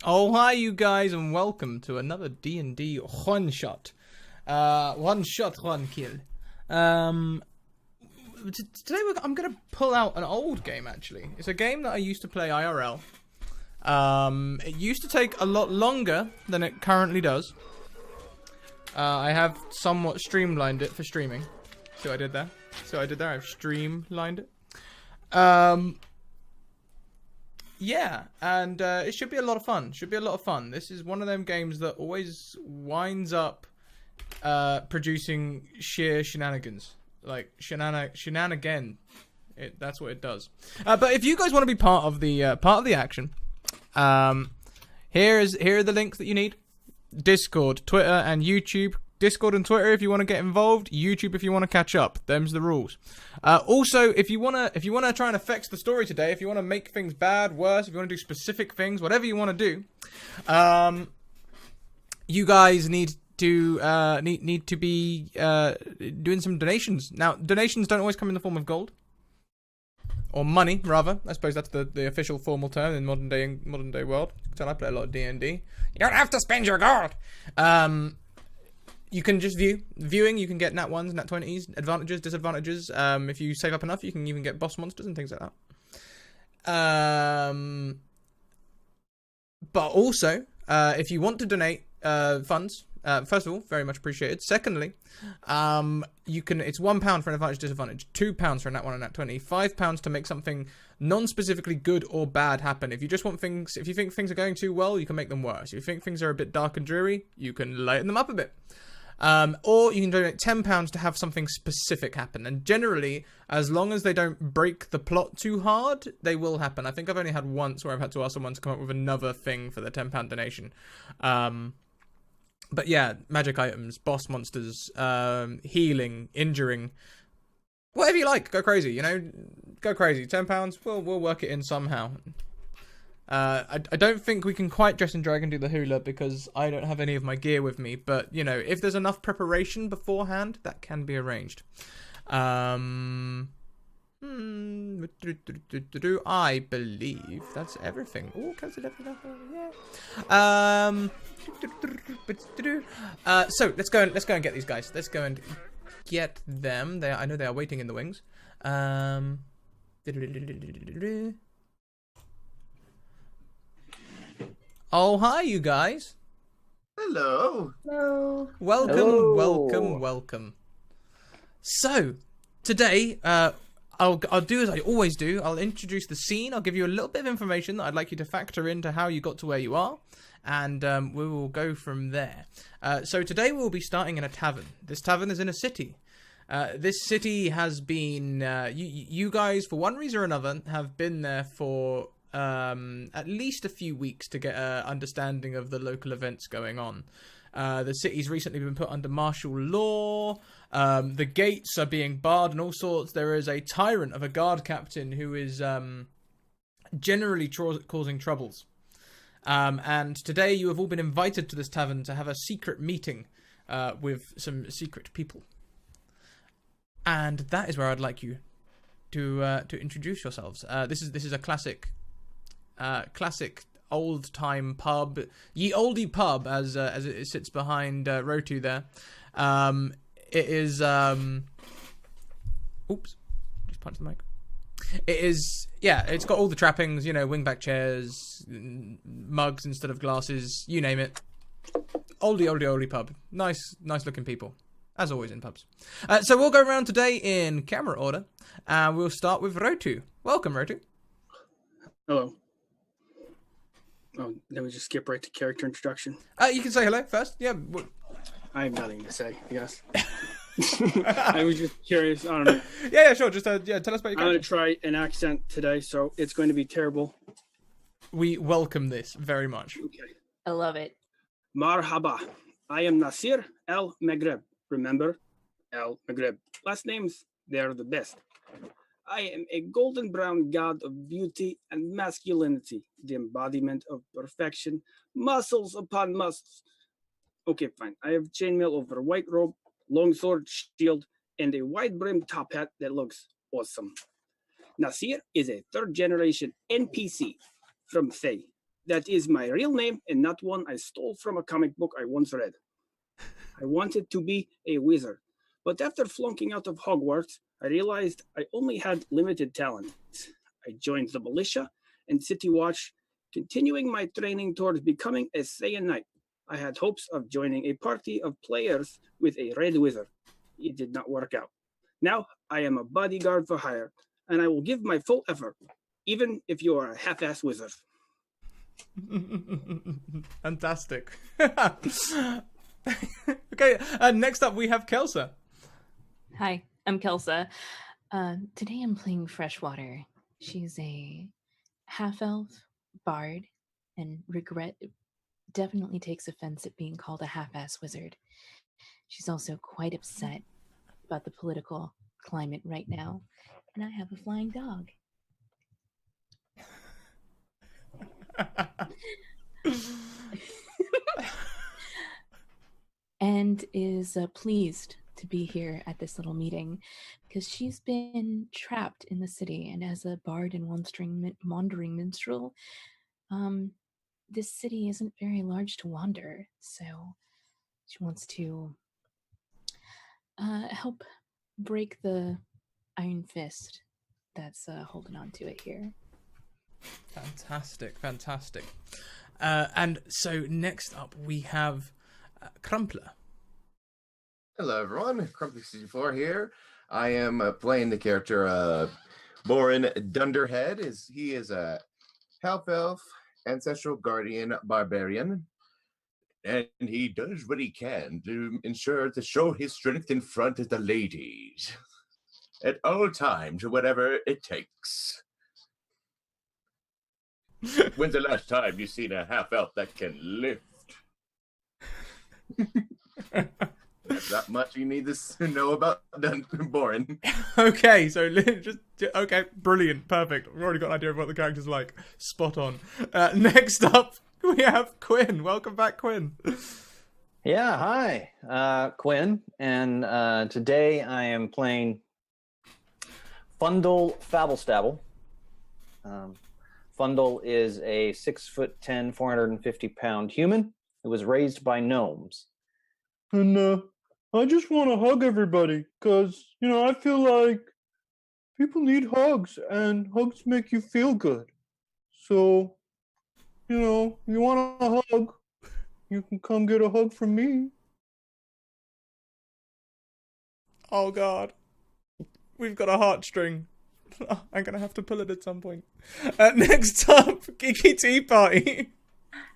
Oh, hi, you guys, and welcome to another D&D one shot. One shot, one kill. Um, Today I'm gonna pull out an old game. Actually, it's a game that I used to play IRL. It used to take a lot longer than it currently does. I have somewhat streamlined it for streaming. See what I did there? See what I did there? I've streamlined it. Yeah, and it should be a lot of fun. Should be a lot of fun. This is one of them games that always winds up producing sheer shenanigans. Like, shenanigan. That's what it does. But if you guys want to be part of the action, here are the links that you need. Discord, Twitter, and YouTube. Discord and Twitter if you want to get involved. YouTube if you want to catch up. Them's the rules. Also, if you wanna try and affect the story today, if you want to make things bad, worse, if you want to do specific things, whatever you want to do, you guys need to be doing some donations. Now, donations don't always come in the form of gold. Or money, rather. I suppose that's the official formal term in modern day world. So I play a lot of D&D. You don't have to spend your gold. You can just viewing. You can get nat 1s, nat 20s, advantages, disadvantages. If you save up enough, you can even get boss monsters and things like that. But also, if you want to donate funds, first of all, very much appreciated. Secondly, you can. It's £1 for an advantage, disadvantage, £2 for a nat 1 and nat 20, £5 to make something non-specifically good or bad happen. If you just want things, if you think things are going too well, you can make them worse. If you think things are a bit dark and dreary, you can lighten them up a bit. Or you can donate £10 to have something specific happen. And generally, as long as they don't break the plot too hard, they will happen. I think I've only had once where I've had to ask someone to come up with another thing for the £10 donation. But yeah, magic items, boss monsters, healing, injuring, whatever you like. Go crazy, go crazy. £10, we'll work it in somehow. I don't think we can quite dress and drag and do the hula because I don't have any of my gear with me. But, if there's enough preparation beforehand, that can be arranged. I believe that's everything. Oh, cancel everything. Yeah. So let's go and get these guys. Let's go and get them. I know they are waiting in the wings. Oh, hi, you guys. Hello. Hello. Welcome, Hello. welcome. So, today, I'll do as I always do. I'll introduce the scene. I'll give you a little bit of information that I'd like you to factor into how you got to where you are. And we will go from there. So today we'll be starting in a tavern. This tavern is in a city. This city has been... you guys, for one reason or another, have been there for... at least a few weeks to get an understanding of the local events going on. The city's recently been put under martial law. The gates are being barred and all sorts. There is a tyrant of a guard captain who is generally causing troubles. And today you have all been invited to this tavern to have a secret meeting with some secret people. And that is where I'd like you to introduce yourselves. This is a classic old time pub, ye olde pub, as it sits behind Rotu there. It is oops, just punched the mic. It is, yeah, it's got all the trappings, wingback chairs, mugs instead of glasses, you name it. Oldie pub. Nice looking people, as always in pubs. So we'll go around today in camera order, and we'll start with Rotu. Welcome, Rotu. Hello. Oh, then we just skip right to character introduction. You can say hello first. Yeah. I have nothing to say, I guess. I was just curious. I don't know. Yeah, sure. Just tell us about your I'm character. going to try an accent today, so it's going to be terrible. We welcome this very much. Okay. I love it. Marhaba. I am Nasir El Maghreb. Remember? El Maghreb. Last names, they're the best. I am a golden brown god of beauty and masculinity, the embodiment of perfection, muscles upon muscles. Okay, fine. I have chainmail over a white robe, longsword, shield, and a wide-brimmed top hat that looks awesome. Nasir is a third-generation NPC from Thay, That is my real name and not one I stole from a comic book I once read. I wanted to be a wizard, but after flunking out of Hogwarts, I realized I only had limited talent. I joined the militia and City Watch, continuing my training towards becoming a Saiyan Knight. I had hopes of joining a party of players with a red wizard. It did not work out. Now I am a bodyguard for hire, and I will give my full effort, even if you are a half-ass wizard. Fantastic. Okay, next up we have Kelsa. Hi, I'm Kelsa. Today I'm playing Freshwater. She's a half-elf, bard, and definitely takes offense at being called a half-ass wizard. She's also quite upset about the political climate right now, and I have a flying dog. And is pleased to be here at this little meeting because she's been trapped in the city, and as a bard and wandering minstrel, this city isn't very large to wander, so she wants to help break the iron fist that's holding on to it here. Fantastic. And so next up we have Crumpler. Hello, everyone. Crumply64 here. I am playing the character Borin Dunderhead. He is a half-elf, ancestral guardian barbarian, and he does what he can to ensure to show his strength in front of the ladies at all times, whatever it takes. When's the last time you've seen a half-elf that can lift? That's not much you need to know about Borin. Okay, so okay, brilliant, perfect. We've already got an idea of what the character's like. Spot on. Next up, we have Quinn. Welcome back, Quinn. Yeah, hi, Quinn, and today I am playing Fundle Fabblestabble. Fundle is a 6'10", 450-pound human who was raised by gnomes. And I just want to hug everybody because, I feel like people need hugs and hugs make you feel good. So, you want a hug, you can come get a hug from me. Oh, God. We've got a heartstring. I'm going to have to pull it at some point. Next up, Geeky Tea Party.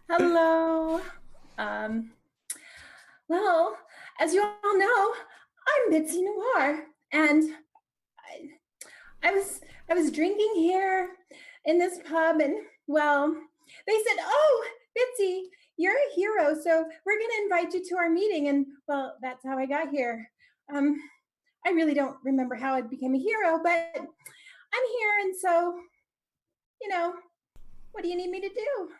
Hello. Well, as you all know, I'm Bitsy Noir, and I was drinking here in this pub, and well, they said, "Oh, Bitsy, you're a hero, so we're gonna invite you to our meeting." And well, that's how I got here. I really don't remember how I became a hero, but I'm here, and so, what do you need me to do?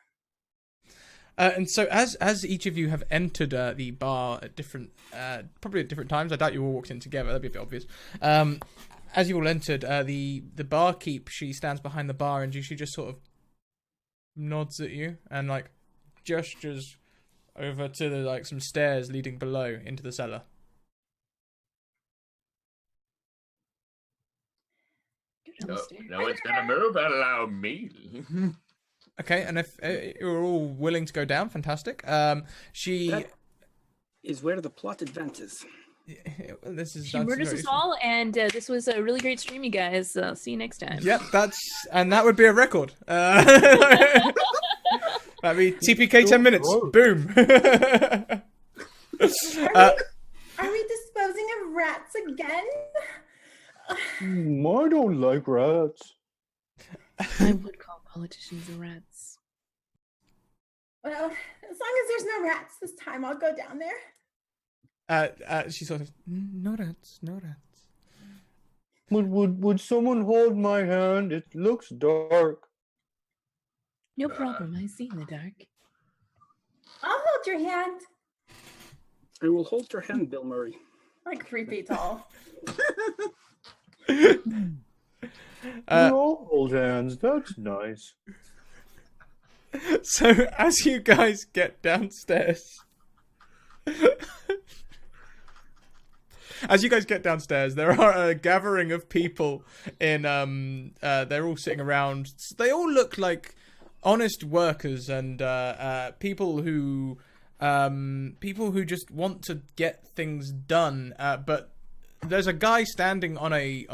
And so, as each of you have entered the bar at probably at different times, I doubt you all walked in together. That'd be a bit obvious. As you all entered, the barkeep, she stands behind the bar and she just sort of nods at you and gestures over to some stairs leading below into the cellar. No one's gonna move. Allow me. Okay, and if you're all willing to go down, fantastic. That is where the plot advances. She murders us all, and this was a really great stream, you guys. See you next time. Yep, that would be a record. That'd be TPK 10 minutes. Boom. Are we disposing of rats again? I don't like rats. I would call politicians rats. Well, as long as there's no rats this time, I'll go down there. She sort of, no rats. Would someone hold my hand? It looks dark. No problem. I see in the dark. I'll hold your hand. I will hold your hand, Bill Murray. Like 3 feet tall. We all hold hands. That's nice. So as you guys get downstairs, there are a gathering of people in they're all sitting around. They all look like honest workers and people who just want to get things done. But there's a guy standing on a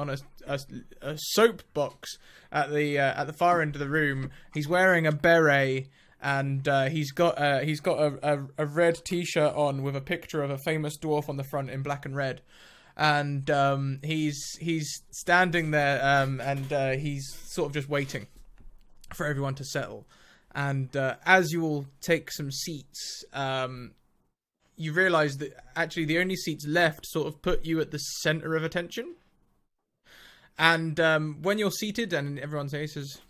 soapbox at the far end of the room. He's wearing a beret and he's got a red t-shirt on with a picture of a famous dwarf on the front in black and red. And he's standing there and he's sort of just waiting for everyone to settle. And as you all take some seats, you realise that actually the only seats left sort of put you at the centre of attention. And when you're seated and everyone says,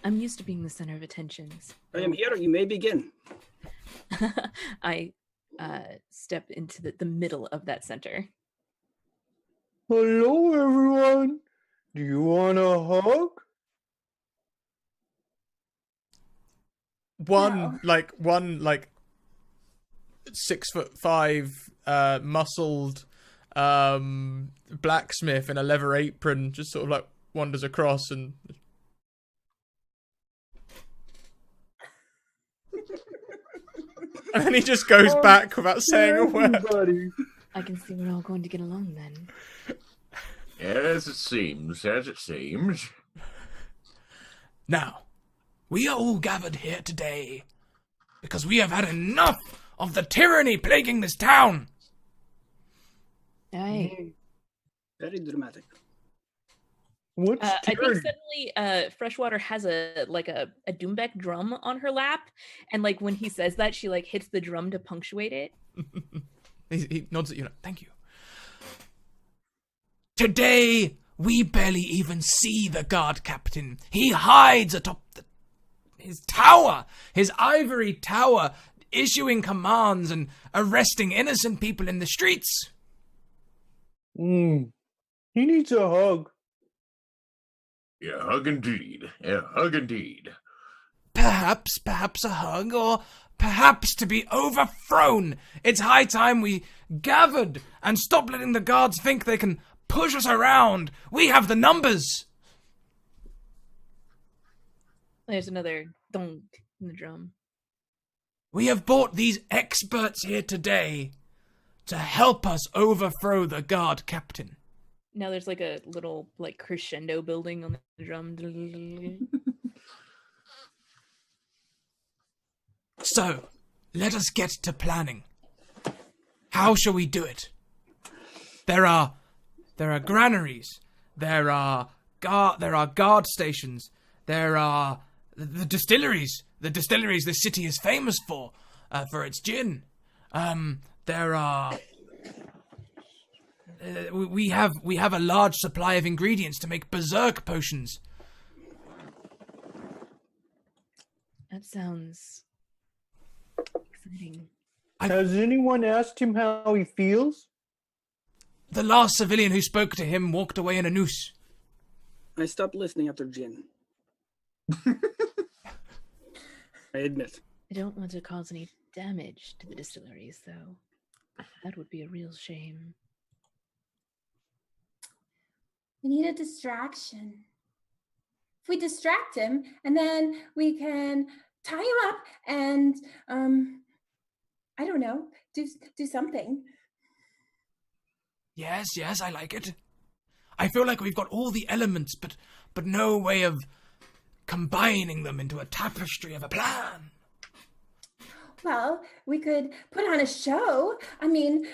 I'm used to being the center of attention. I am here. You may begin. I step into the middle of that center. Hello, everyone. Do you want a hug? one 6'5" muscled blacksmith in a leather apron just sort of like wanders across and then he just goes back without saying a word. I can see we're all going to get along then. As it seems, as it seems. Now, we are all gathered here today because we have had enough of the tyranny plaguing this town. Aye. Very dramatic. What's I think tyranny? suddenly Freshwater has a Doombeck drum on her lap, and like when he says that, she like hits the drum to punctuate it. He nods at you. Thank you. Today, we barely even see the guard captain. He hides atop his tower, his ivory tower, issuing commands and arresting innocent people in the streets. He needs a hug. Yeah, hug indeed. Yeah, hug indeed. Perhaps a hug, or perhaps to be overthrown. It's high time we gathered and stop letting the guards think they can push us around. We have the numbers. There's another donk in the drum. We have brought these experts here today to help us overthrow the guard captain. Now there's like a little like crescendo building on the drum. So, let us get to planning. How shall we do it? There are granaries. There are guard stations. There are the distilleries. The distilleries this city is famous for its gin. There are. We have a large supply of ingredients to make berserk potions. That sounds exciting. Has anyone asked him how he feels? The last civilian who spoke to him walked away in a noose. I stopped listening after gin. I admit. I don't want to cause any damage to the distilleries, though. That would be a real shame. We need a distraction. If we distract him, and then we can tie him up and, I don't know, do something. Yes, I like it. I feel like we've got all the elements, but no way of combining them into a tapestry of a plan. Well, we could put on a show. I mean,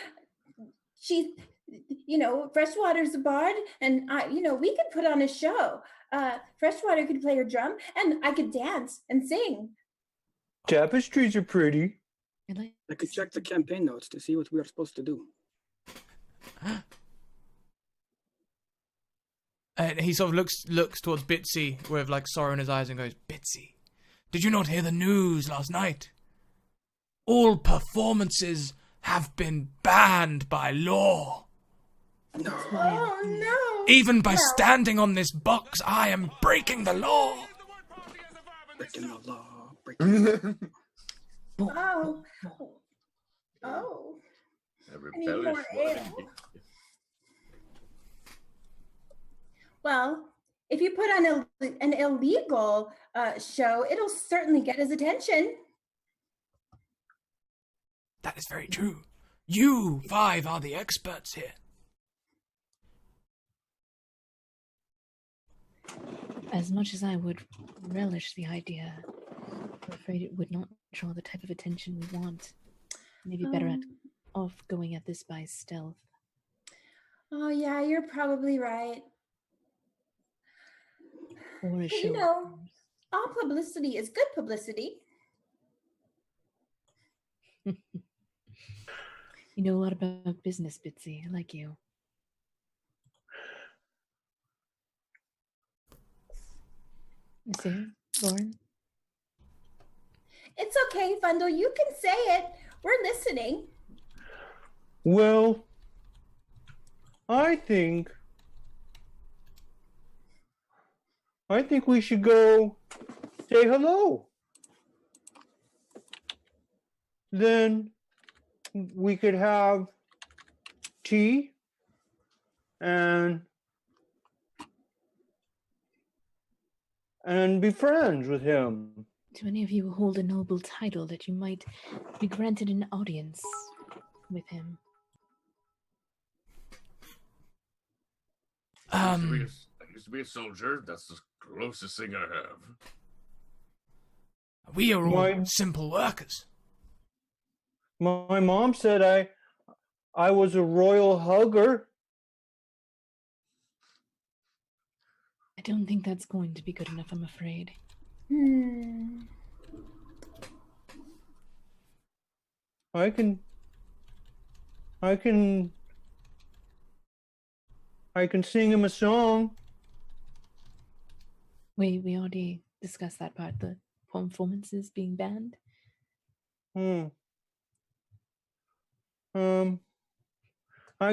she's, Freshwater's a bard, and we could put on a show. Freshwater could play her drum, and I could dance and sing. Tapestries are pretty. I could check the campaign notes to see what we are supposed to do. And he sort of looks towards Bitsy with like sorrow in his eyes and goes, "Bitsy, did you not hear the news last night? All performances have been banned by law. No. Oh, no. Even by standing on this box, I am breaking the law." Breaking the law. break it. Oh. Oh. A I need rebellious more one ale. indeed. Well, if you put on an illegal show, it'll certainly get his attention. That is very true. You 5 are the experts here. As much as I would relish the idea, I'm afraid it would not draw the type of attention we want. Maybe better off going at this by stealth. Oh, yeah, you're probably right. Or a But show. you know, all publicity is good publicity. You know a lot about business, Bitsy. I like you. Nasir, Lauren? It's okay, Fundle. You can say it. We're listening. Well, I think we should go say hello. Then we could have tea and be friends with him. Do any of you hold a noble title that you might be granted an audience with him? I used to be a soldier. That's the closest thing I have. We are all Why- simple workers. My mom said I was a royal hugger. I don't think that's going to be good enough, I'm afraid. I can sing him a song. We already discussed that part, the performances being banned. I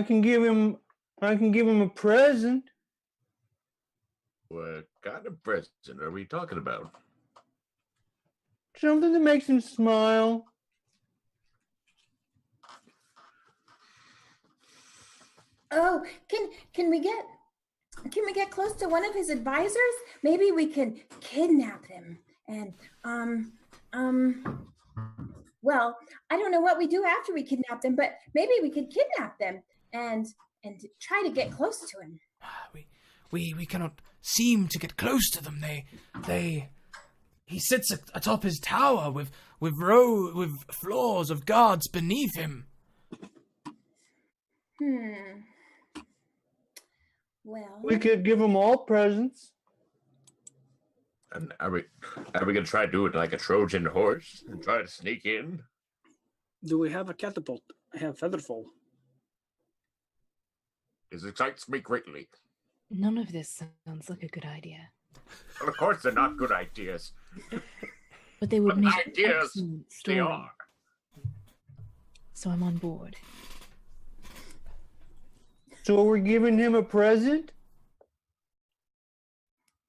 can give him a present. What kind of present are we talking about? Something that makes him smile. Oh, can we get close to one of his advisors? Maybe we can kidnap them and well, I don't know what we do after we kidnap them, but maybe we could kidnap them and try to get close to him. We cannot seem to get close to them. He sits atop his tower with floors of guards beneath him. Well, We could give him all presents. And are we gonna try to do it like a Trojan horse and try to sneak in? Do we have a catapult? I have featherfall. This excites me greatly. None of this sounds like a good idea. Well, of course, they're not good ideas. But they would But make an ideas, excellent They story. are. So I'm on board. So we're giving him a present?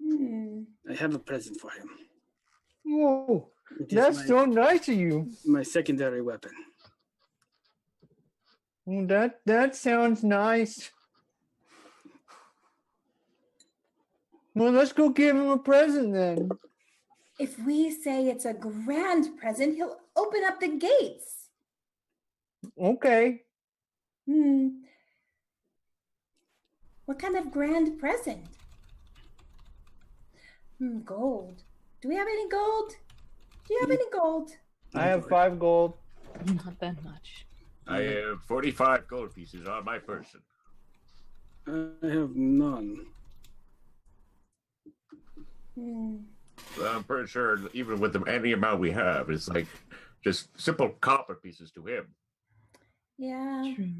I have a present for him. Whoa, It is that's so nice of you. my secondary weapon. Well, that sounds nice. Well, let's go give him a present then. if we say it's a grand present, he'll open up the gates. Okay. What kind of grand present? Gold. Do we have any gold? Do you have any gold? I have 5 gold. Not that much. I have 45 gold pieces on my person. I have none. Well, I'm pretty sure even with any amount we have, it's like just simple copper pieces to him. Yeah. True.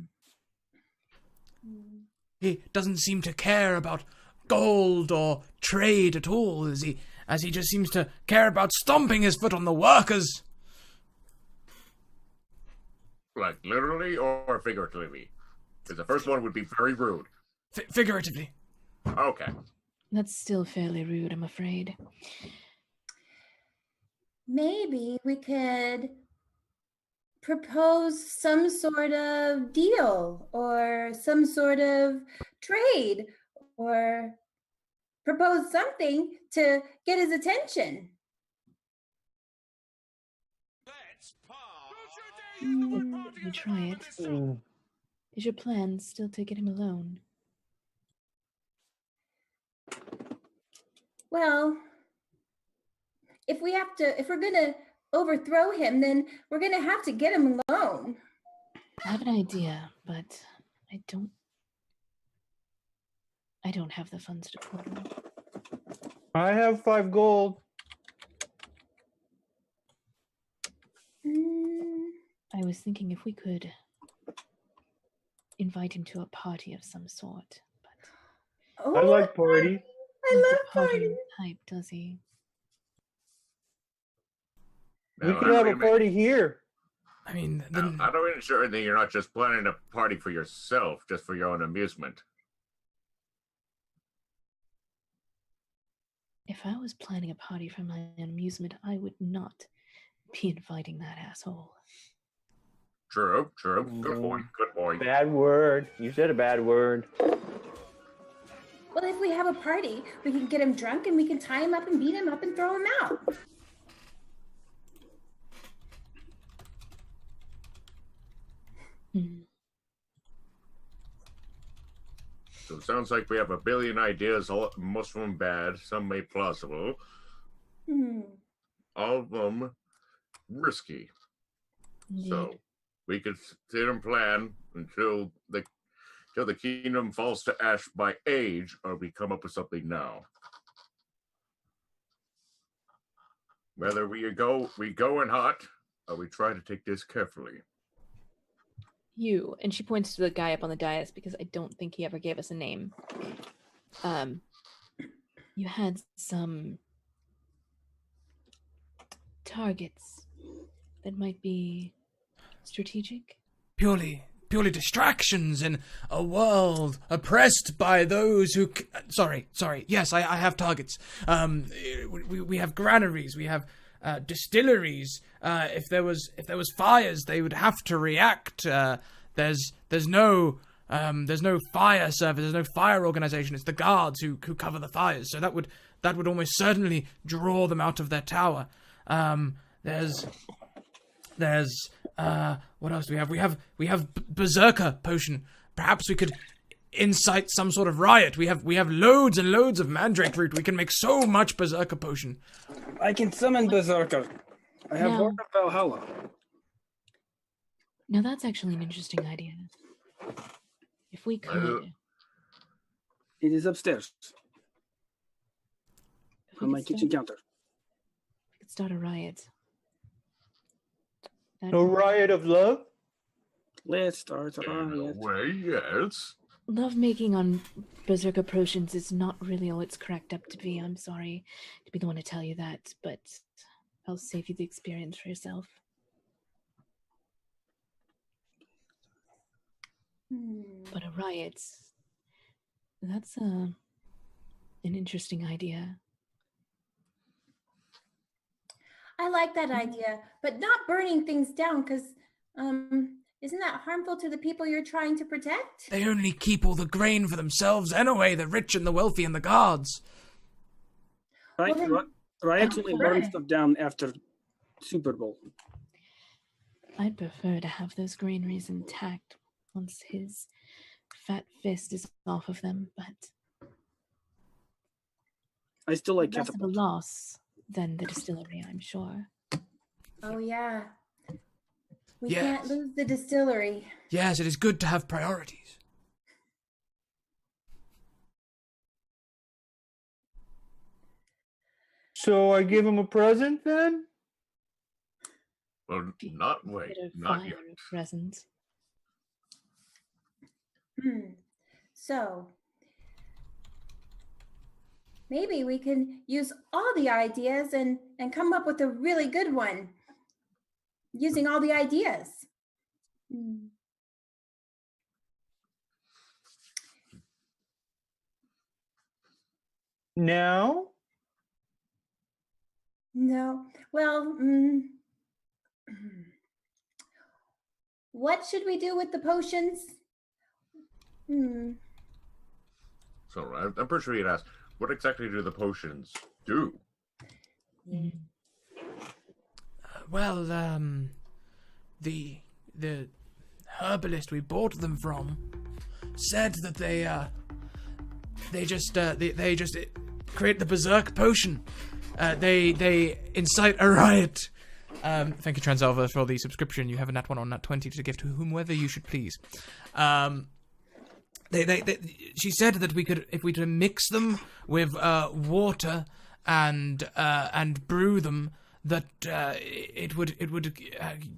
He doesn't seem to care about gold or trade at all, as he just seems to care about stomping his foot on the workers. Like literally or figuratively? Because the first one would be very rude. Figuratively. Okay. That's still fairly rude, I'm afraid. maybe we could propose some sort of deal or some sort of trade or propose something to get his attention. You try it. Is your plan still to get him alone? Well, if we're gonna overthrow him, then we're gonna have to get him alone. I have an idea, but I don't have the funds to pull it off. I have 5 gold. I was thinking if we could invite him to a party of some sort, but Oh, I like party. I not the love parties. type, does he? We Now, could have a party here. I mean, I'm not even sure that you're not just planning a party for yourself, just for your own amusement. If I was planning a party for my amusement, I would not be inviting that asshole. True. Good point. Good point. Bad word. You said a bad word. Well, if we have a party, we can get him drunk and we can tie him up and beat him up and throw him out. So it sounds like we have a billion ideas, most of them bad, some may plausible, all of them risky. Indeed. So we could sit and plan until the kingdom falls to ash by age, or we come up with something now. Whether we go in hot, or we try to take this carefully. You, and she points to the guy up on the dais because I don't think he ever gave us a name. You had some targets that might be strategic. purely distractions in a world oppressed by those who sorry, yes, I have targets. We have granaries, we have distilleries. If there was fires, they would have to react. There's no fire service, there's no fire organization. It's the guards who cover the fires, so that would almost certainly draw them out of their tower. There's what else do we have? We have berserker potion. Perhaps we could incite some sort of riot. We have loads and loads of mandrake root. We can make so much berserker potion. I can summon Berserker. I have No. Word of Valhalla. Now that's actually an interesting idea. If we could, It is upstairs if we on my could kitchen start, counter. we could start a riot. That No riot of love? Let's start a In a riot. way, yes. love making on berserker potions is not really all it's cracked up to be. I'm sorry to be the one to tell you that, but I'll save you the experience for yourself. But a riot, that's an interesting idea. I like that idea, but not burning things down, because isn't that harmful to the people you're trying to protect? They only keep all the grain for themselves anyway, the rich and the wealthy and the guards. Right, Well, then- riots only burn Right. stuff down after Super Bowl. I'd prefer to have those granaries intact once his fat fist is off of them, but I still like less of a catapult. loss than the distillery, I'm sure. Oh, yeah. We Yes. can't lose the distillery. Yes, it is good to have priorities. So I give him a present then? Well, Bit not of yet. fire present. So maybe we can use all the ideas and come up with a really good one using all the ideas. Now? No. Well, what should we do with the potions? Hmm. So I'm pretty sure you'd ask, what exactly do the potions do? Well, the herbalist we bought them from said that they just create the berserk potion. They incite a riot. Thank you, Transalva, for the subscription. You have a nat 1 on nat 20 to give to whomever you should please. She said that we could, if we could mix them with water and brew them, that it would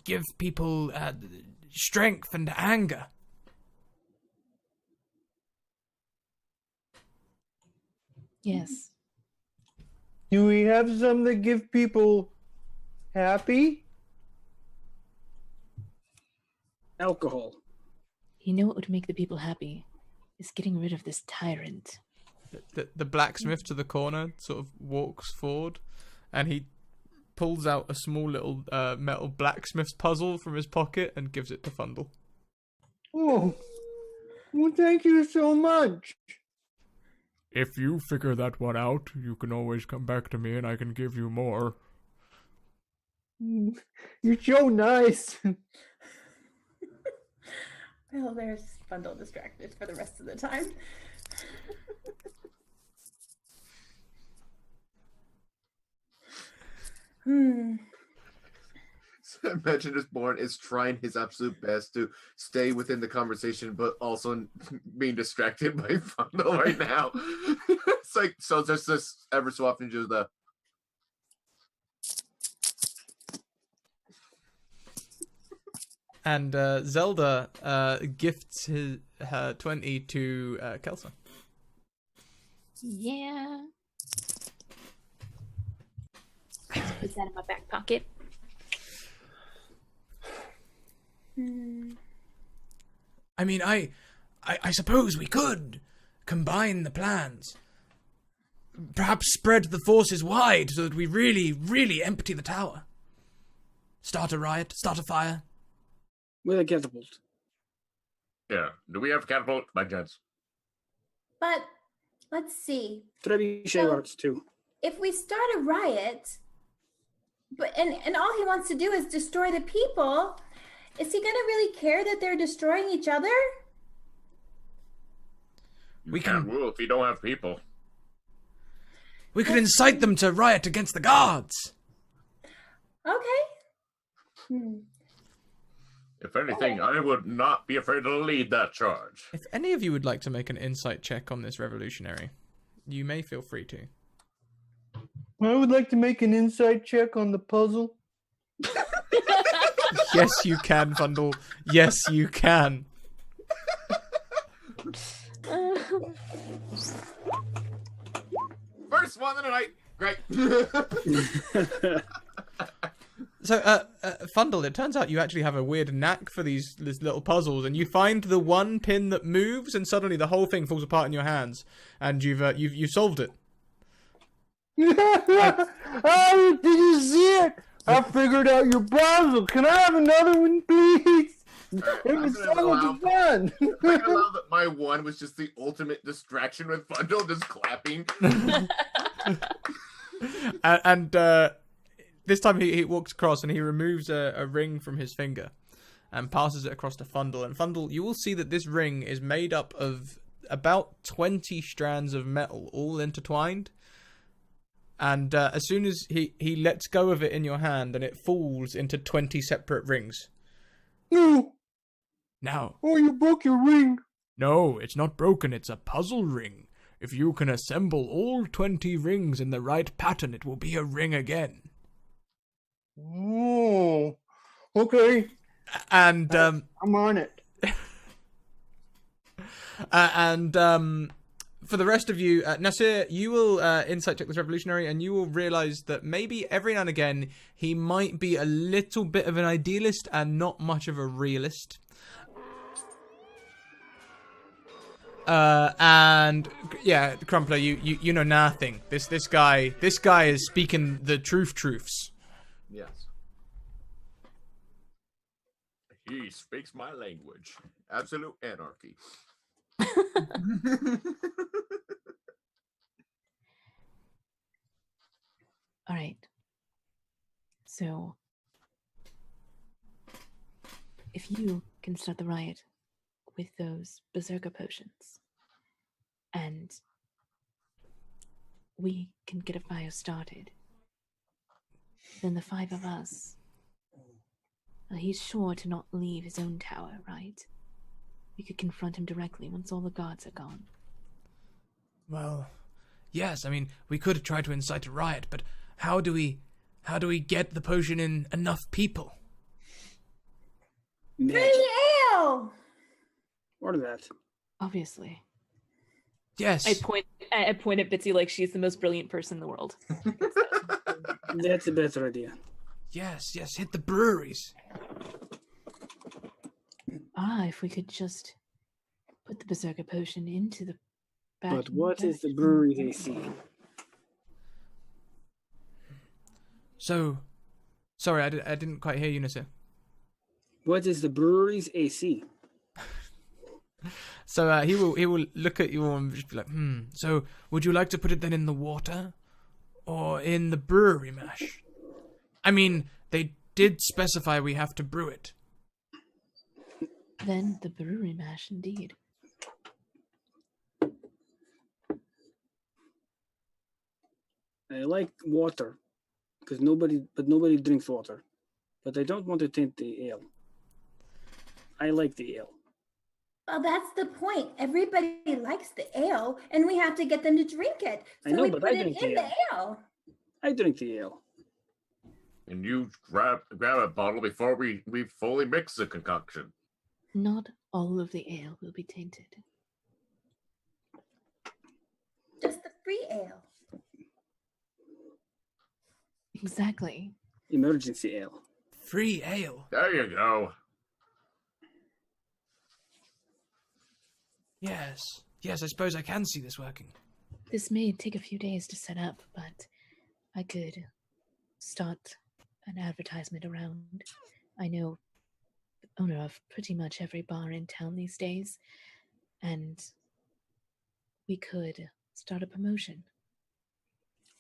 give people strength and anger. Yes. Do we have some that give people happy? Alcohol. You know what would make the people happy? Is getting rid of this tyrant. The blacksmith to the corner sort of walks forward, and he pulls out a small little metal blacksmith's puzzle from his pocket and gives it to Fundle. Oh, well, thank you so much. If you figure that one out, you can always come back to me and I can give you more. You're so nice. Well, there's Bundle distracted for the rest of the time. So imagine this Born is trying his absolute best to stay within the conversation, but also being distracted by Fundle right now. It's like, so there's this ever so often just the... And Zelda gifts her 20 to Kelsa. Yeah. Put that in my back pocket. I mean, I suppose we could combine the plans. Perhaps spread the forces wide so that we really, really empty the tower. Start a riot, start a fire. With a catapult. Yeah. Do we have catapult by chance? But let's see. Trebuchet So- arts too. If we start a riot, but and all he wants to do is destroy the people, is he going to really care that they're destroying each other? You We can't can- rule if you don't have people. We could incite them to riot against the guards. Okay. If anything, I would not be afraid to lead that charge. If any of you would like to make an insight check on this revolutionary, you may feel free to. I would like to make an insight check on the puzzle. Yes, you can, Fundle. Yes, you can. First one of the night. Great. So, Fundle, it turns out you actually have a weird knack for these little puzzles, and you find the one pin that moves, and suddenly the whole thing falls apart in your hands, and you've solved it. Oh, did you see it? I figured out your puzzle. Can I have another one, please? It was so much fun. I can allow that my one was just the ultimate distraction with Fundle just clapping. and this time he walks across and he removes a ring from his finger and passes it across to Fundle. And Fundle, you will see that this ring is made up of about 20 strands of metal, all intertwined. And as soon as he lets go of it in your hand, and it falls into 20 separate rings. No. Now, Oh, you broke your ring. no, it's not broken, it's a puzzle ring. If you can assemble all 20 rings in the right pattern, it will be a ring again. Oh, okay. And I'm on it. for the rest of you, Nasir, you will insight check this revolutionary, and you will realize that maybe every now and again he might be a little bit of an idealist and not much of a realist. And yeah, Crumpler, you know nothing. This guy is speaking the truths. Yes. He speaks my language. Absolute anarchy. All right. So, if you can start the riot with those berserker potions, and we can get a fire started, then the five of us, he's sure to not leave his own tower, right? We could confront him directly once all the guards are gone. Well, yes. I mean, we could try to incite a riot, but how do we get the potion in enough people? Magic. Free ale! Or that. Obviously. Yes. I point at Bitsy like she's the most brilliant person in the world. That's a better idea. Yes. Hit the breweries. If we could just put the berserker potion into the back. But what is the brewery they see? So, sorry, I didn't quite hear you, Nasir. What is the brewery's AC? So he will look at you and just be like, So would you like to put it then in the water, or in the brewery mash? I mean, they did specify we have to brew it. Then the brewery mash, indeed. I like water, because nobody drinks water. But I don't want to taint the ale. I like the ale. Well, that's the point. Everybody likes the ale, and we have to get them to drink it. So I know, we but put I it drink in the the ale. I drink the ale. And you grab a bottle before we fully mix the concoction. Not all of the ale will be tainted. Just the free ale. Exactly. Emergency ale. Free ale. There you go. Yes, I suppose I can see this working. This may take a few days to set up, but I could start an advertisement around. I know the owner of pretty much every bar in town these days, and we could start a promotion.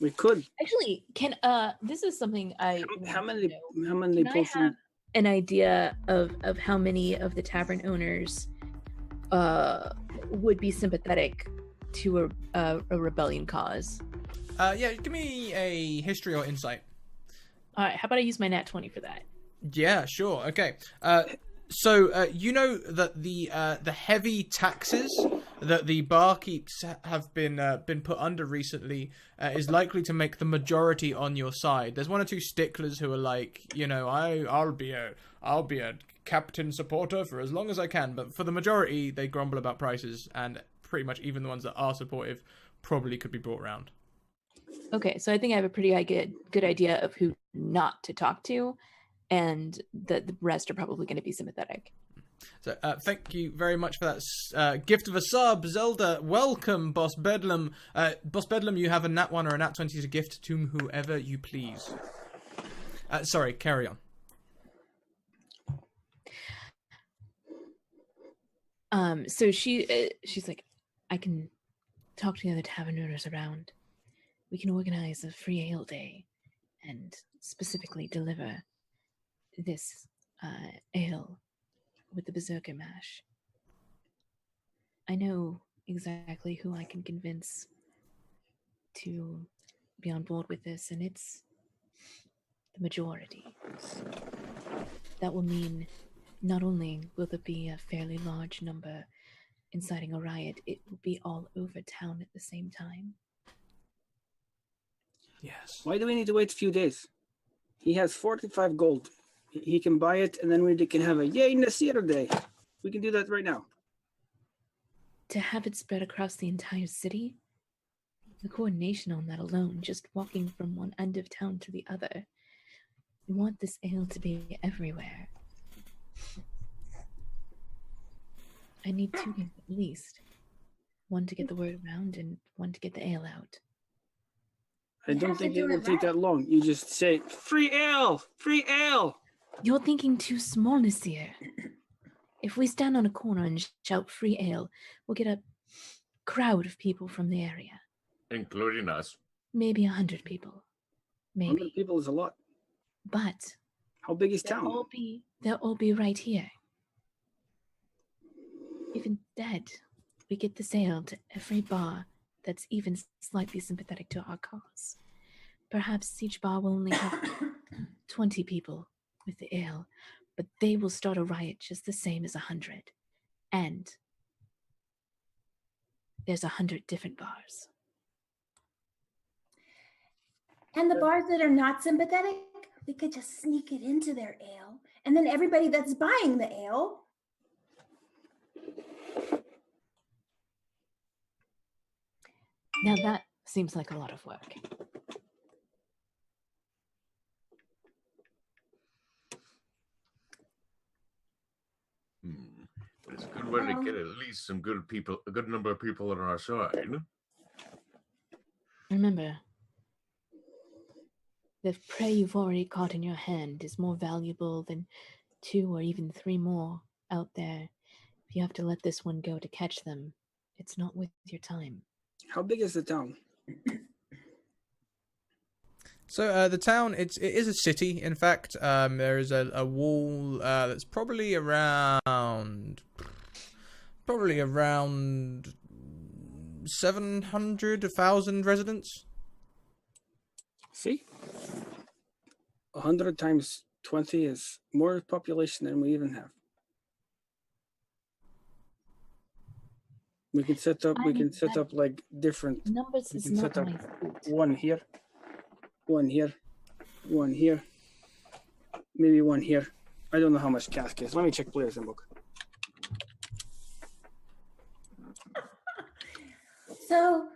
We could. Actually, this is something I How want to many know. how many Can I potions? have an idea of how many of the tavern owners would be sympathetic to a rebellion cause? Yeah, give me a history or insight. All right, how about I use my nat 20 for that? Yeah, sure. Okay. So you know that the heavy taxes that the barkeeps have been put under recently is likely to make the majority on your side. There's one or two sticklers who are like, I'll be a captain supporter for as long as I can, but for the majority, they grumble about prices, and pretty much even the ones that are supportive probably could be brought around. Okay, so I think I have a pretty good idea of who not to talk to, and the rest are probably going to be sympathetic. So thank you very much for that gift of a sub, Zelda. Welcome, Boss Bedlam. Boss Bedlam, you have a nat 1 or a nat 20 to gift to whoever you please. Sorry, carry on. So she's like, I can talk to the other tavern owners around. We can organize a free ale day and specifically deliver this ale with the berserker mash. I know exactly who I can convince to be on board with this, and it's the majority. So that will mean not only will there be a fairly large number inciting a riot, it will be all over town at the same time. Yes. Why do we need to wait a few days? He has 45 gold. He can buy it, and then we can have a Yay Nasir day. We can do that right now. To have it spread across the entire city, the coordination on that alone, just walking from one end of town to the other. We want this ale to be everywhere. I need 2 days at least. one to get the word around and one to get the ale out. I You don't have to think do it will it take that right. long. You just say, free ale! Free ale! You're thinking too small, Nasir. If we stand on a corner and shout free ale, we'll get a crowd of people from the area. Including us. Maybe 100 people. 100 Maybe. people is a lot. But How big is they'll town? all be right here. If instead we get this ale to every bar that's even slightly sympathetic to our cause, perhaps each bar will only have 20 people with the ale, but they will start a riot just the same as 100. And there's 100 different bars. And the bars that are not sympathetic, we could just sneak it into their ale. And then everybody that's buying the ale. Now that seems like a lot of work. But it's a good way to get at least some good people, a good number of people on our side. Remember, the prey you've already caught in your hand is more valuable than 2 or even 3 more out there. If you have to let this one go to catch them, it's not worth your time. How big is the town? So the town, it is a city. In fact, there is a wall that's probably around 700, 1,000 residents. See? 100 times 20 is more population than we even have. We can set up like different. Numbers We is can not set up my fault. one here, one here, one here, maybe one here. I don't know how much cask is. Let me check player's handbook. So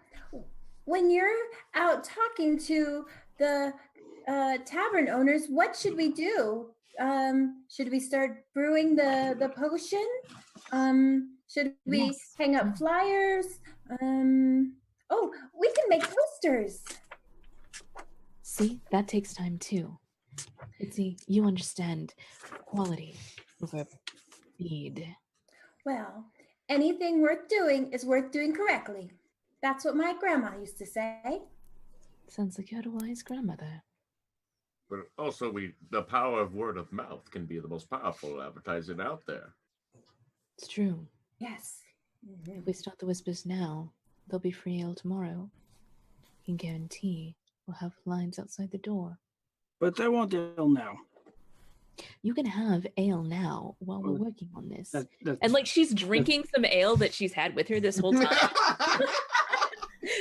when you're out talking to the tavern owners, what should we do? Should we start brewing the potion? Should we Yes. hang up flyers? Oh, we can make posters. See, that takes time too. But see, you understand quality over speed. Well, anything worth doing is worth doing correctly. That's what my grandma used to say. Sounds like you had a wise grandmother. But also, the power of word of mouth can be the most powerful advertising out there. It's true. Yes. Mhm. If we start the whispers now, they'll be free ale tomorrow. I can guarantee we'll have lines outside the door. But I want ale now. You can have ale now while we're Oh, working on this. And like she's drinking some ale that she's had with her this whole time.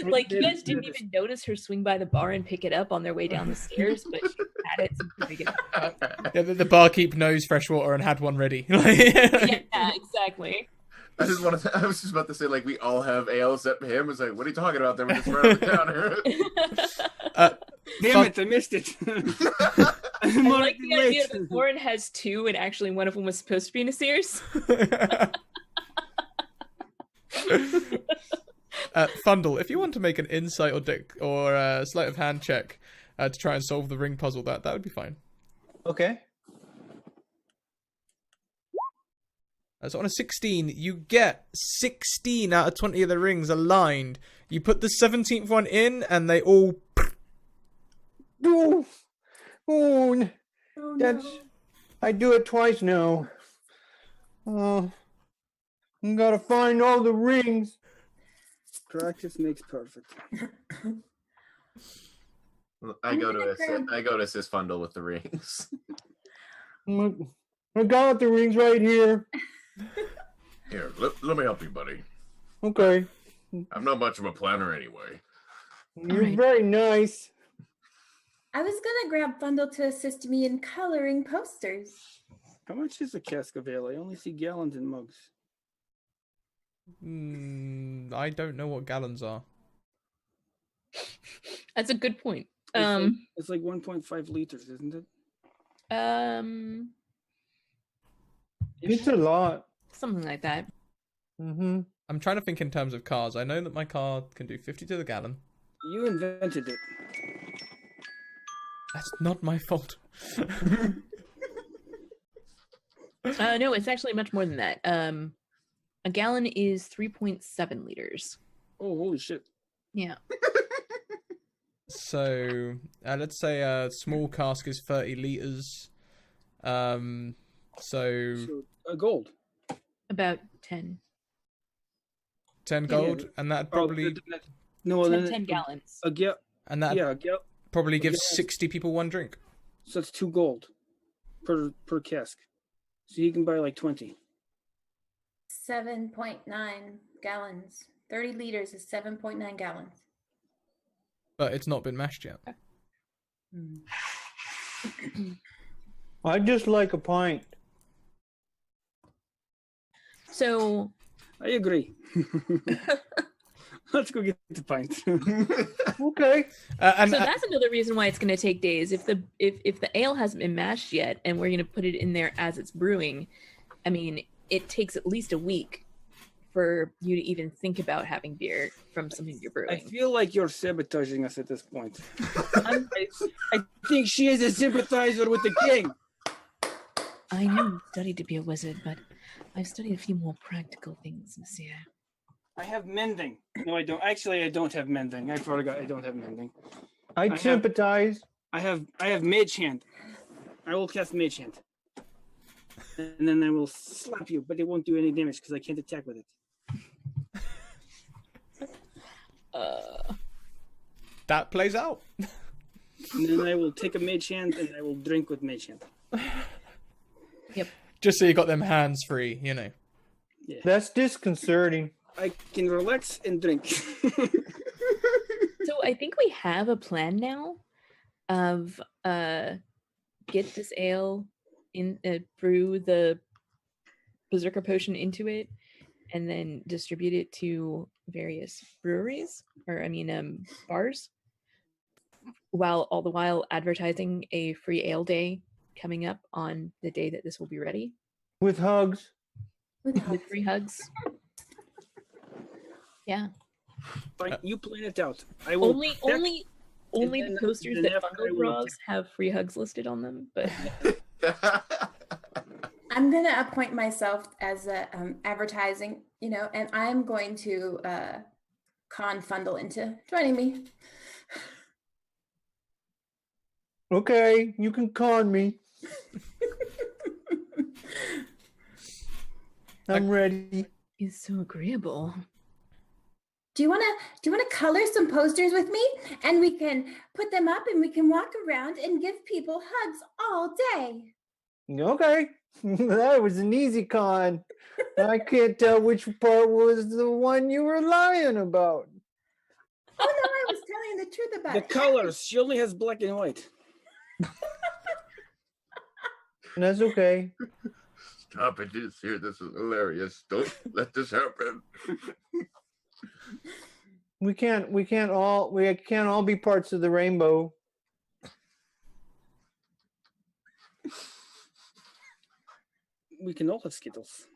Like you guys didn't even notice her swing by the bar and pick it up on their way down the stairs, but she had it so she could pick it up. Yeah, the barkeep knows fresh water and had one ready. Yeah, exactly. I was just about to say, like, we all have ale except him. It's like, what are you talking about? There, we're just right on the counter. Damn it, I missed it. I like the idea that Lauren has 2 and actually one of them was supposed to be Nasir's. Fundle, if you want to make an insight or sleight of hand check to try and solve the ring puzzle, that would be fine. Okay. So on a 16, you get 16 out of 20 of the rings aligned. You put the 17th one in, and they all... Oh, Oh, that's. no. I do it twice now. I gotta find all the rings. Practice makes perfect. I go to assist Fundle with the rings. I got the rings right here. Here, let me help you, buddy. Okay. I'm not much of a planner anyway. You're right. very nice. I was gonna grab Fundle to assist me in coloring posters. How much is a cask of ale? I only see gallons and mugs. I don't know what gallons are. That's a good point. It's like 1.5 liters, isn't it? It's a lot. Something like that. Mm-hmm. I'm trying to think in terms of cars. I know that my car can do 50 to the gallon. You invented it. That's not my fault. No, it's actually much more than that. A gallon is 3.7 liters. Oh, holy shit. Yeah. So let's say a small cask is 30 liters. So So, gold. About 10. 10 Yeah. gold, and that probably No, 10, then 10 gallons. and that Yeah, probably gives gal- 60 people one drink. so it's 2 gold per cask. So you can buy like 20. 7.9 gallons. 30 liters is 7.9 gallons. But it's not been mashed yet. I just like a pint. So I agree. Let's go get the pint. Okay. And so that's another reason why it's going to take days. If the ale hasn't been mashed yet, and we're going to put it in there as it's brewing, I mean, it takes at least a week for you to even think about having beer from something you're I brewing. feel like you're sabotaging us at this point. I think she is a sympathizer with the king. I know you studied to be a wizard, but I've studied a few more practical things, monsieur. I have mending. No, I don't. Actually, I don't have mending. I forgot. I don't have mending. I have- sympathize. I have mage hand. I will cast mage hand, and then I will slap you, but it won't do any damage because I can't attack with it. that plays out. And then I will take a mage hand and I will drink with mage hand. Just so you got them hands free, you know. That's disconcerting. I can relax and drink. So I think we have a plan now of get this ale in, brew the berserker potion into it, and then distribute it to various breweries, or bars, while all the while advertising a free ale day coming up on the day that this will be ready, With hugs. with free hugs. Yeah. Fine, you plan it out. I will Only then- the posters then that after I Bundle will draws have free hugs listed on them, but I'm going to appoint myself as a advertising, and I'm going to con Fundle into joining me. Okay, you can con me. I'm ready. he's so agreeable. Do you want to color some posters with me, and we can put them up and we can walk around and give people hugs all day? Okay. That was an easy con. I can't tell which part was the one you were lying about. Oh no, I was telling the truth about the it. colors. She only has black and white. That's okay. Stop it, this here. This is hilarious. Don't let this happen. We can't all be parts of the rainbow. We can all have Skittles.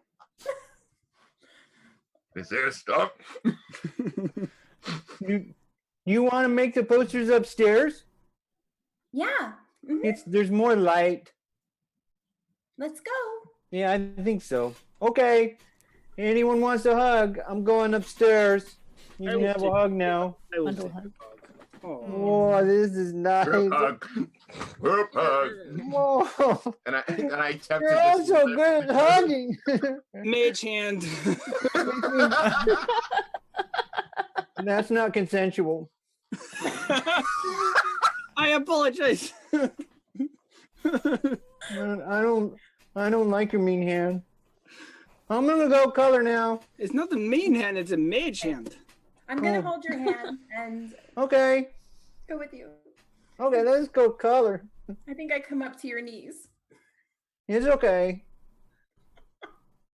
Is there stop? You want to make the posters upstairs? Yeah. Mhm. There's more light. Let's go. Yeah, I think so. Okay. Anyone wants a hug? I'm going upstairs. You I can will have a take- hug now. I will Bundle take hug. a hug. Oh. Oh, this is nice. Group hug. Group hug. Whoa. And I attempted You're all this. so good at hugging. Mage hand. That's not consensual. I apologize. I don't like your mean hand. I'm gonna go color now. It's not the main hand, it's a mage hand. I'm going Oh. to hold your hand and Okay. go with you. Okay, let's go color. I think I come up to your knees. It's okay.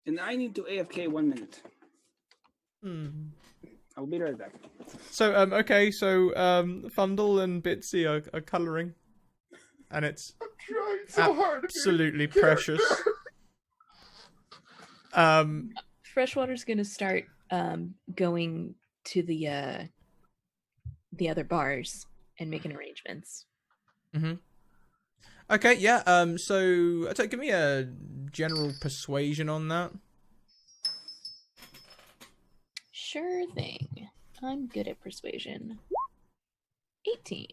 And I need to AFK 1 minute. Hmm. I'll be right back. So okay, so Fundle and Bitsy are colouring, and it's Trying so hard to be absolutely a character. precious. Freshwater's gonna start going to the other bars and making arrangements. Mm-hmm. Okay, yeah. So give me a general persuasion on that. Sure thing. I'm good at persuasion. 18.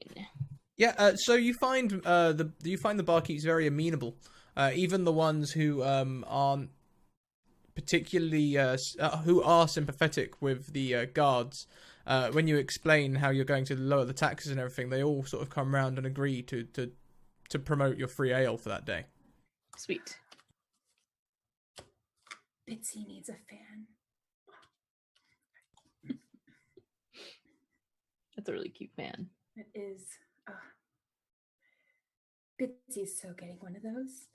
Yeah. So you find the barkeeps very amenable. Even the ones who aren't particularly who are sympathetic with the guards. When you explain how you're going to lower the taxes and everything, they all sort of come round and agree to promote your free ale for that day. Sweet. Bitsy needs a fan. That's a really cute fan. It is. Bitsy's so getting one of those.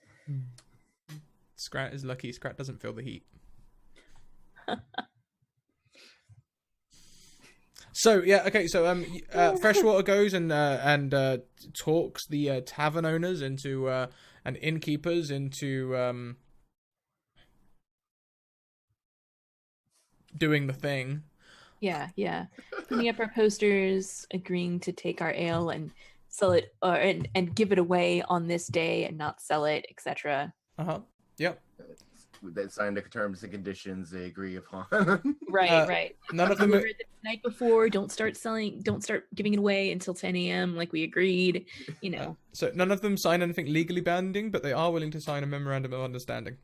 Scrat is lucky. Scrat doesn't feel the heat. So yeah, okay. So Freshwater goes and talks the tavern owners into and innkeepers into doing the thing. Yeah. Putting up our posters, agreeing to take our ale and sell it, and give it away on this day and not sell it, etc. Yep. They signed the terms and conditions they agree upon. Right. None of them. The night before, don't start giving it away until 10 a.m. like we agreed. So none of them sign anything legally binding, but they are willing to sign a memorandum of understanding.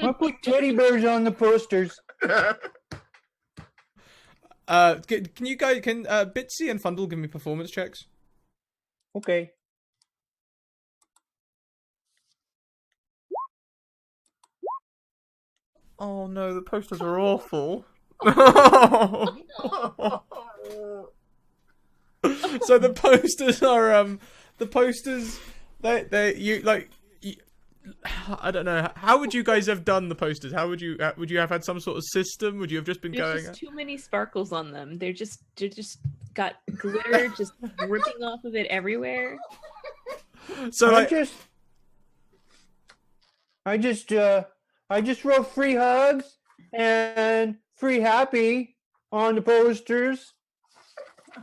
I'll put teddy bears on the posters. Can Bitsy and Fundle give me performance checks? Okay. Oh no, the posters are awful. So the posters are I don't know. How would you guys have done the posters? How would you have had some sort of system? Would you have just been There's just too many sparkles on them. They're just got glitter just dripping off of it everywhere. So I just wrote free hugs and free happy on the posters.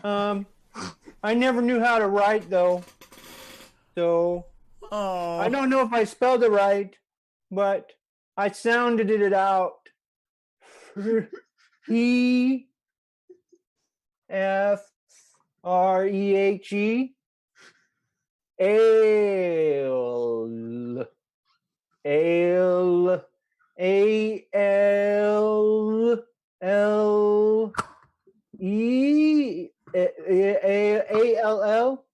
I never knew how to write though, so I don't know if I spelled it right, but I sounded it out. Frehe, ale, ALLE,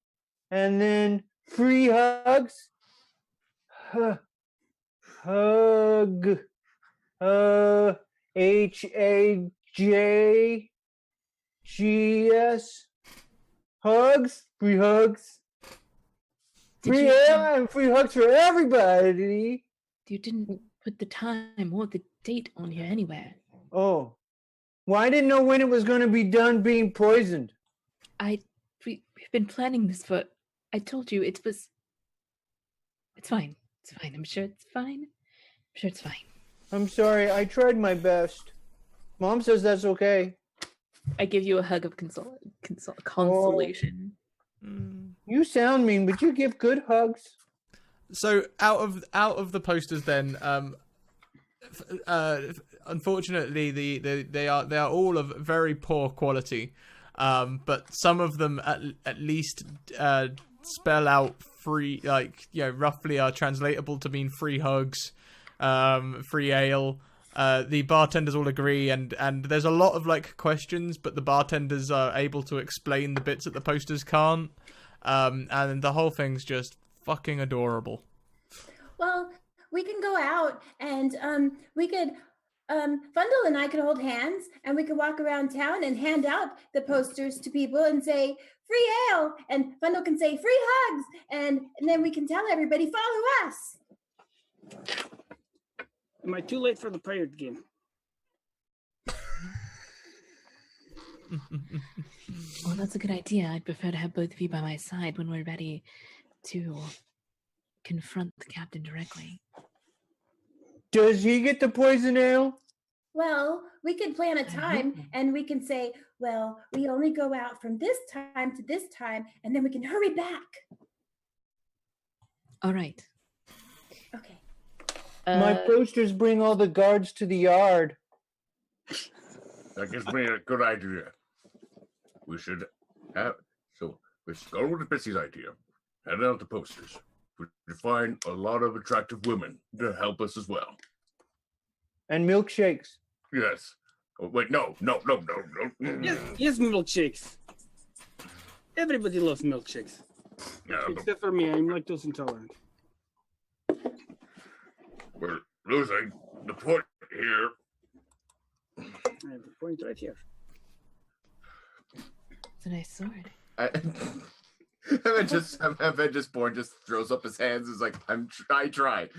and then free hugs. Hug. HAJGS. Hugs. Free hugs. Free ale and free hugs for everybody. You didn't put the time or the date on here anywhere. Oh. Well, I didn't know when it was going to be done being poisoned. We've been planning this for. I told you it's fine. It's fine. I'm sure it's fine. I'm sorry. I tried my best. Mom says that's okay. I give you a hug of consolation. You sound mean, but you give good hugs. So out of the posters, then, unfortunately, they are all of very poor quality. But some of them at least spell out free, roughly are translatable to mean free hugs, free ale. The bartenders all agree, and there's a lot of questions, but the bartenders are able to explain the bits that the posters can't. And the whole thing's just fucking adorable. Well, we can go out and we could Fundle and I could hold hands and we could walk around town and hand out the posters to people and say free ale, and Fundle can say free hugs, and then we can tell everybody follow us. Am I too late for the pirate game? Well, that's a good idea. I'd prefer to have both of you by my side when we're ready to confront the captain directly. Does he get the poison ale? Well, we could plan a time and we can say, well, we only go out from this time to this time, and then we can hurry back. All right. Okay. My posters bring all the guards to the yard. That gives me a good idea. We should have. So let's go with Betsy's idea. Hand out the posters. We should find a lot of attractive women to help us as well. And milkshakes. Yes. Oh, wait, no. Yes, milkshakes. Everybody loves milkshakes. Yeah, Except for me, I'm lactose intolerant. we're losing the point here. I have the point right here. It's a nice sword. Avengers Born just throws up his hands. Is like, I tried.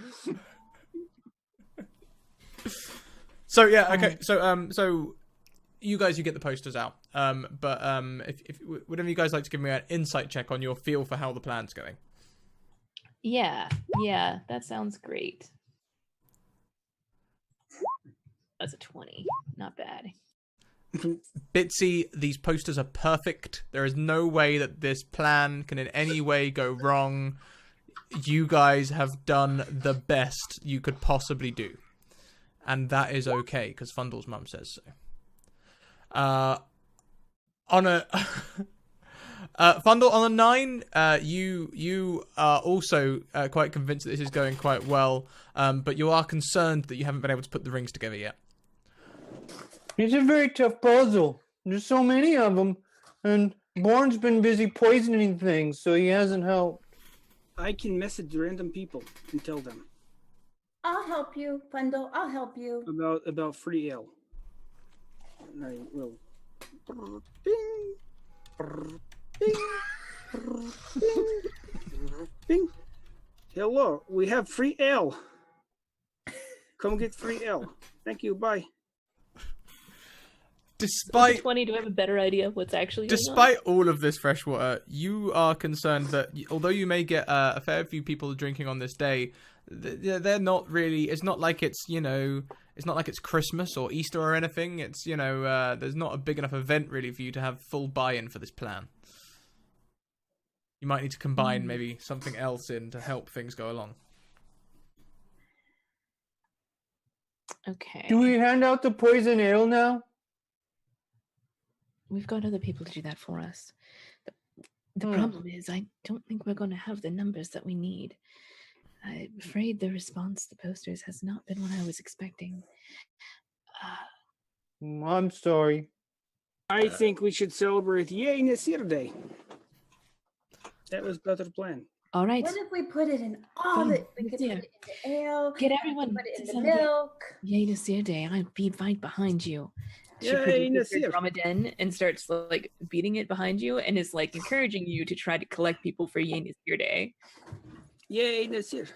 So yeah, okay. So you guys, you get the posters out. But if would any of you guys like to give me an insight check on your feel for how the plan's going? Yeah, that sounds great. That's a 20. Not bad. Bitsy, these posters are perfect. There is no way that this plan can in any way go wrong. You guys have done the best you could possibly do. And that is okay, because Fundle's mum says so. On a Fundle, on a 9, you are also quite convinced that this is going quite well, but you are concerned that you haven't been able to put the rings together yet. It's a very tough puzzle. There's so many of them, and Bourne's been busy poisoning things, so he hasn't helped. I can message random people and tell them I'll help you, Fundle. I'll help you. about free ale. I will. Bing, bing, bing, bing. Hello, we have free ale. Come get free ale. Thank you. Bye. Despite 20, do I have a better idea of what's actually going on? Despite all of this freshwater, you are concerned that although you may get a fair few people drinking on this day, they're not really. It's not like it's it's not like it's Christmas or Easter or anything. It's there's not a big enough event really for you to have full buy-in for this plan. You might need to combine maybe something else in to help things go along. Okay. Do we hand out the poison ale now? We've got other people to do that for us. The problem is, I don't think we're going to have the numbers that we need. I'm afraid the response to the posters has not been what I was expecting. I'm sorry. I think we should celebrate Yay Nasir Day. That was better plan. All right. What if we put it in all the? We could put Yeah. it in the ale. Get we could everyone put it to in the celebrate. milk. Yay to see a day. I'd be right behind you. She Yay, produces her Nasir. Ramadan and starts like beating it behind you and is like encouraging you to try to collect people for Yay Nasir Day. Yay Nasir.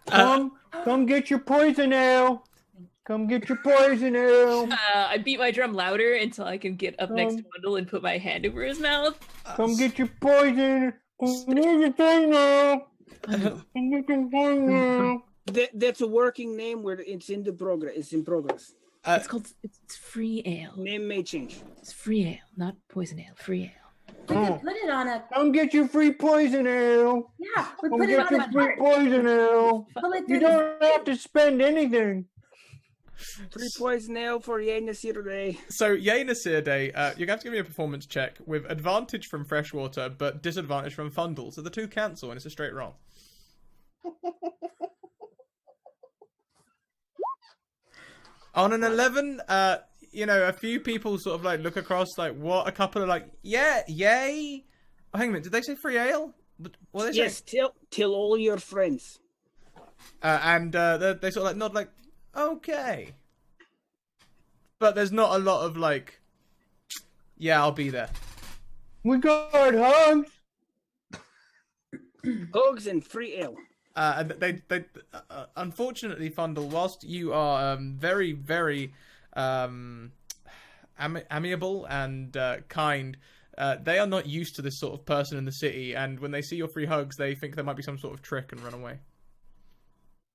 Come get your poison ale. Come get your poison ale. I beat my drum louder until I can get up next to Bundle and put my hand over his mouth. Come get your poison. Come get your poison ale. Come get your poison ale. That's a working name where it's in the progress. It's in progress. It's called it's free ale. Name may change. It's free ale, not poison ale. Free ale. We could put it on a. Come get your free poison ale. Yeah, we Come put it get on your a free cart. poison ale. Pull it You through the. don't have to spend anything. Free poison ale for Yay Nasir Day. So, Yay Nasir Day, you're going to have to give me a performance check with advantage from Freshwater, but disadvantage from Fundle. So the two cancel, and it's a straight roll. On an 11, a few people sort of like look across, like, what? A couple are like, yeah, yay. Oh, hang on a minute, did they say free ale? What did they Yes, say? tell all your friends. And they sort of like nod, like, okay. But there's not a lot of like, yeah, I'll be there. We got hugs. Hugs and free ale. And they unfortunately, Fundle, whilst you are very, very amiable and kind, they are not used to this sort of person in the city. And when they see your free hugs, they think there might be some sort of trick and run away.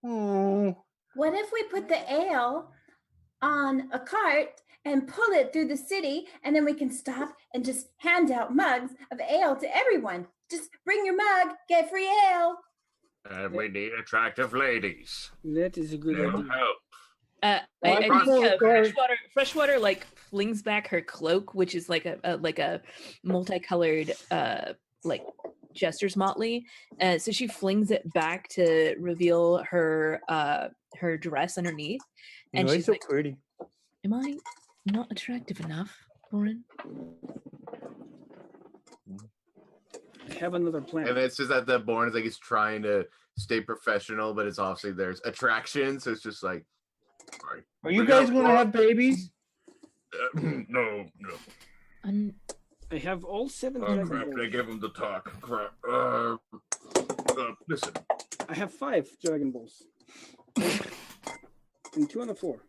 Oh. What if we put the ale on a cart and pull it through the city, and then we can stop and just hand out mugs of ale to everyone. Just bring your mug, get free ale. And we need attractive ladies. That is a good That'll idea. help. I I think can pull the cart. freshwater like flings back her cloak, which is like a multicolored like jester's motley. So she flings it back to reveal her her dress underneath, and she's so like, pretty. "Am I not attractive enough, Lauren?" I have another plan. And it's just that the Born is like he's trying to stay professional, but it's obviously there's attraction, so it's just like, all right. Are you guys going to have babies? No. I have all 7 Oh dragon crap! balls. They gave him the talk. Crap. Listen. I have 5 Dragon Balls. And 2 on the floor.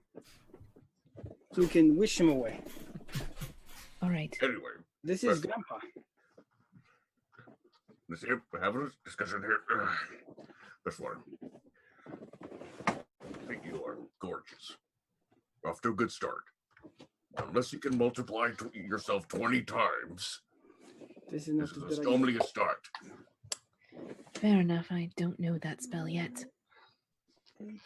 So you can wish him away. All right. Anyway, This is Grandpa. let's see. We're having a discussion here. This one. I think you are gorgeous. Off to a good start. Unless you can multiply yourself 20 times, This is not this a is good idea. only a start. Fair enough. I don't know that spell yet.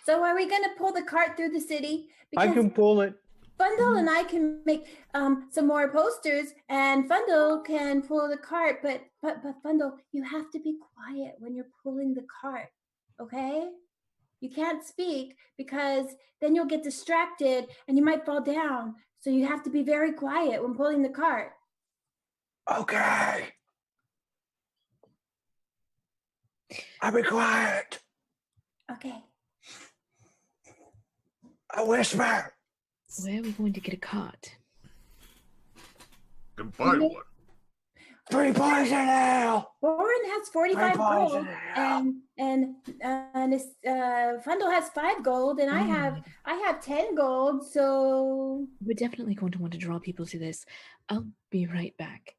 So are we going to pull the cart through the city? I Because can pull it. Fundle and I can make some more posters, and Fundle can pull the cart. But Fundle, you have to be quiet when you're pulling the cart, okay? You can't speak because then you'll get distracted and you might fall down. So you have to be very quiet when pulling the cart. Okay. I'll be quiet. Okay. I whisper. Where are we going to get a cart? You can buy one. 3 poison ale. Warren has 45 Three gold, poison ale. and Fundle has 5 gold, and I have 10 gold. So We're definitely going to want to draw people to this. I'll be right back.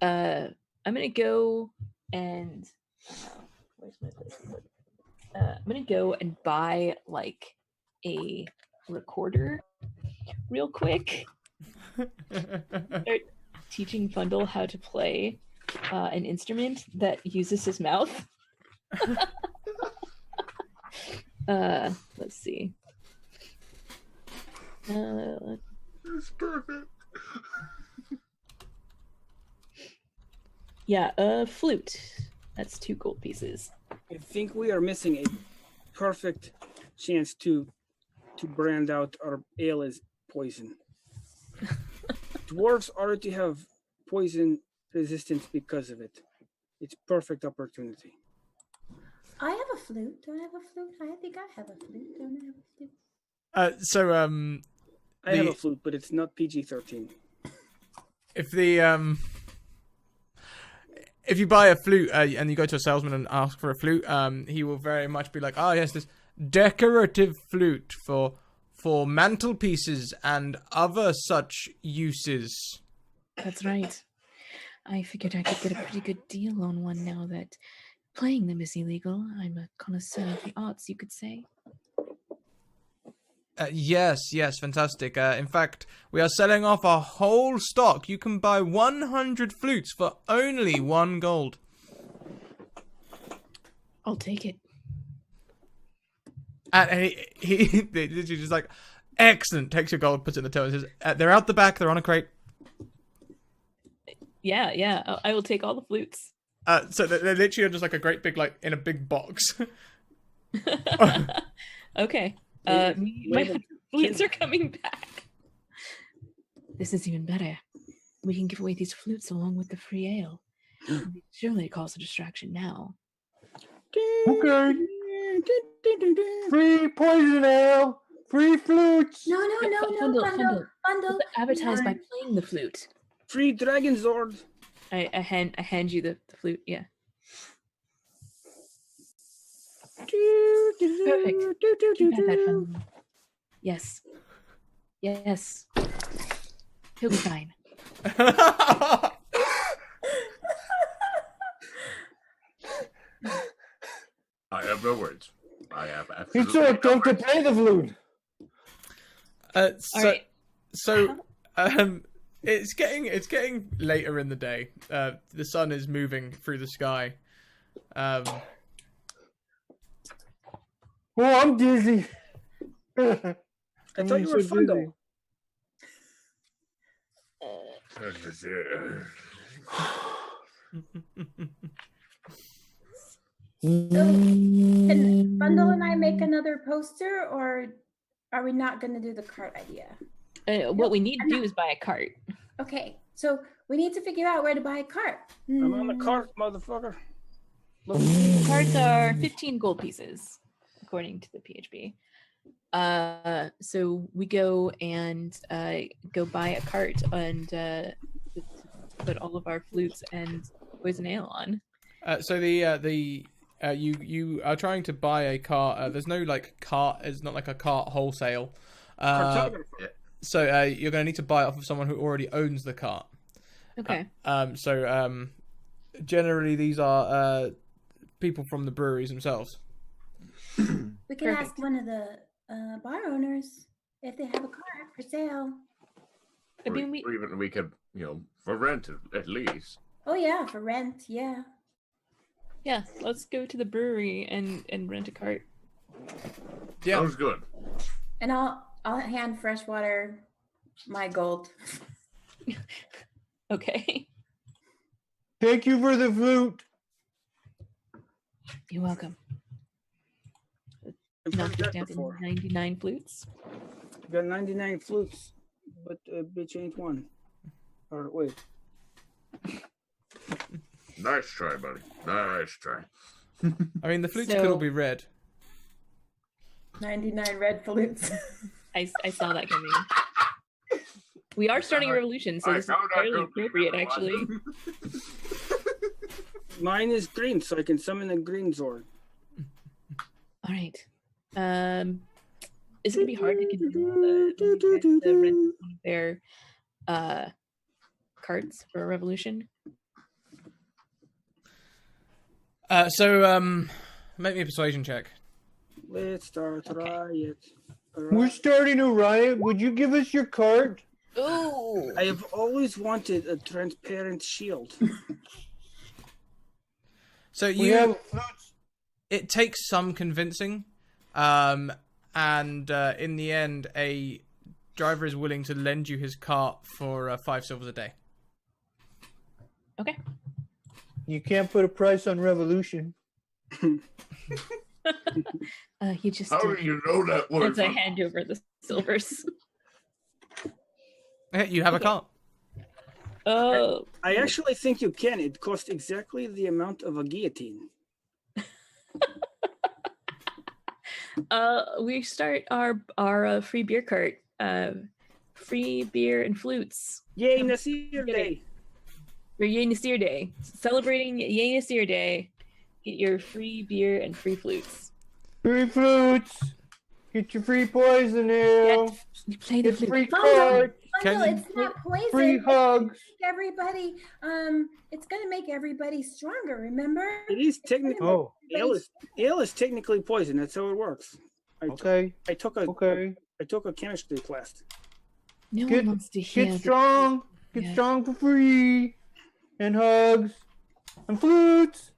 I'm gonna go and where's my place? I'm gonna go and buy like a recorder real quick. Start teaching Fundle how to play an instrument that uses his mouth. Let's see. It's perfect. Yeah, a flute. That's 2 gold pieces. I think we are missing a perfect chance to brand out our ale as poison. Dwarves already have poison resistance because of it. It's perfect opportunity. I have a flute. Don't I have a flute? I think I have a flute. Don't I have a flute? I have a flute, but it's not PG-13. If you buy a flute and you go to a salesman and ask for a flute, he will very much be like, "Oh yes, this decorative flute for mantelpieces and other such uses." That's right. I figured I could get a pretty good deal on one now that playing them is illegal. I'm a connoisseur of the arts, you could say. Yes, fantastic. In fact, we are selling off our whole stock. You can buy 100 flutes for only 1 gold. I'll take it. And he literally just like, excellent, takes your gold, puts it in the till, and says, they're out the back, they're on a crate. Yeah, I will take all the flutes. So they're literally just like a great big, like, in a big box. Okay. My flutes are coming back. This is even better. We can give away these flutes along with the free ale. Surely it calls a distraction now. Okay. Free poison ale. Free flutes. No, Fundle. Fundle. Advertise by playing the flute. Free Dragon Zord. I hand you the flute. Yeah. Perfect. You got that, Fundle. Yes. He'll be fine. I have no words. I have He absolutely told them to play the flute. right. It's getting later in the day. The sun is moving through the sky. Oh, I'm dizzy. I thought you were fun though. Can Bundle and I make another poster, or are we not going to do the cart idea? What we need to do is buy a cart. Okay, so we need to figure out where to buy a cart. I'm on the cart, motherfucker. Look. Carts are 15 gold pieces, according to the PHB. So we go and go buy a cart and put all of our flutes and poison ale on. So you are trying to buy a cart. There's no like cart. It's not like a cart wholesale. So you're going to need to buy it off of someone who already owns the cart. Okay. Generally these are people from the breweries themselves. We can ask one of the bar owners if they have a cart for sale. I mean, or even we could, for rent at least. Oh yeah, for rent, yeah. Yeah, let's go to the brewery and rent a cart. Yeah, Sounds good. And I'll hand Freshwater my gold. Okay. Thank you for the flute. You're welcome. I've Knock heard this that down to before. 99 flutes. Got 99 flutes, but bitch ain't one. Or wait. Nice try, buddy. Nice try. I mean the flutes So- could all be red. 99 red flutes. I saw that coming. We are starting a revolution, so I this is found out fairly who- appropriate, actually. Mine is green, so I can summon a green Zord. All right. Is it gonna be hard to convince the rent one of their carts for a revolution? Make me a persuasion check. Let's start a Okay. riot. We're starting a riot. Would you give us your cart? Ooh. I have always wanted a transparent shield. So We have it takes some convincing, and in the end, a driver is willing to lend you his cart for 5 silvers a day. Okay. You can't put a price on revolution. He just How do you know that word? as I hand over the silvers. You have a cart. Oh. I actually think you can. It costs exactly the amount of a guillotine. We start our free beer cart. Free beer and flutes. Yay, Nasir Day! For Yay Nasir Day. Celebrating Yay Nasir Day. Get your free beer and free flutes. Free flutes. Get your free poison ale. You play the Get flute. free Bundle, cart. Bundle, Can- it's not poison. Free hugs. Everybody, it's gonna make everybody stronger. Remember? It is technically Oh, ale is technically poison. That's how it works. okay. I took a chemistry class. No Get- one wants to hear. Get strong. Get Yeah. strong for free. And hugs. And flutes.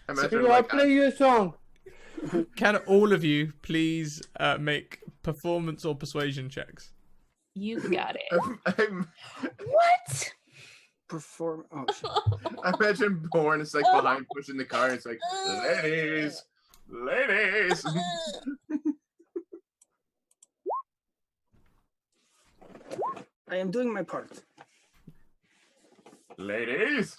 Imagine Here, I'll play you a song. Can all of you please make performance or persuasion checks? You got it. I'm, What? Perform. Oh, shit. I imagine Born is like behind pushing the car. And it's like, ladies, ladies. I am doing my part. Ladies.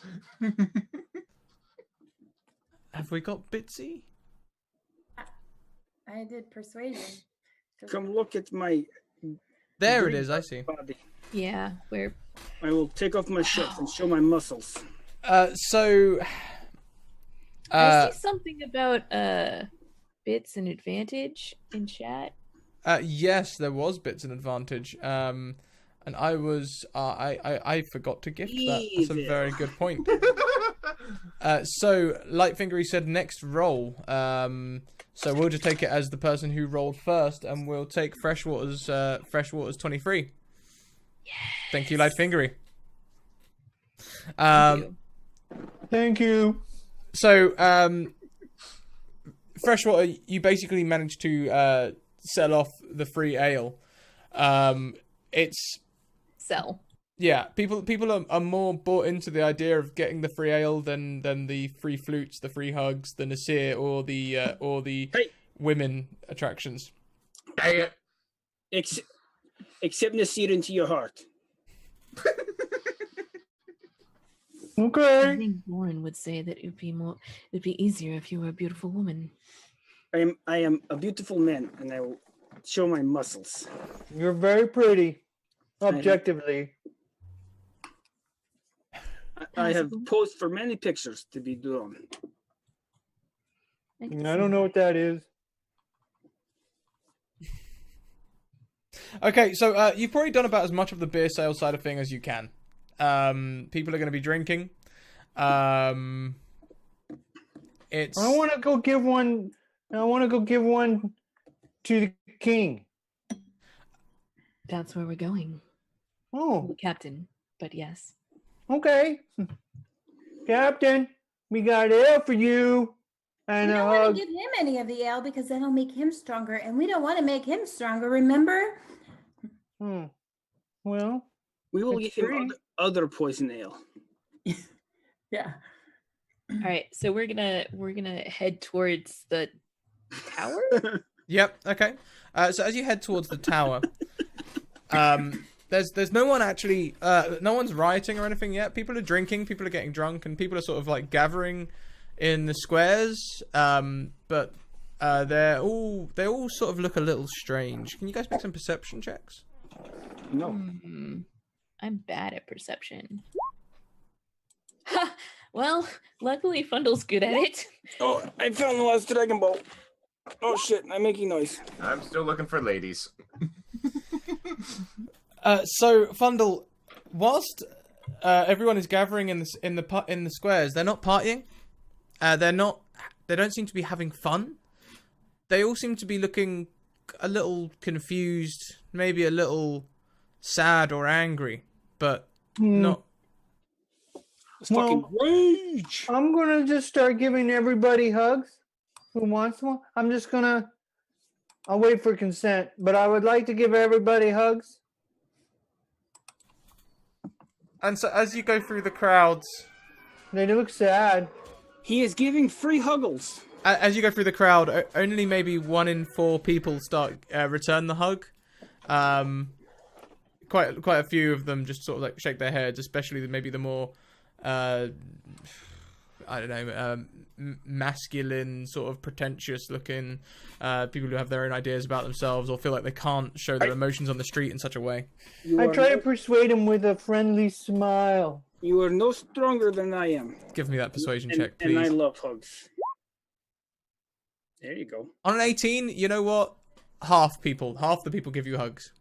Have we got Bitsy? I did persuasion. Come look at my There it is. I see. body. Yeah, we're I will take off my shirt and show my muscles. I see something about bits and advantage in chat. Yes, there was bits and advantage. And I was I forgot to gift that. That's a Evil. very good point. So Lightfinger said next roll. So we'll just take it as the person who rolled first, and we'll take Freshwater's 23. Yes. Thank you, Lightfingery. Thank you. So Freshwater, you basically managed to sell off the free ale. It's Sell. yeah, people are more bought into the idea of getting the free ale than the free flutes, the free hugs, the Nasir, or the Hey. women attractions. Dang it. Accept Nasir into your heart. I Okay. think Warren would say that it'd be easier if you were a beautiful woman. I am a beautiful man, and I will show my muscles. You're very pretty. Objectively. I have posed for many pictures to be drawn. I can I see don't know that. what that is. Okay, so you've probably done about as much of the beer sales side of thing as you can. People are going to be drinking. It's I want to go give one. I want to go give one to the king. That's where we're going, Oh, Captain. But yes. okay. Captain, we got ale for you. We And don't want to give him any of the ale because that'll make him stronger, and we don't want to make him stronger, remember? Well, We will It's give him free. other poison ale. Yeah. All right, so we're gonna head towards the tower. Yep. Okay. So as you head towards the tower, there's no one actually. No one's rioting or anything yet. People are drinking. People are getting drunk, and people are sort of like gathering in the squares. But they all sort of look a little strange. Can you guys make some perception checks? No. I'm bad at perception. Ha! Well, luckily Fundel's good at it. Oh, I found the last Dragon Ball. Oh shit, I'm making noise. I'm still looking for ladies. So Fundle, whilst everyone is gathering in the squares, they're not partying. They don't seem to be having fun. They all seem to be looking a little confused, maybe a little sad or angry, but not. It's fucking rage. I'm gonna just start giving everybody hugs. Who wants one? I'll wait for consent, but I would like to give everybody hugs. And so as you go through the crowds, They look sad. He is giving free huggles. as you go through the crowd, only maybe 1 in 4 people return the hug. Quite a few of them just sort of like shake their heads, especially maybe the more I don't know, masculine, sort of pretentious looking people who have their own ideas about themselves or feel like they can't show their emotions on the street in such a way. I try to persuade him with a friendly smile. You are no stronger than I am. Give me that persuasion And, check, and I please. love hugs. There you go. On an 18, you know what? Half the people give you hugs.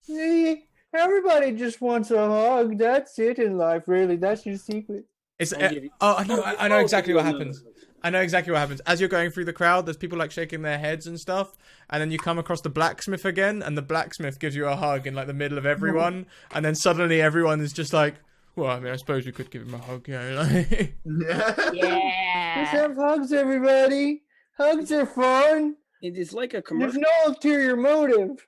See, everybody just wants a hug. That's it in life, really. That's your secret. It's I'll give you- I know exactly what I'll give you happens. another hug. I know exactly what happens. As you're going through the crowd, there's people like shaking their heads and stuff, and then you come across the blacksmith again, and the blacksmith gives you a hug in like the middle of everyone, and then suddenly everyone is just like, well, I mean, I suppose we could give him a hug, yeah. Like, Let's Yeah. have hugs, everybody. Hugs are fun. It is like a There's commercial. no ulterior motive.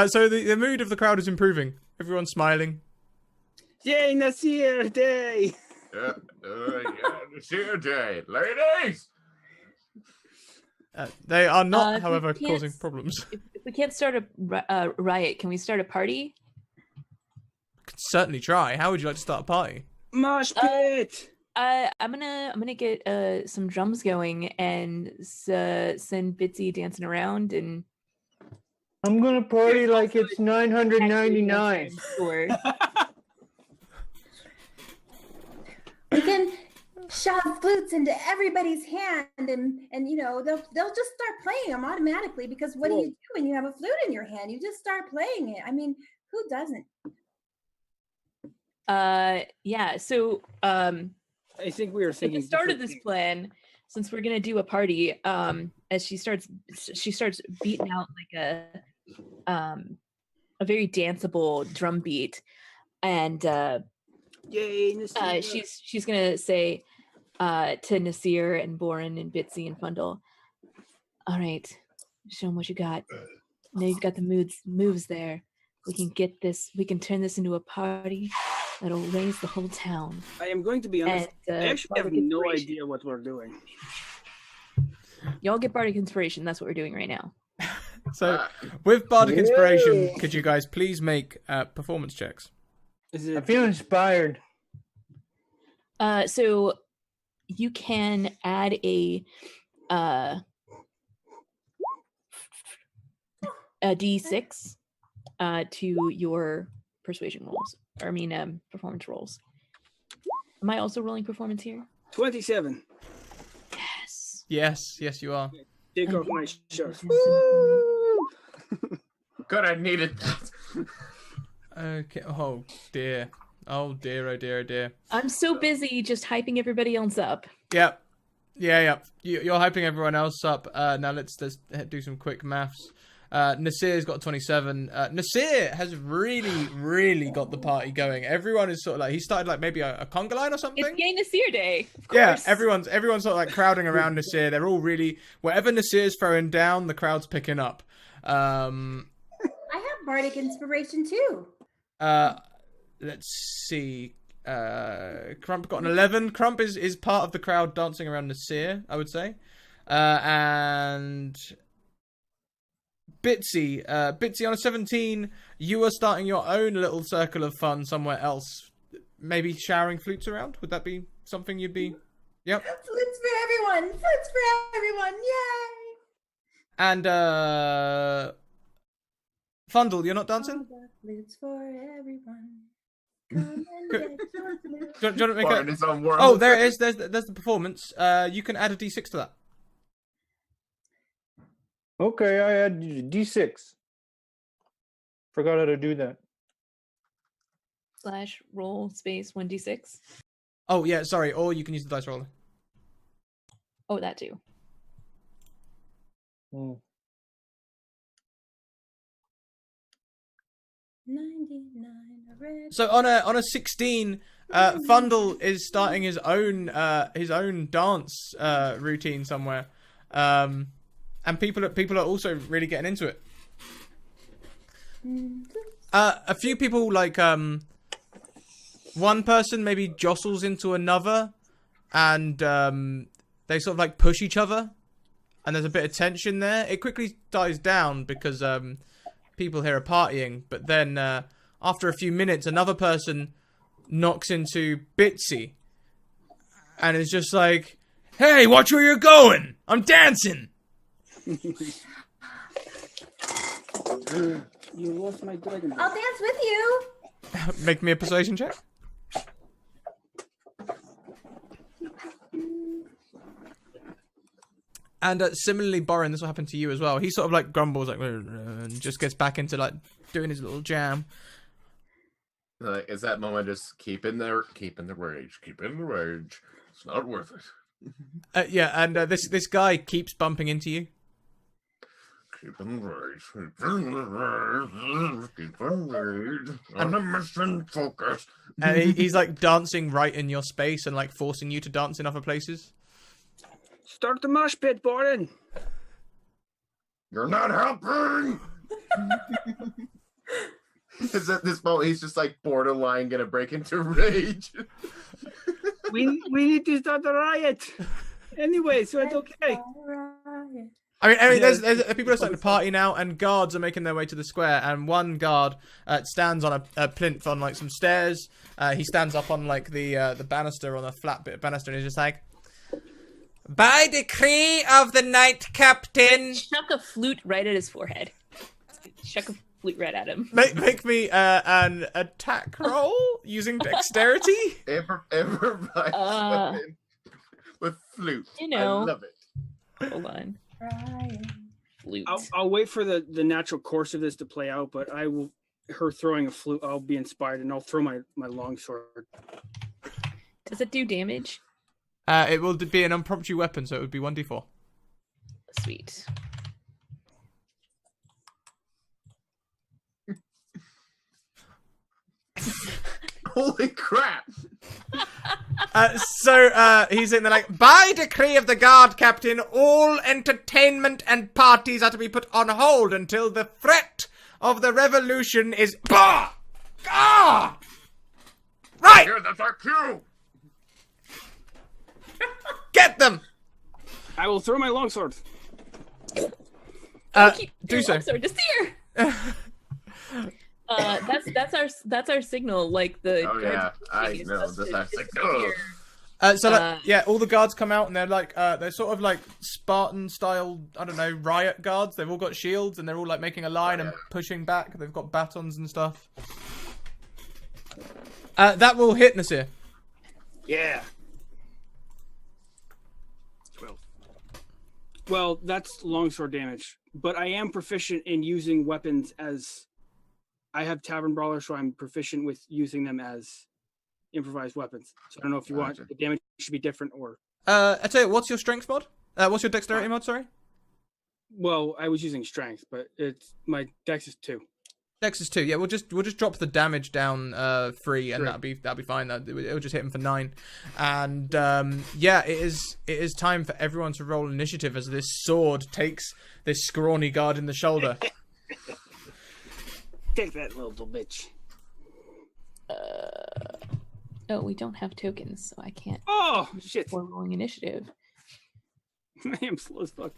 so the mood of the crowd is improving. Everyone's smiling. Yay, Nasir Day! Yeah, it's your day, ladies. They are If not, we however, can't causing s- problems. If we can't start a riot, can we start a party? Could certainly try. How would you like to start a party? Mosh pit! I'm gonna get some drums going and send Bitsy dancing around and I'm gonna party like it's 999. Sure. We can shove flutes into everybody's hand, and you know they'll just start playing them automatically. Because what do you do when you have a flute in your hand? You just start playing it. I mean, who doesn't? Yeah. So I think we were at thinking. the start of different this things. plan, since we're gonna do a party, as she starts beating out like a very danceable drum beat, and Yay! Nasir. she's gonna say to Nasir and Boren and Bitsy and Fundle, all right, show them what you got. Now you've got the moves there. We can turn this into a party that'll raise the whole town. I am going to be honest. And I actually have Bardic no Inspiration. idea what we're doing. Y'all get Bardic Inspiration. That's what we're doing right now. So, with Bardic Inspiration, Yay. could you guys please make performance checks? Is I it? feel inspired. So you can add a D6 to your persuasion rolls. Or I mean, performance rolls. Am I also rolling performance here? 27. Yes. Yes, you are. Take off my shirt. Good, I needed that. Okay. Oh dear. Oh dear. Oh dear. Oh dear. I'm so busy just hyping everybody else up. Yep. Yeah. You're hyping everyone else up. Now let's do some quick maths. Nasir's got 27. Nasir has really got the party going. Everyone is sort of like, he started like maybe a conga line or something. It's Gay Nasir Day. Of Yeah, course. everyone's sort of like crowding around Nasir. They're all really, whatever Nasir's throwing down, the crowd's picking up. I have bardic inspiration too. Let's see. Crump got an 11. Crump is part of the crowd dancing around Nasir, I would say. And Bitsy on a 17, you are starting your own little circle of fun somewhere else. Maybe showering flutes around? Would that be something you'd be... Yep. Flutes for everyone! Flutes for everyone! Yay! And, Fundle, you're not dancing? All the flutes for everyone. Come and get your flute. Do you want to make Barn a... is on world. Oh, there it is. There's the performance. You can add a D6 to that. Okay, I had D6. Forgot how to do that. / roll space 1d6. Oh, yeah, sorry. Or you can use the dice roller. Oh, that too. Hmm. 99 red. So on a 16, Fundle is starting his own dance routine somewhere, and people are also really getting into it. A few people like one person maybe jostles into another, and they sort of like push each other, and there's a bit of tension there. It quickly dies down because people here are partying, but then after a few minutes, another person knocks into Bitsy, and is just like, "Hey, watch where you're going! I'm dancing." You lost my dragon. I'll dance with you. Make me a persuasion check. And similarly, Borin, this will happen to you as well. He sort of like grumbles, like, and just gets back into like doing his little jam. Is that moment just keep in the rage. It's not worth it. Yeah, and this guy keeps bumping into you. Keep in the rage. Keep in the rage. On a mission focus. And he's like dancing right in your space and like forcing you to dance in other places. Start the mosh pit, Borin. You're not helping. Is at this moment he's just like borderline gonna break into rage. We need to start a riot. Anyway, so it's okay. I mean, there's people are starting to party now, and guards are making their way to the square. And one guard stands on a plinth on like some stairs. He stands up on like the banister, on a flat bit of banister, and he's just like, "By decree of the Knight Captain." Chuck a flute right at his forehead. Chuck a flute right at him. Make me an attack roll using dexterity. Improvised weapon with flute. You know. I love it. Hold on. Flute. I'll wait for the natural course of this to play out, but I will her throwing a flute, I'll be inspired and I'll throw my longsword. Does it do damage? It will be an impromptu weapon, so it would be 1d4. Sweet. Holy crap! He's in there like, by decree of the guard captain, all entertainment and parties are to be put on hold until the threat of the revolution is... Bah! Ah! Right! Here, that's our cue! Get them! I will throw my longsword. Do so. Sorry, just here. That's our signal. Like the. Oh yeah, I guards know. is This supposed is to like, disappear. All the guards come out and they're like, they're sort of like Spartan-style, I don't know, riot guards. They've all got shields and they're all like making a line and pushing back. They've got batons and stuff. That will hit Nasir. Yeah. 12. Well, that's longsword damage, but I am proficient in using weapons as... I have Tavern Brawler, so I'm proficient with using them as improvised weapons. So I don't know if you want the damage should be different or... I tell you, what's your strength mod? What's your dexterity mod, sorry? Well, I was using strength, but my dex is 2. Dex is 2. Yeah, we'll just drop the damage down 3, and that'll be fine. It'll just hit him for 9. And it is time for everyone to roll initiative as this sword takes this scrawny guard in the shoulder. Take that little bitch. Oh, we don't have tokens, so I can't. Oh shit! We're rolling initiative. I am slow as fuck.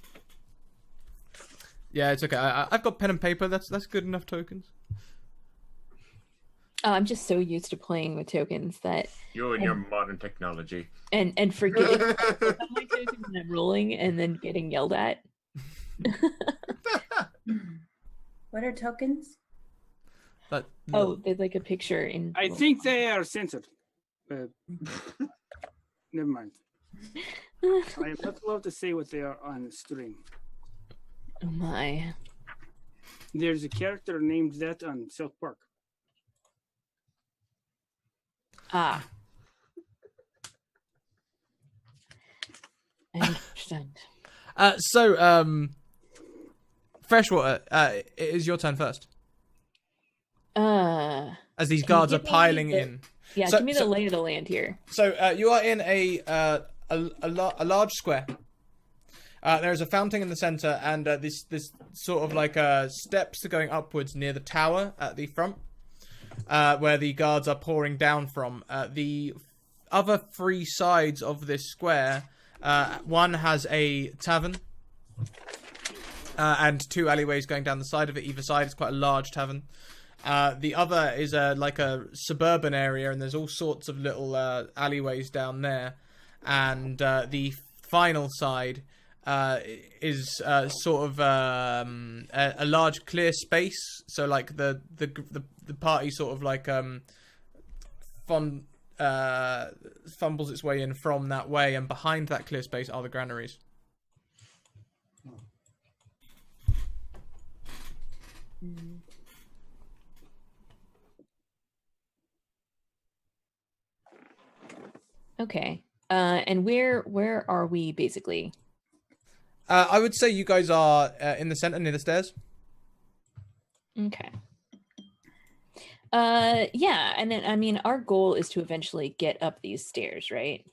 Yeah, it's okay. I've got pen and paper. That's good enough tokens. I'm just so used to playing with tokens that you and your modern technology. and forgetting about my tokens when I'm rolling and then getting yelled at. What are tokens? Oh, there's like a picture in. I think they are censored. Never mind. I am not allowed to say what they are on stream. Oh my. There's a character named that on South Park. Ah. I understand. Freshwater, it is your turn first. As these Can you guards are give me piling the- in. Yeah, give me the lay of the land here. So you are in a large square. There is a fountain in the center, and this sort of like steps are going upwards near the tower at the front, where the guards are pouring down from. The other 3 sides of this square, one has a tavern, and 2 alleyways going down the side of it. Either side is quite a large tavern. The other is like a suburban area, and there's all sorts of little alleyways down there. And the final side is sort of a large clear space. So like the party sort of like fumbles its way in from that way, and behind that clear space are the granaries. Okay. And where are we basically? I would say you guys are in the center near the stairs. Okay. Yeah, and then I mean our goal is to eventually get up these stairs, right?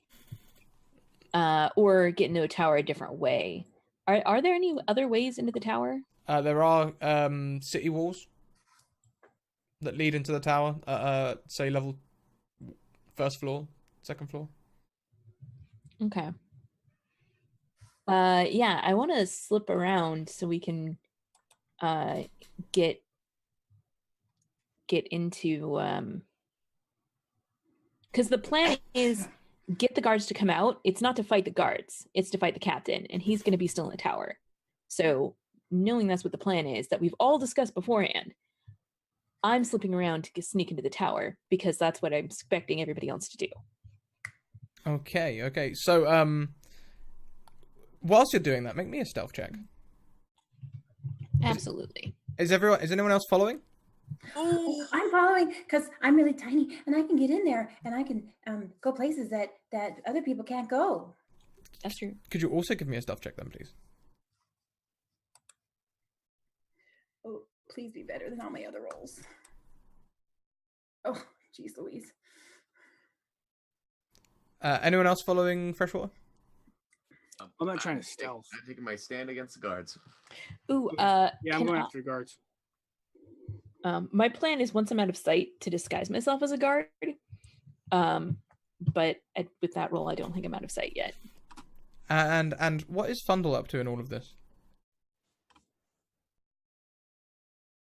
Or get into a tower a different way. Are there any other ways into the tower? There are city walls that lead into the tower. Say level 1st floor, 2nd floor. Okay. Yeah, I want to slip around so we can get into because the plan is get the guards to come out. It's not to fight the guards, it's to fight the captain, and he's going to be still in the tower. So knowing that's what the plan is that we've all discussed beforehand, I'm slipping around to sneak into the tower because that's what I'm expecting everybody else to do. Okay. So whilst you're doing that, make me a stealth check. Absolutely. Is anyone else following? Oh, I'm following because I'm really tiny and I can get in there and I can go places that other people can't go. That's true. Could you also give me a stealth check then, please? Oh, please be better than all my other rolls. Oh, geez, Louise. Anyone else following Freshwater? I'm not trying to stealth. I'm taking my stand against the guards. Ooh, Yeah, I'm can going I- after the guards. my plan is once I'm out of sight to disguise myself as a guard. But with that roll, I don't think I'm out of sight yet. And what is Fundle up to in all of this?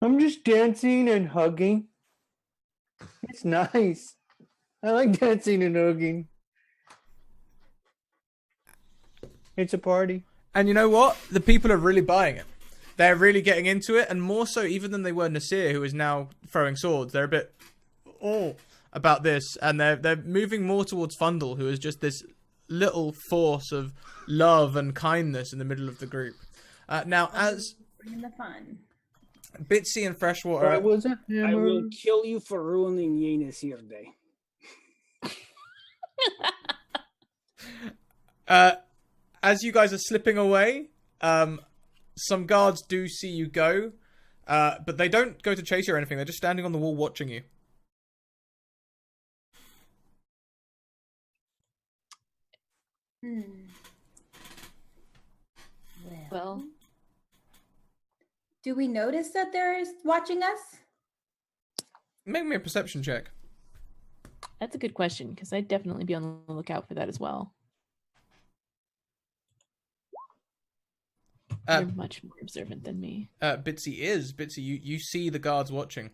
I'm just dancing and hugging. It's nice. I like dancing and hugging. It's a party. And you know what? The people are really buying it. They're really getting into it, and more so even than they were Nasir, who is now throwing swords. They're a bit about this, and they're moving more towards Fundle, who is just this little force of love and kindness in the middle of the group. Now, as Bring the fun. Bitsy and Freshwater, I was a I hammer. will kill you for ruining Yena's here day. as you guys are slipping away, some guards do see you go, but they don't go to chase you or anything. They're just standing on the wall watching you. Well, do we notice that they're watching us? Make me a perception check. that's a good question because I'd definitely be on the lookout for that as well. You're much more observant than me. Bitsy, you see the guards watching.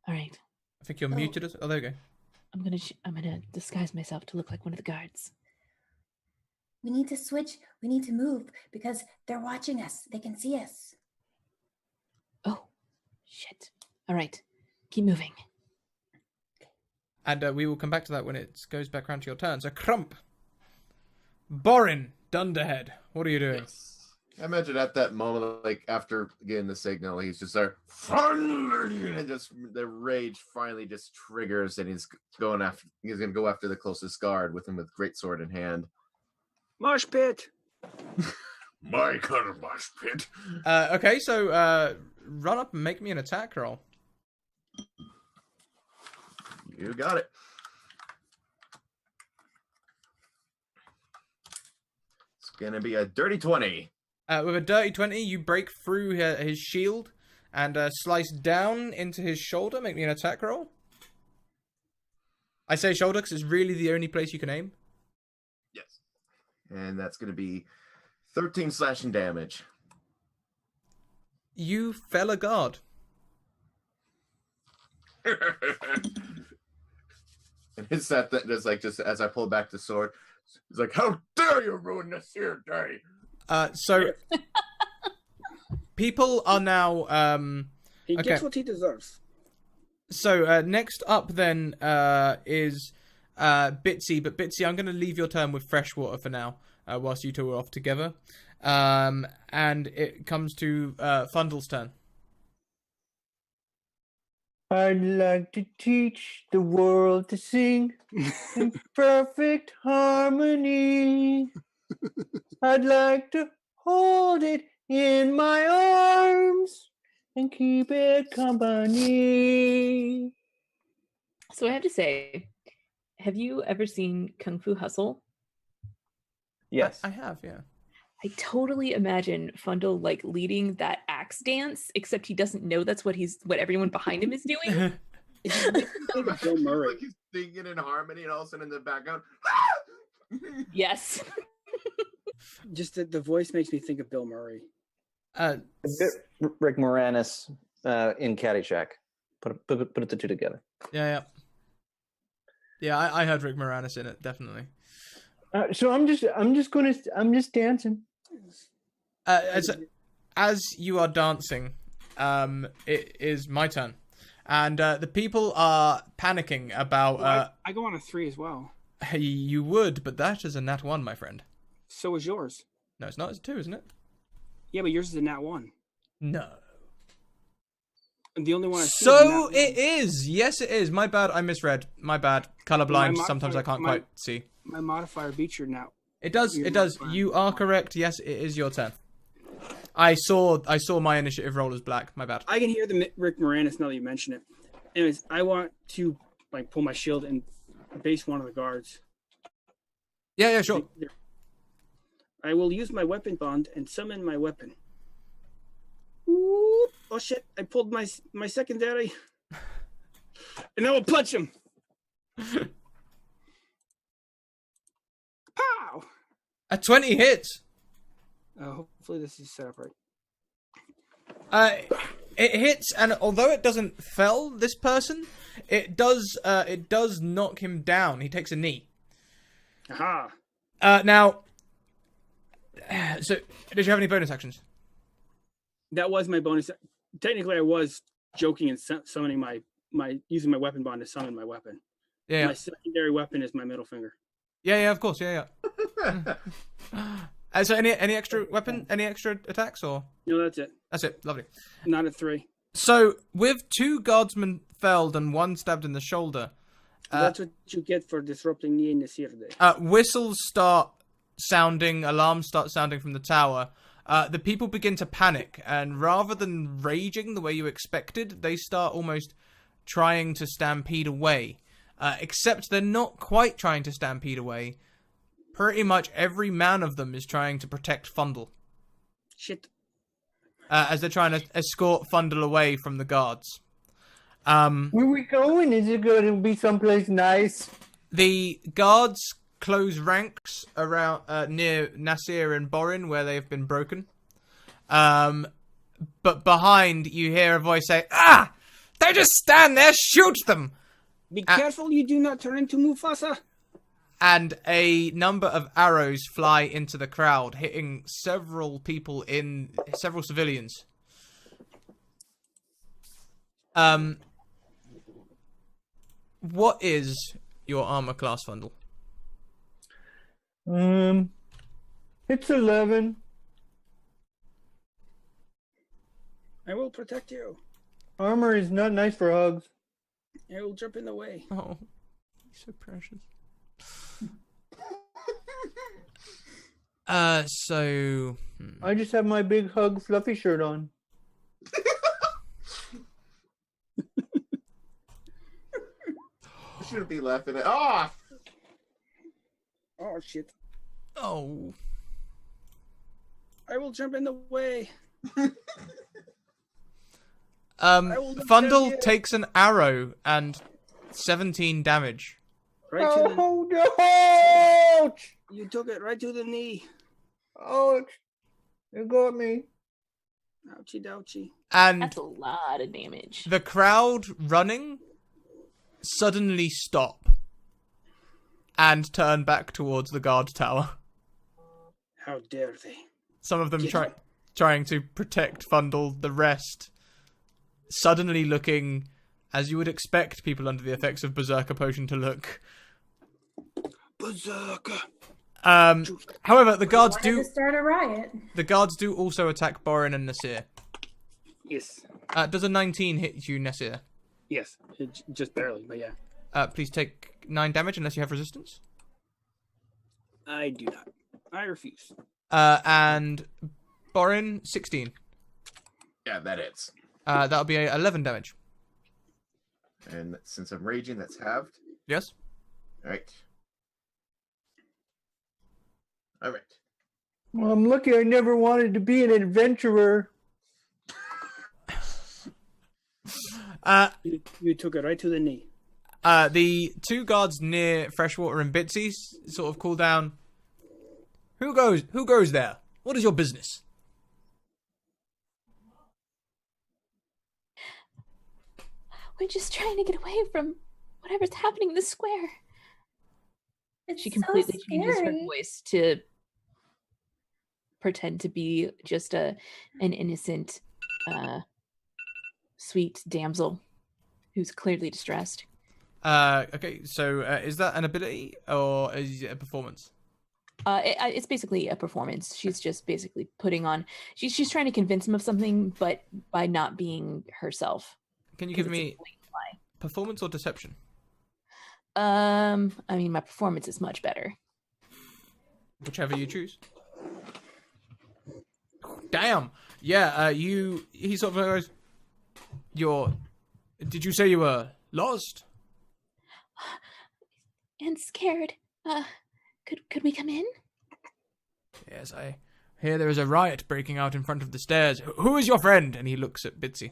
All right, I think you're muted. Oh, there you go. I'm gonna disguise myself to look like one of the guards. We need to switch. We need to move because they're watching us. They can see us. Oh, shit! All right, keep moving. And we will come back to that when it goes back around to your turn. So, Crump. Borin, Dunderhead, what are you doing? I imagine at that moment, like after getting the signal, he's just like, and just the rage finally just triggers, and he's gonna go after the closest guard with him with greatsword in hand. Mosh pit. My kind of mosh pit. Okay, so run up and make me an attack roll. You got it. It's gonna be a dirty 20. With a dirty 20, you break through his shield and slice down into his shoulder. Make me an attack roll. I say shoulder because it's really the only place you can aim. Yes. And that's gonna be 13 slashing damage. You fell a guard. And it's that just like just as I pull back the sword, it's like, how dare you ruin this here day? So people are now He Okay. gets what he deserves. so next up then is Bitsy, but Bitsy, I'm going to leave your turn with Freshwater for now, whilst you two are off together. And it comes to Fundle's turn. I'd like to teach the world to sing in perfect harmony. I'd like to hold it in my arms and keep it company. So I have to say, have you ever seen Kung Fu Hustle? Yes. I have, yeah. I totally imagine Fundle like leading that axe dance, except he doesn't know that's what everyone behind him is doing. Bill Murray. Like he's singing in harmony, and all of a sudden in the background, Yes. Just the voice makes me think of Bill Murray. A bit Rick Moranis in Caddyshack. Put the two together. Yeah. I heard Rick Moranis in it, definitely. So I'm just dancing. As you are dancing, it is my turn, and the people are panicking about. I go on a 3 as well. You would, but that is a nat 1, my friend. So is yours. No, it's not. It's 2, isn't it? Yeah, but yours is a nat 1. No. And the only one I see So is in that it is. Yes, it is. My bad. I misread. My bad. Colorblind. Sometimes I can't quite see. my modifier beats you now. It does. Your It does. modifier. You are correct. Yes, it is your turn. I saw my initiative roll as black. My bad. I can hear the Rick Moranis now that you mention it. Anyways, I want to like pull my shield and base one of the guards. Yeah, sure. I will use my weapon bond and summon my weapon. Whoop. Oh shit! I pulled my secondary, and I will punch him. Pow! A 20 hits. Hopefully this is set up right. It hits, and although it doesn't fell this person, it does knock him down. He takes a knee. Aha! Now, so did you have any bonus actions? That was my bonus. Technically, I was joking and summoning my using my weapon bond to summon my weapon. Yeah. My secondary weapon is my middle finger. Yeah, of course. Yeah. So any extra weapon, any extra attacks, or? No, that's it. That's it. Lovely. Not a 3. So with 2 guardsmen felled and 1 stabbed in the shoulder, That's what you get for disrupting me in the Nasir Day. whistles start sounding, alarms start sounding from the tower. The people begin to panic, and rather than raging the way you expected, they start almost trying to stampede away. Except they're not quite trying to stampede away. Pretty much every man of them is trying to protect Fundle. Shit. As they're trying to escort Fundle away from the guards. Where we going? Is it going to be someplace nice? The guards close ranks around near Nasir and Borin, where they have been broken. But behind, you hear a voice say, "Ah! They just stand there, shoot them!" Be careful you do not turn into Mufasa. And a number of arrows fly into the crowd, hitting several civilians. What is your armor class, Fundle? It's 11. I will protect you. Armor is not nice for hugs. I will jump in the way. Oh, he's so precious. I just have my big hug fluffy shirt on. I shouldn't be laughing at. Oh! Oh shit! Oh. I will jump in the way. Fundle takes an arrow and 17 damage. Right to the, Oh, ouch! you took it right to the knee. Ouch! You got me. Ouchie douchie. And That's a lot of damage. the crowd running suddenly stop and turn back towards the guard tower. How dare they? Some of them Yeah. trying to protect Fundle, the rest suddenly looking as you would expect people under the effects of Berserker Potion to look. Berserker. However, the guards Wanted do to start a riot. also attack Borin and Nasir. Yes. Does a 19 hit you, Nasir? Yes. Just barely, but yeah. Please take 9 damage unless you have resistance. I do not. I refuse. And Borin, 16. Yeah, that is. That'll be 11 damage. And since I'm raging, that's halved. Yes? All right. All right. Well, I'm lucky I never wanted to be an adventurer. You took it right to the knee. The 2 guards near Freshwater and Bitsy sort of call down. Who goes there? What is your business? We're just trying to get away from whatever's happening in the square. It's She completely so changes her scary. voice to pretend to be just an innocent, sweet damsel who's clearly distressed. Okay, so is that an ability or is it a performance? It's basically a performance. She's just basically putting on. She's trying to convince him of something, but by not being herself. Can you give me performance or deception? I mean, my performance is much better. Whichever you choose. Damn. Yeah. He sort of goes. Did you say you were lost? And scared. Could we come in? Yes, I hear there is a riot breaking out in front of the stairs. Who is your friend? And he looks at Bitsy.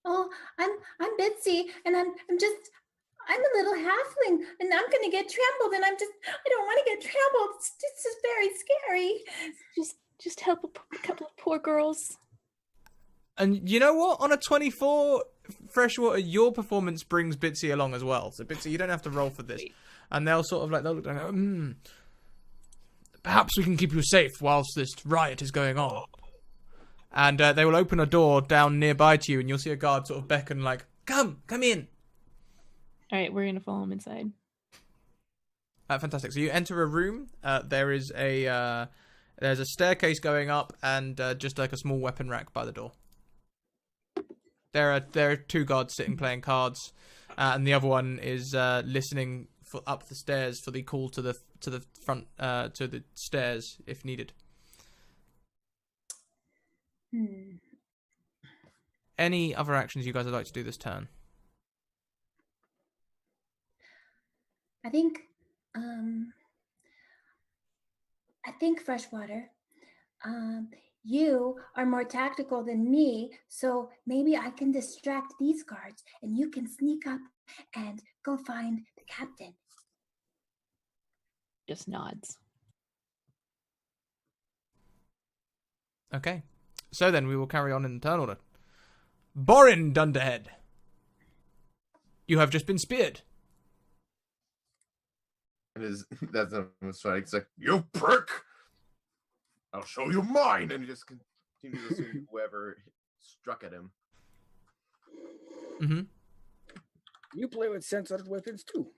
Oh, I'm Bitsy, and I'm a little halfling, and I'm gonna get trampled, and I don't want to get trampled. It's just very scary. Just help a couple of poor girls. And you know what? On a 24 freshwater, your performance brings Bitsy along as well. So Bitsy, you don't have to roll for this. And they'll sort of like, they'll look down and go, perhaps we can keep you safe whilst this riot is going on. And they will open a door down nearby to you, and you'll see a guard sort of beckon like, come in. All right, we're going to follow him inside. Fantastic. So you enter a room. There's a staircase going up, and just like a small weapon rack by the door. There are two guards sitting playing cards, and the other one is listening up the stairs for the call to the front to the stairs if needed. Any other actions you guys would like to do this turn? I think Freshwater, you are more tactical than me, so maybe I can distract these guards and you can sneak up and go find the captain. Just nods. Okay. So then we will carry on in the turn order. Borin Dunderhead. You have just been speared. That's right. It's like, you prick! I'll show you mine! And he just continues to shoot whoever struck at him. Mm-hmm. You play with censored weapons too.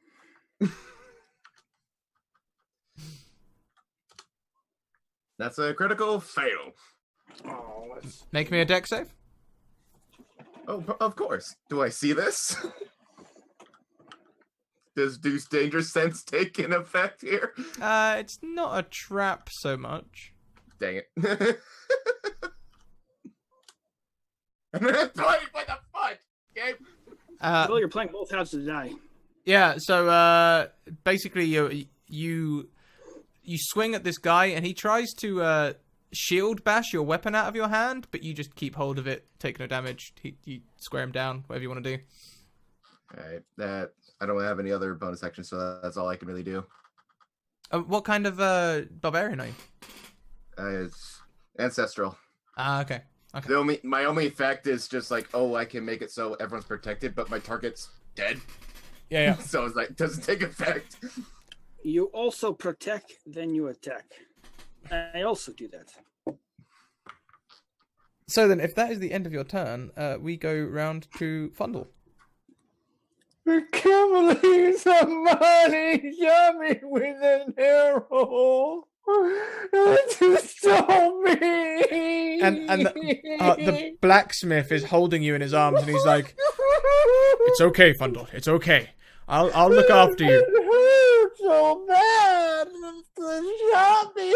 That's a critical fail. Oh, let's... Make me a deck save. Oh, of course. Do I see this? Does Deuce Danger Sense take in effect here? It's not a trap so much. Dang it. And then 20 for the fudge, okay? well, you're playing both halves of the die. Yeah, so basically you swing at this guy and he tries to shield bash your weapon out of your hand, but you just keep hold of it, take no damage. You square him down, whatever you want to do. Alright, I don't have any other bonus actions, so that's all I can really do. What kind of barbarian are you? It's ancestral. Okay. My only effect is just like, I can make it so everyone's protected, but my target's dead. Yeah. So it's like, it doesn't take effect. You also protect, then you attack. I also do that. So then, if that is the end of your turn, we go round to Fundle. I can't believe somebody shot me with an arrow. That's so mean. And the blacksmith is holding you in his arms, and he's like, "It's okay, Fundle. It's okay. I'll look after you." It hurt so bad. They shot me.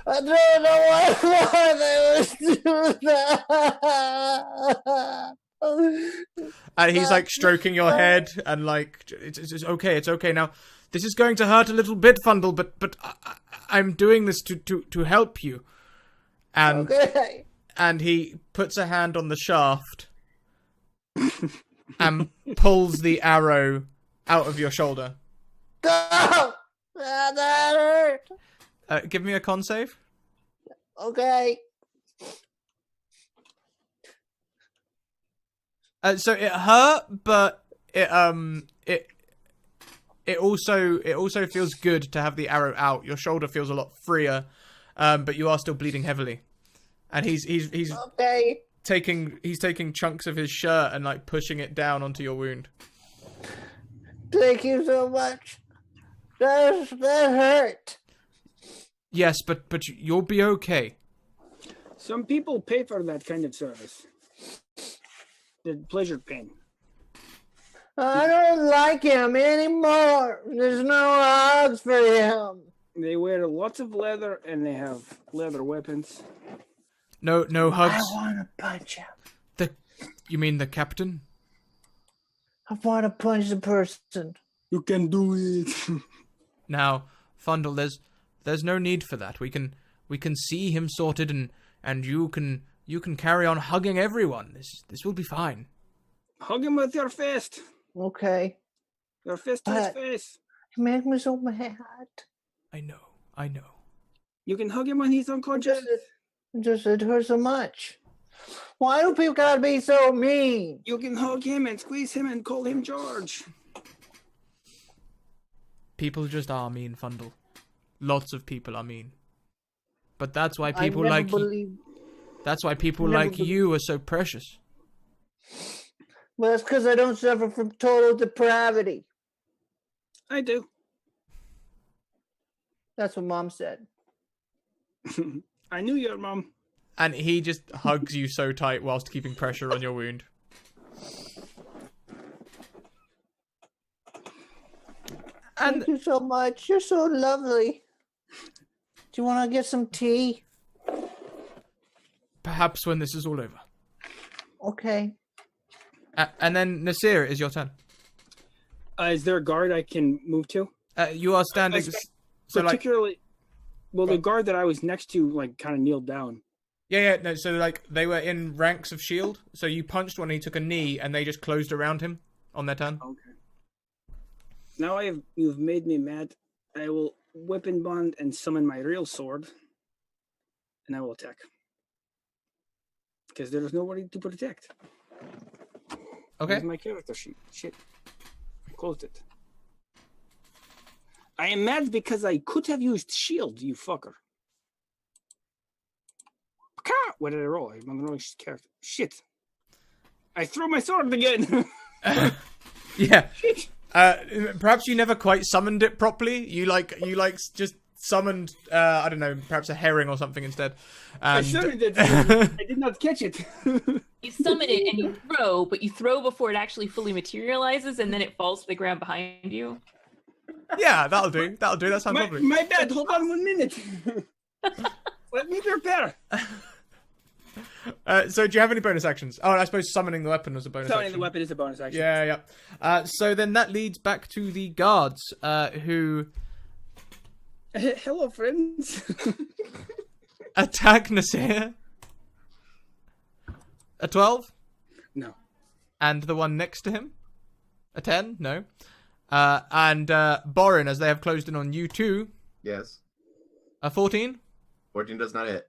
I don't know why they would do that. And he's like stroking your head and like, it's okay, it's okay. Now, this is going to hurt a little bit, Fundle, but I'm doing this to help you. And Okay. and he puts a hand on the shaft and pulls the arrow out of your shoulder. Go! That hurt. Give me a con save. Okay. So it hurt, but it also feels good to have the arrow out. Your shoulder feels a lot freer, but you are still bleeding heavily. And he's Okay. taking chunks of his shirt and like pushing it down onto your wound. Thank you so much. That hurt. Yes, but you'll be okay. Some people pay for that kind of service. The pleasure pain. I don't like him anymore. There's no hugs for him. They wear lots of leather and they have leather weapons. No hugs. I want to punch him. You mean the captain? I want to punch the person. You can do it. Now, Fundle, there's no need for that. We can see him sorted, and you can carry on hugging everyone. This will be fine. Hug him with your fist. Okay. Your fist to his But- face. You make me so mad. I know. You can hug him when he's unconscious. It hurts so much. Why do people gotta be so mean? You can hug him and squeeze him and call him George. People just are mean, Fundle. Lots of people are mean. But that's why I people never like believe. that's why people never like you are so precious. Well, that's because I don't suffer from total depravity. I do. That's what Mom said. I knew your mom. And he just hugs you so tight whilst keeping pressure on your wound. And Thank you so much. You're so lovely. Do you want to get some tea? perhaps when this is all over. Okay. And then Nasir, it is your turn. Is there a guard I can move to? You are standing. So like, Particularly, well, the guard that I was next to, like, kind of kneeled down. yeah. No, so like they were in ranks of shield. So you punched one, he took a knee, and they just closed around him on their turn. Okay. Now you've made me mad. I will weapon bond and summon my real sword, and I will attack. Because there is nobody to protect. Okay. Where's my character sheet? Shit. I closed it. I am mad because I could have used shield, you fucker. What did I roll? I'm on the wrong character. Shit. I threw my sword again. Yeah. Shit. Perhaps you never quite summoned it properly. You just summoned I don't know, perhaps a herring or something instead. I summoned it. I did not catch it. You summon it and you throw, but you throw before it actually fully materializes, and then it falls to the ground behind you. Yeah, that'll do. That sounds lovely. My bad. Hold on 1 minute. Let me prepare. So do you have any bonus actions? Oh, and I suppose summoning the weapon was a bonus Summoning action. the weapon is a bonus action. Yeah. So then that leads back to the guards, who Hello, friends. attack Nasir. A 12? No. And the one next to him? A 10? No. And Borin, as they have closed in on you too. Yes. A 14? 14 does not hit.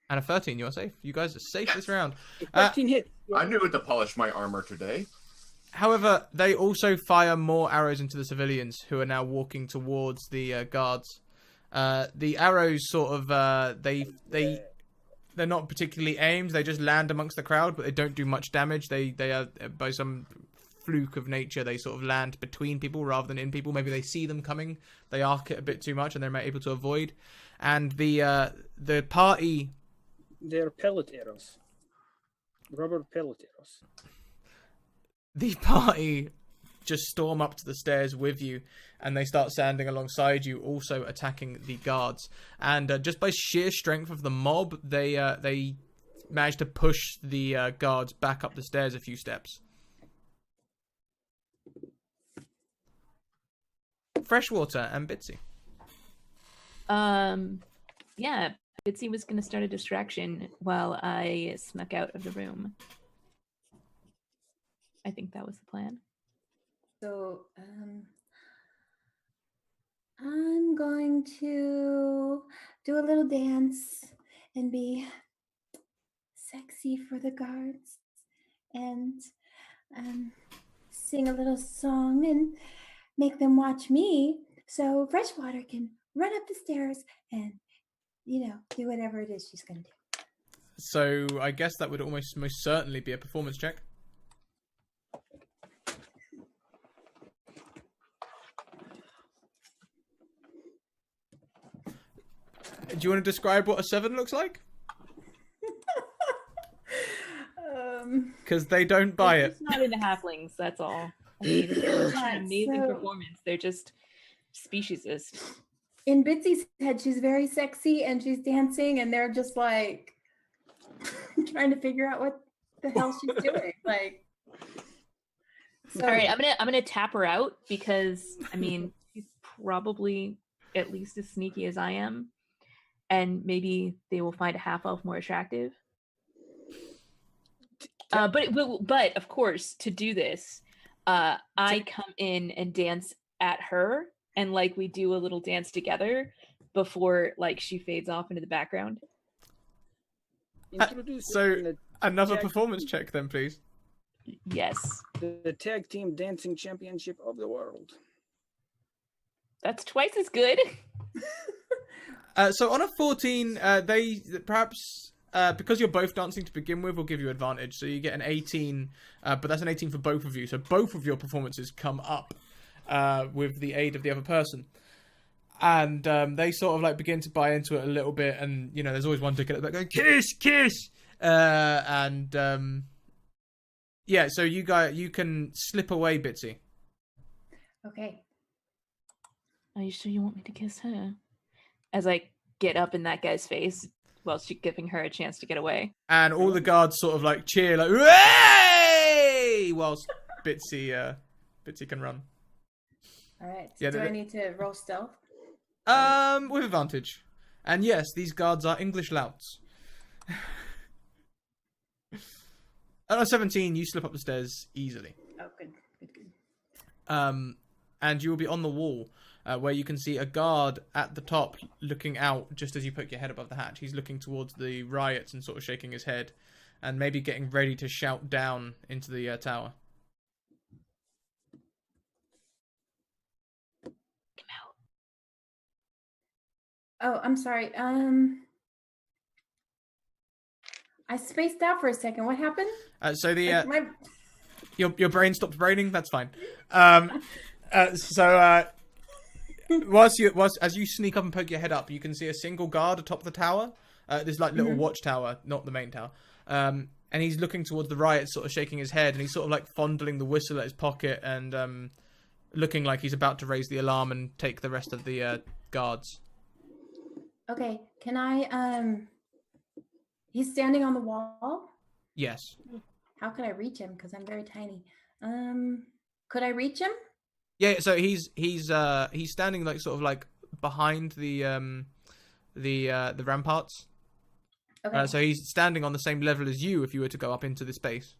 And a 13, you are safe. You guys are safe this round. 13 hit. I knew to polish my armor today. However, they also fire more arrows into the civilians who are now walking towards the guards. The arrows sort of, they're not particularly aimed. They just land amongst the crowd, but they don't do much damage. They are, by some fluke of nature, they sort of land between people rather than in people. Maybe they see them coming, they arc it a bit too much, and they're able to avoid. And the party... They're pellet arrows. Rubber pellet arrows. The party just storm up to the stairs with you, and they start standing alongside you, also attacking the guards. And just by sheer strength of the mob, they manage to push the guards back up the stairs a few steps. Freshwater and Bitsy. Yeah, Bitsy was going to start a distraction while I snuck out of the room. I think that was the plan. So, I'm going to do a little dance and be sexy for the guards and sing a little song and make them watch me so Freshwater can run up the stairs and, do whatever it is she's going to do. So I guess that would most certainly be a performance check. Do you want to describe what a 7 looks like? Because they don't buy They're it. just not into halflings, that's all. I mean, it's an amazing So- performance. They're just speciesist. In Bitsy's head, she's very sexy and she's dancing, and they're just like trying to figure out what the hell she's doing. Like, so, All right, I'm gonna tap her out because I mean she's probably at least as sneaky as I am, and maybe they will find a half elf more attractive. But of course, to do this, I come in and dance at her, and like we do a little dance together before like she fades off into the background. Introduce so- the Another Jack- performance check then, please. Yes, the tag team dancing championship of the world. that's twice as good. So on a 14, they perhaps because you're both dancing to begin with, will give you advantage. So you get an 18, but that's an 18 for both of you. So both of your performances come up with the aid of the other person, and they sort of like begin to buy into it a little bit. And you know, there's always one ticket that going kiss, kiss, yeah. So you can slip away, Bitsy. okay. Are you sure you want me to kiss her? As I get up in that guy's face while she's giving her a chance to get away. And all the guards sort of like cheer, like "Way!" whilst Bitsy can run. All right. Yeah, Do they- I need to roll stealth? With advantage. And yes, these guards are English louts. At a 17, you slip up the stairs easily. Oh, good, good, good. And you will be on the wall, where you can see a guard at the top looking out just as you poke your head above the hatch. He's looking towards the riots and sort of shaking his head, and maybe getting ready to shout down into the tower. Come out. Oh, I'm sorry. I spaced out for a second. What happened? So the Like, my... your brain stopped braining. That's fine. Whilst as you sneak up and poke your head up, you can see a single guard atop the tower. There's like little watchtower, not the main tower. And he's looking towards the riot, sort of shaking his head, and he's sort of like fondling the whistle at his pocket and looking like he's about to raise the alarm and take the rest of the guards. Okay, can I, he's standing on the wall. Yes. How could I reach him? Because I'm very tiny. Could I reach him? Yeah. So he's standing like sort of like behind the ramparts. Okay. So he's standing on the same level as you if you were to go up into the space.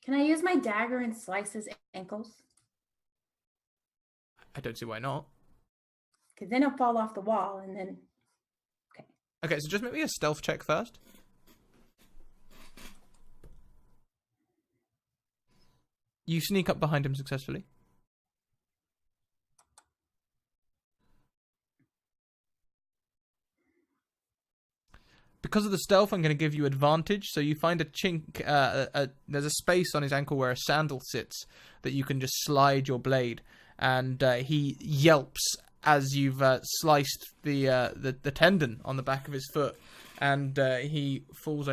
Can I use my dagger and slice his ankles? I don't see why not. Because then he'll fall off the wall and then... Okay, so just make me a stealth check first. You sneak up behind him successfully. Because of the stealth, I'm going to give you advantage. So you find a chink. There's a space on his ankle where a sandal sits that you can just slide your blade, and he yelps as you've sliced the tendon on the back of his foot, and he falls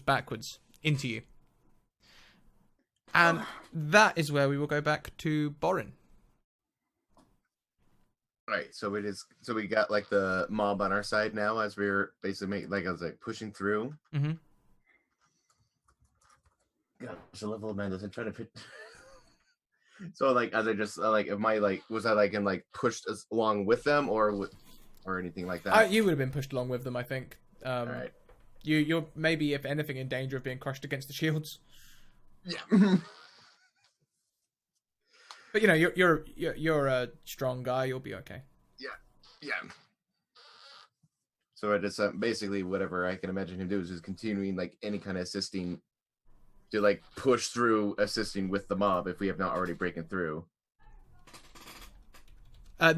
backwards into you. And that is where we will go back to Borin. Right, so we got like the mob on our side now as we were basically I was like pushing through. Mm-hmm. Gosh, the level of man doesn't try to fit. So like as I just like am I like was I like in like pushed along with them or anything like that? You would have been pushed along with them, I think. All right. You're maybe, if anything, in danger of being crushed against the shields. Yeah. But you know, you're a strong guy. You'll be okay. Yeah. So I just basically whatever I can imagine him do is just continuing like any kind of assisting to like push through, assisting with the mob if we have not already broken through.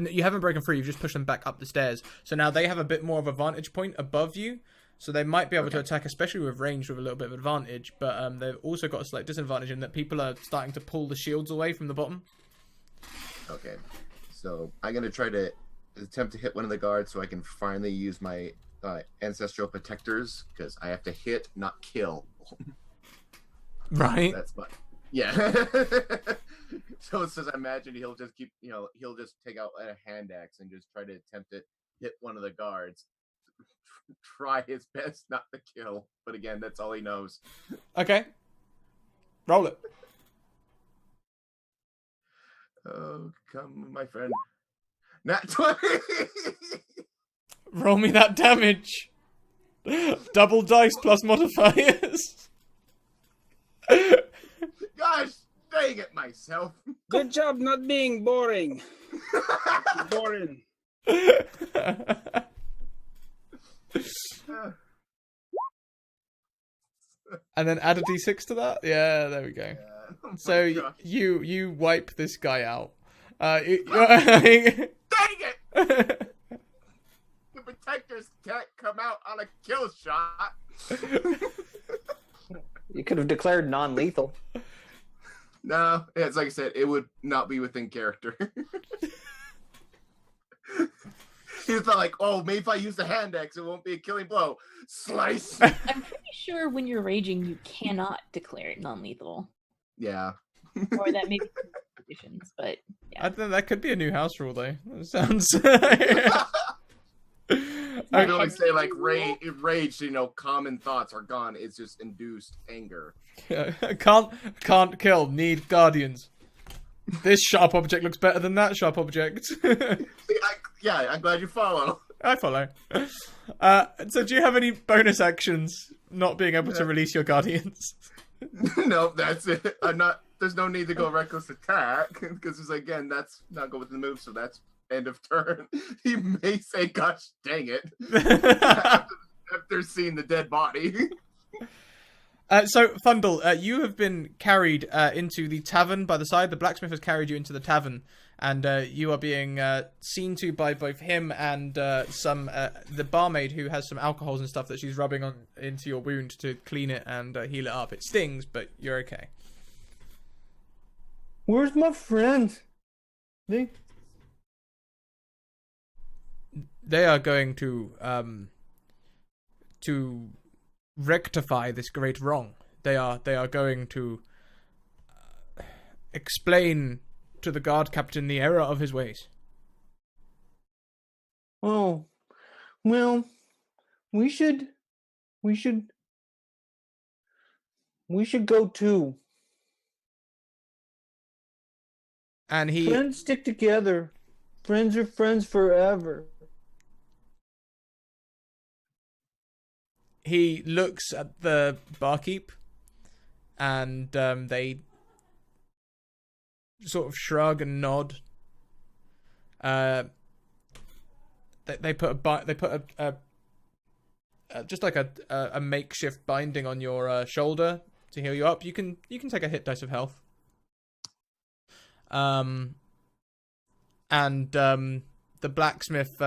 You haven't broken through. You've just pushed them back up the stairs. So now they have a bit more of a vantage point above you. So they might be able to attack, especially with range, with a little bit of advantage. But they've also got a slight disadvantage in that people are starting to pull the shields away from the bottom. Okay. So I'm gonna try to attempt to hit one of the guards so I can finally use my ancestral protectors, because I have to hit, not kill. Right. That's my yeah. So it says, I imagine he'll just keep, he'll just take out a hand axe and just try to attempt to hit one of the guards. Try his best not to kill, but again, that's all he knows. Okay. Roll it. Oh, come, my friend. Nat 20. Roll me that damage. Double dice plus modifiers. Gosh, dang it myself. Good job not being boring. Boring. And then add a d6 to that? Yeah, there we go. Yeah. Oh my So gosh. you wipe this guy out. Dang it! The protectors can't come out on a kill shot. You could have declared non-lethal. No, it's like I said, it would not be within character. He's not like, oh, maybe if I use the hand axe, it won't be a killing blow. Slice. I'm pretty sure when you're raging, you cannot declare it non-lethal, Yeah. or that may be conditions. But I think that could be a new house rule, though. That sounds. I can only say like rage, common thoughts are gone. It's just induced anger. Can't kill. Need guardians. This sharp object looks better than that sharp object. I'm glad you follow. I follow. So do you have any bonus actions not being able to release your guardians? No, that's it. There's no need to go reckless attack, because again, that's not go with the move, so that's end of turn. He may say, gosh dang it, after seeing the dead body. So, Fundle, you have been carried into the tavern by the side. The blacksmith has carried you into the tavern, and you are being seen to by both him and the barmaid, who has some alcohols and stuff that she's rubbing on into your wound to clean it and heal it up. It stings, but you're okay. Where's my friend? They are going to rectify this great wrong. They are going to explain to the guard captain the error of his ways. Oh, well, we should go too. And Friends stick together. Friends are friends forever. He looks at the barkeep, and they sort of shrug and nod. They put a just like a makeshift binding on your shoulder to heal you up. You can take a hit dice of health. And the blacksmith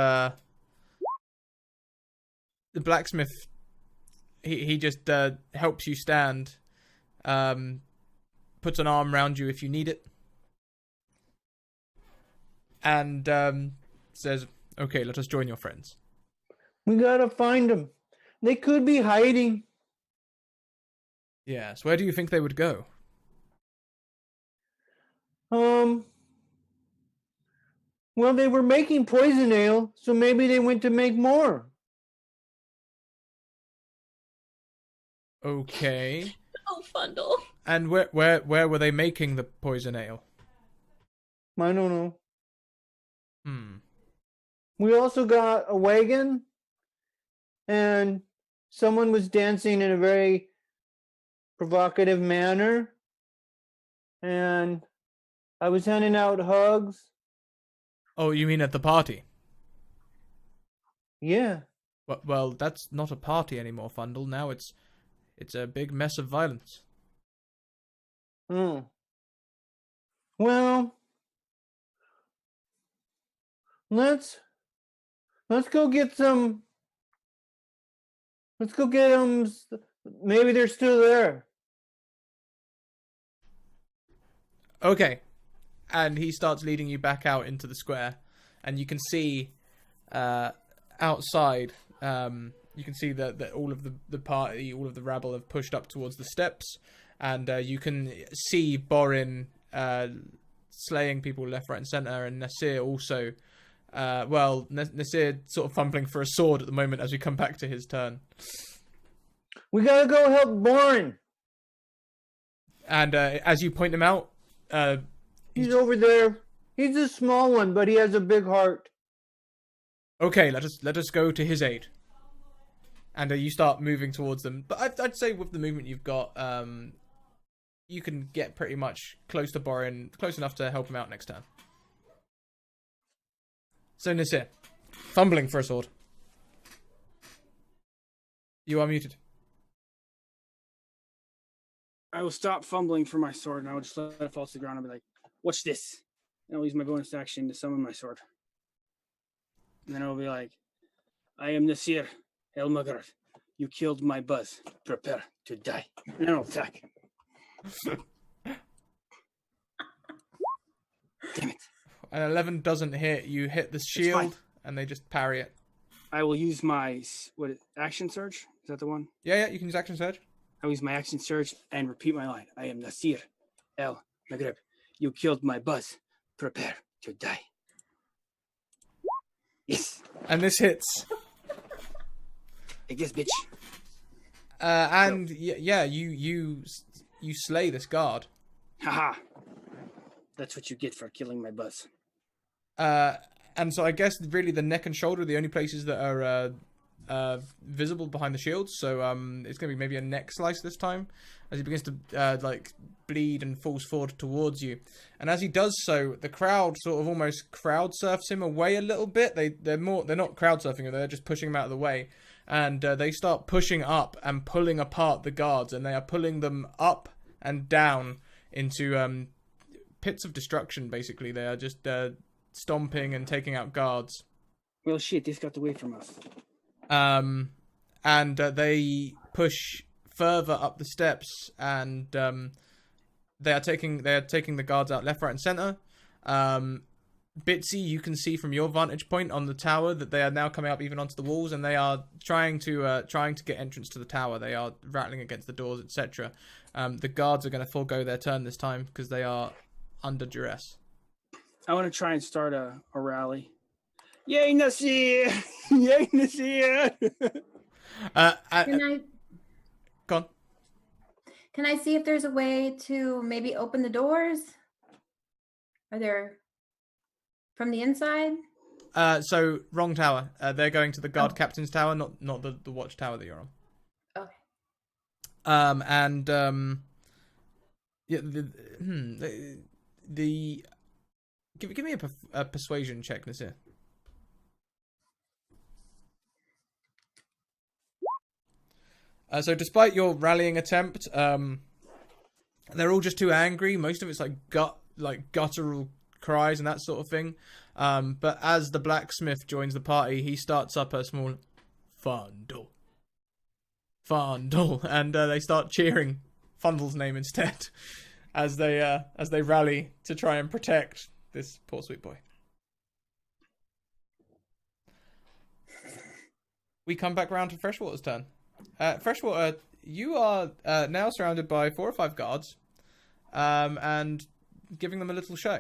he just helps you stand, puts an arm around you if you need it, and says, okay, let us join your friends. We gotta find them. They could be hiding. Yes, where do you think they would go? Well, they were making poison ale, so maybe they went to make more. Okay. oh, Fundle. And where were they making the poison ale? I don't know. We We also got a wagon, and someone was dancing in a very provocative manner, and I was handing out hugs. Oh, you mean at the party? Yeah. Well, that's not a party anymore, Fundle. Now it's a big mess of violence. Hmm. Well, let's go get some. Let's go get them. Maybe they're still there. Okay. And he starts leading you back out into the square, and you can see outside, you can see that all of the party, all of the rabble have pushed up towards the steps, and you can see Borin slaying people left, right, and center, and Nasir also. Nasir sort of fumbling for a sword at the moment as we come back to his turn. We gotta go help Borin. And as you point him out, He's over there. He's a small one, but he has a big heart. Okay, let us go to his aid. And you start moving towards them. But I'd say with the movement you've got, you can get pretty much close to Borin, close enough to help him out next turn. So Nasir, fumbling for a sword. You are muted. I will stop fumbling for my sword and I will just let it fall to the ground and be like, "What's this?" And I'll use my bonus action to summon my sword. And then I'll be like, "I am Nasir El Maghrib. You killed my buzz. Prepare to die." And then I'll attack. Damn it. An 11 doesn't hit. You hit the shield, and they just parry it. I will use my action surge. Is that the one? Yeah, you can use action surge. I will use my action surge and repeat my line. I am Nasir El Maghrib. You killed my buzz. Prepare to die. Yes. And this hits. I guess, bitch. And yeah, you slay this guard. Haha. That's what you get for killing my buzz. And so I guess really the neck and shoulder are the only places that are visible behind the shields. So it's going to be maybe a neck slice this time as he begins to bleed and falls forward towards you. And as he does so, the crowd sort of almost crowd surfs him away a little bit. They're not crowd surfing him, they're just pushing him out of the way. And they start pushing up and pulling apart the guards, and they are pulling them up and down into pits of destruction. Basically, they are just stomping and taking out guards. Well, shit, this got away from us. And they push further up the steps, and they are taking the guards out left, right, and center. Bitsy, you can see from your vantage point on the tower that they are now coming up even onto the walls, and they are trying to get entrance to the tower. They are rattling against the doors, etc. The guards are going to forego their turn this time because they are under duress. I want to try and start a rally. Yay, Nasir! Yay, Nasir! Can I see if there's a way to maybe open the doors? Are there from the inside? So wrong tower. They're going to the guard captain's tower, not the watch tower that you're on. Okay. Give me a persuasion check, Nasir. So despite your rallying attempt, they're all just too angry. Most of it's guttural cries and that sort of thing. But as the blacksmith joins the party, he starts up a small Fundle, and they start cheering Fundle's name instead as they rally to try and protect this poor sweet boy. We come back round to Freshwater's turn. Freshwater, you are now surrounded by 4 or 5 guards, and giving them a little show.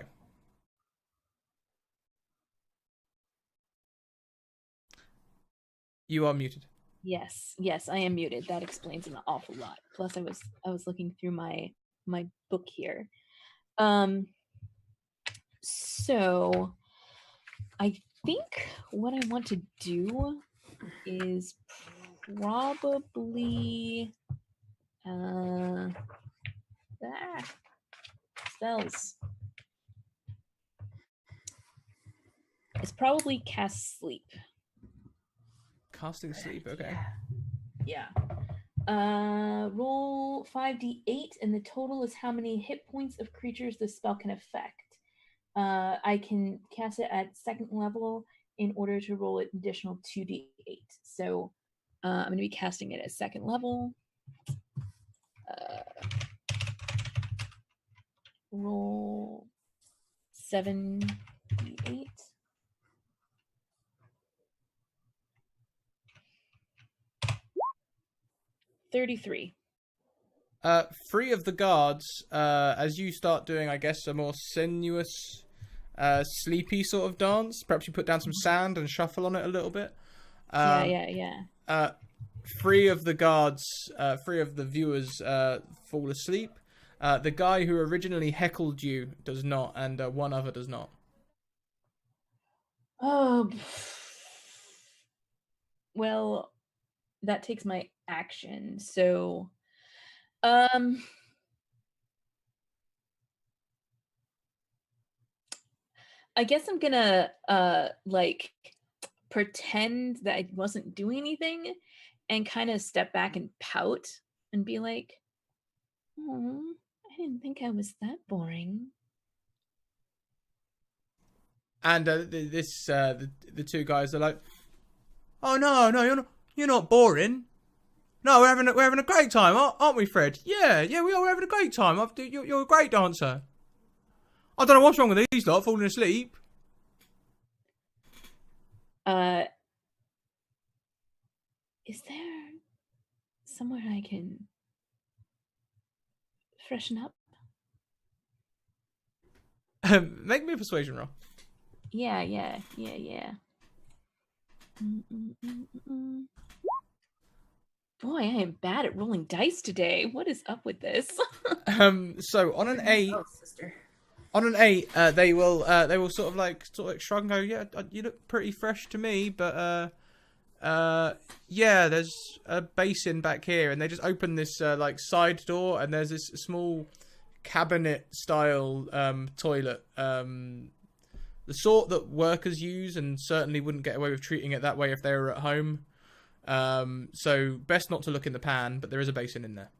You are muted. Yes, I am muted. That explains an awful lot. Plus, I was looking through my book here. So I think what I want to do is probably spells. It's probably cast sleep. Casting sleep, okay. Yeah. Roll 5d8, and the total is how many hit points of creatures the spell can affect. I can cast it at 2nd level in order to roll an additional 2d8. So I'm going to be casting it at 2nd level. Roll 7d8. 33. Three of the guards, as you start doing, I guess, a more sinuous, sleepy sort of dance. Perhaps you put down some sand and shuffle on it a little bit. Yeah. Three of the guards, three of the viewers fall asleep. The guy who originally heckled you does not, and one other does not. Oh, well, that takes my action. So, I guess I'm gonna like pretend that I wasn't doing anything and kind of step back and pout and be like, "Oh, I didn't think I was that boring." And the two guys are like, "Oh no, you're not boring. No, we're having a great time, aren't we, Fred? Yeah, we are. We're having a great time. You're a great dancer. I don't know what's wrong with these lot falling asleep." Is there somewhere I can freshen up? Make me a persuasion roll. Yeah. Mm. Boy, I am bad at rolling dice today. What is up with this? So on an 8, Oh, sister. they will sort of like shrug and go, "Yeah, you look pretty fresh to me, but yeah, there's a basin back here," and they just open this like side door, and there's this small cabinet style toilet, the sort that workers use, and certainly wouldn't get away with treating it that way if they were at home. So best not to look in the pan, but there is a basin in there.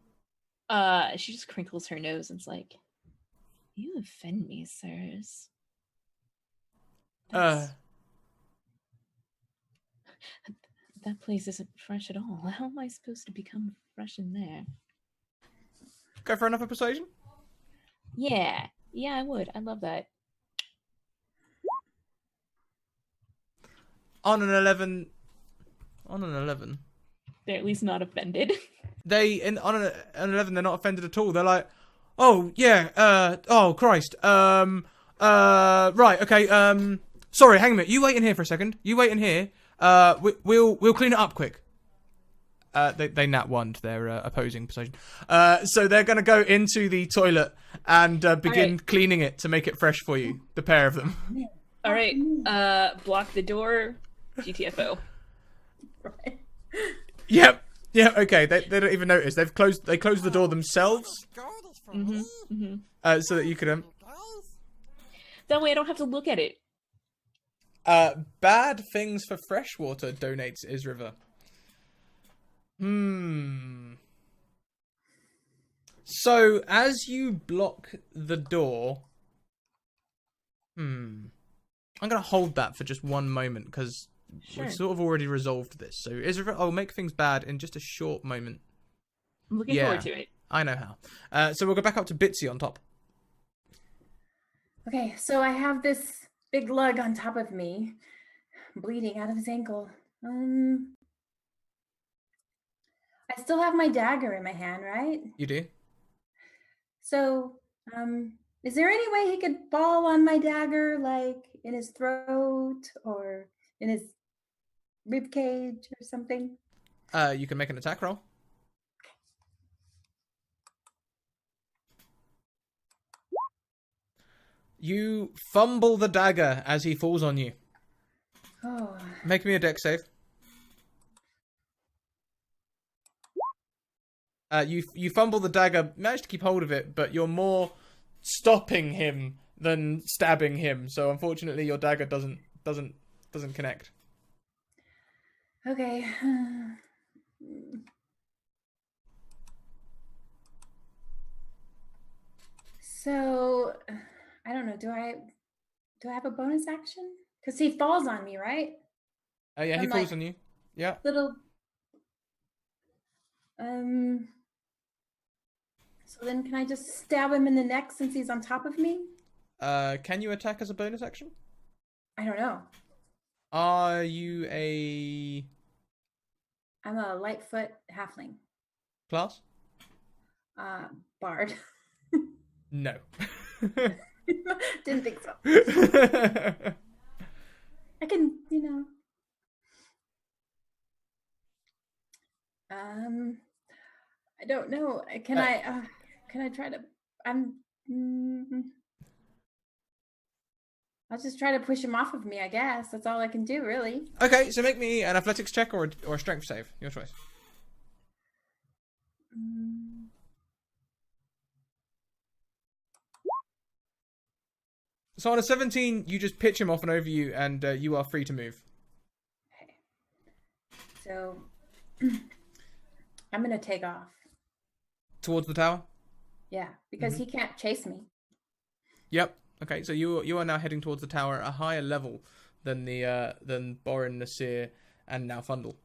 She just crinkles her nose and's like, "You offend me, sirs." That place isn't fresh at all. How am I supposed to become fresh in there? Go for another persuasion. Yeah, I would. I love that. On an 11. They're at least not offended. On an 11, they're not offended at all. They're like, "Oh yeah, oh Christ, right, okay, sorry, hang a minute. You wait in here for a second. You wait in here. We'll clean it up quick." They nat 1 their opposing persuasion. So they're gonna go into the toilet and begin cleaning it to make it fresh for you. The pair of them. All right, block the door. GTFO. Yep. Okay. They don't even notice. They closed the door themselves. So that you could That way I don't have to look at it. Bad things for freshwater, donates Isriver. So as you block the door, I'm gonna hold that for just one moment because we've sort of already resolved this. So Isriver, I'll make things bad in just a short moment. I'm looking forward to it. I know how. So we'll go back up to Bitsy on top. Okay, so I have this big lug on top of me, bleeding out of his ankle. I still have my dagger in my hand, right? You do? So, is there any way he could fall on my dagger, like in his throat or in his rib cage or something? You can make an attack roll. You fumble the dagger as he falls on you. Oh. Make me a dex save. You fumble the dagger, manage to keep hold of it, but you're more stopping him than stabbing him. So unfortunately, your dagger doesn't connect. Okay. So, I don't know. Do I have a bonus action? Because he falls on me, right? Yeah, he falls on you. Yeah. Little. So then, can I just stab him in the neck since he's on top of me? Can you attack as a bonus action? I don't know. Are you a? I'm a Lightfoot halfling. class? Bard. No. Didn't think so. I can, I don't know. Can I try to? I'll just try to push him off of me. I guess that's all I can do, really. Okay, so make me an athletics check or a strength save. Your choice. So on a 17, you just pitch him off and over you, and you are free to move. Okay. So I'm gonna take off. Towards the tower? Yeah, because he can't chase me. Yep. Okay, so you are now heading towards the tower at a higher level than than Borin, Nasir, and now Fundle.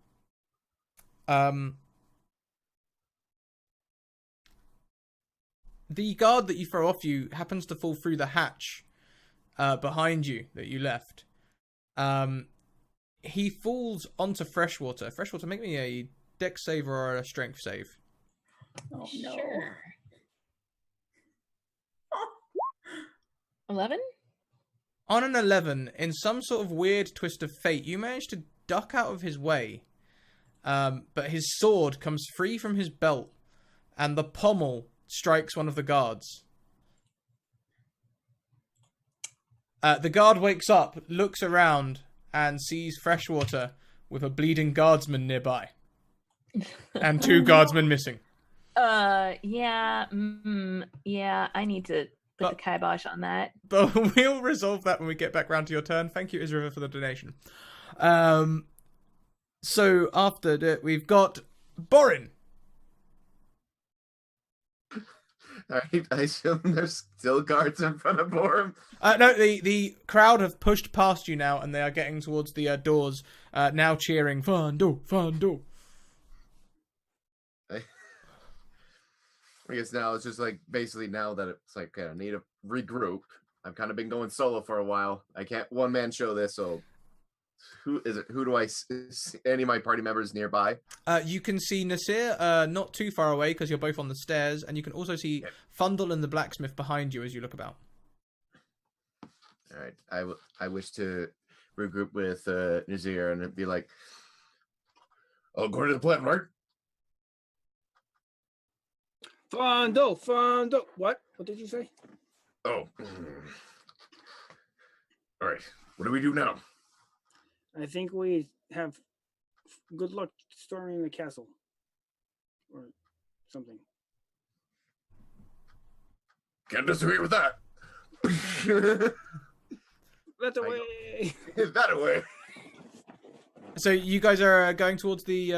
The guard that you throw off you happens to fall through the hatch behind you that you left. He falls onto Freshwater. Freshwater, make me a dex save or a strength save. Oh no. Sure. 11? On an 11, in some sort of weird twist of fate, you manage to duck out of his way. But his sword comes free from his belt, and the pommel strikes one of the guards. The guard wakes up, looks around, and sees Freshwater with a bleeding guardsman nearby. And 2 guardsmen missing. Yeah, I need to put the kibosh on that. But we'll resolve that when we get back round to your turn. Thank you, Israel, for the donation. So after that, we've got Borin. Alright, I assume there's still guards in front of Borum. No, the crowd have pushed past you now, and they are getting towards the doors, now cheering, Fando, Fando. I guess now it's just like, basically now that it's like, I need to regroup. I've kind of been going solo for a while. I can't one-man show this, so who is it? Who do I see? Any of my party members nearby? You can see Nasir not too far away because you're both on the stairs, and you can also see Fundle and the blacksmith behind you as you look about. All right, I wish to regroup with Nazir and be like, "Oh, according to the plan, right?" Fondo. What did you say? Oh. All right. What do we do now? I think we have good luck storming the castle. Or something. Can't disagree with that. That away. That away. So you guys are going towards the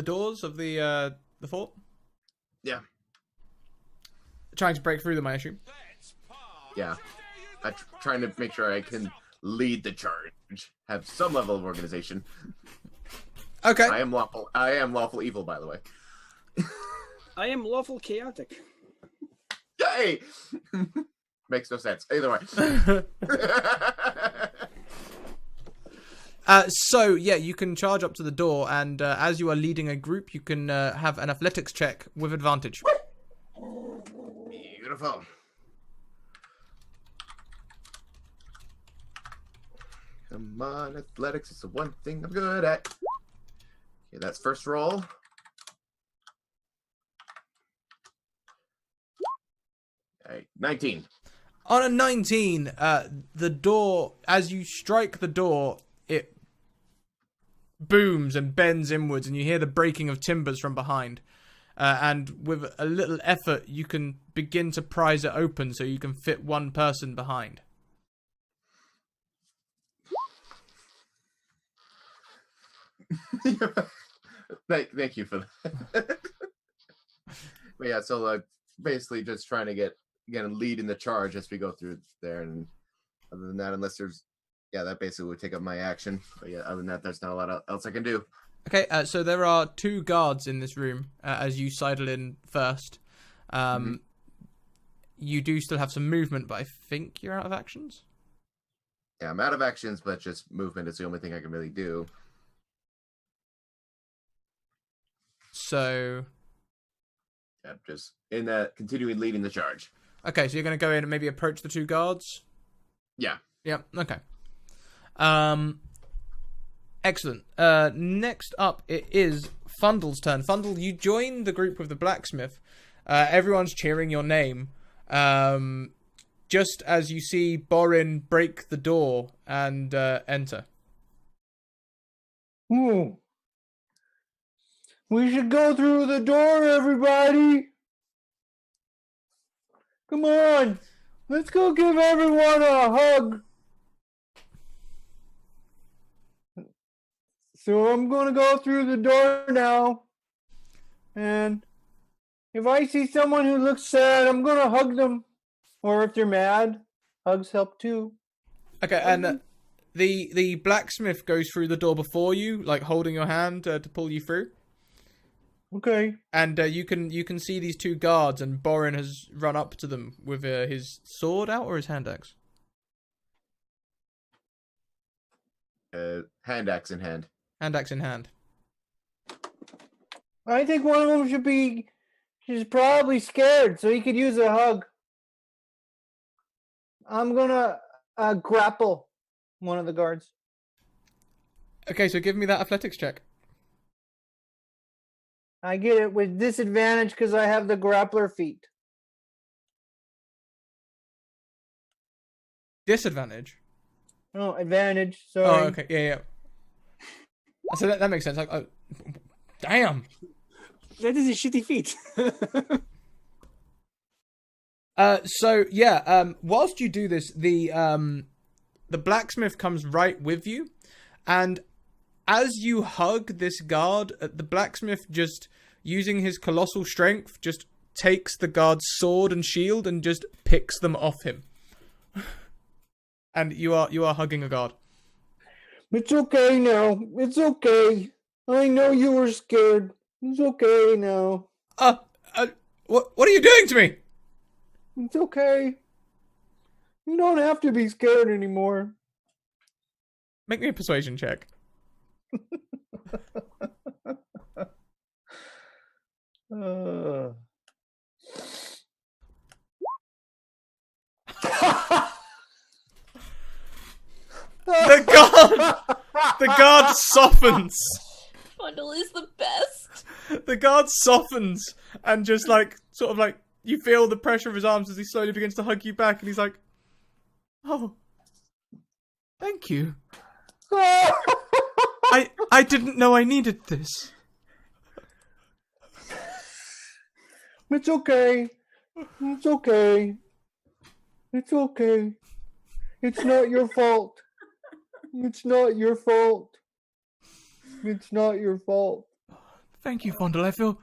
doors of the fort? Yeah. Trying to break through them, I assume. Yeah. I'm trying to make sure I can lead the charge. Have some level of organization. Okay. I am lawful evil, by the way. I am lawful chaotic. Yay! Makes no sense. Either way. So yeah, you can charge up to the door, and as you are leading a group, you can have an athletics check with advantage. Beautiful. Come on, athletics is the one thing I'm good at. Okay, that's first roll. All right, 19. On a 19, the door, as you strike the door, it booms and bends inwards, and you hear the breaking of timbers from behind. And with a little effort, you can begin to prise it open so you can fit one person behind. Thank you for that. But yeah, so basically just trying to get lead in the charge as we go through there, and other than that, unless there's that basically would take up my action. But yeah, other than that, there's not a lot else I can do. Okay, so there are 2 guards in this room as you sidle in first. You do still have some movement, but I think you're out of actions. Yeah, I'm out of actions, but just movement is the only thing I can really do. So Yep, just in that continuing leading the charge. Okay, so you're going to go in and maybe approach the two guards? Yeah. Yep, okay. Excellent. Next up, it is Fundle's turn. Fundle, you join the group with the blacksmith. Everyone's cheering your name. Just as you see Borin break the door and enter. Ooh. We should go through the door, everybody. Come on. Let's go give everyone a hug. So I'm going to go through the door now. And if I see someone who looks sad, I'm going to hug them. Or if they're mad, hugs help too. Okay, and the blacksmith goes through the door before you, like holding your hand to pull you through. Okay. And you can see these two guards, and Borin has run up to them with his sword out or his hand axe. Hand axe in hand. Hand axe in hand. I think one of them she's probably scared, so he could use a hug. I'm gonna grapple one of the guards. Okay, so give me that athletics check. I get it with disadvantage because I have the grappler feat. Disadvantage? Oh, advantage. Sorry. Oh, okay. Yeah. So that makes sense. Damn. That is a shitty feat. Whilst you do this, the blacksmith comes right with you, and as you hug this guard, the blacksmith, just using his colossal strength, just takes the guard's sword and shield and just picks them off him. And you are hugging a guard. It's okay now. It's okay. I know you were scared. It's okay now. What are you doing to me? It's okay. You don't have to be scared anymore. Make me a persuasion check. The guard softens. Fundle is the best. The guard softens and just you feel the pressure of his arms as he slowly begins to hug you back, and he's like, "Oh, thank you. I didn't know I needed this." It's okay. It's okay. It's okay. It's not your fault. It's not your fault. It's not your fault. Thank you, Fondle. I feel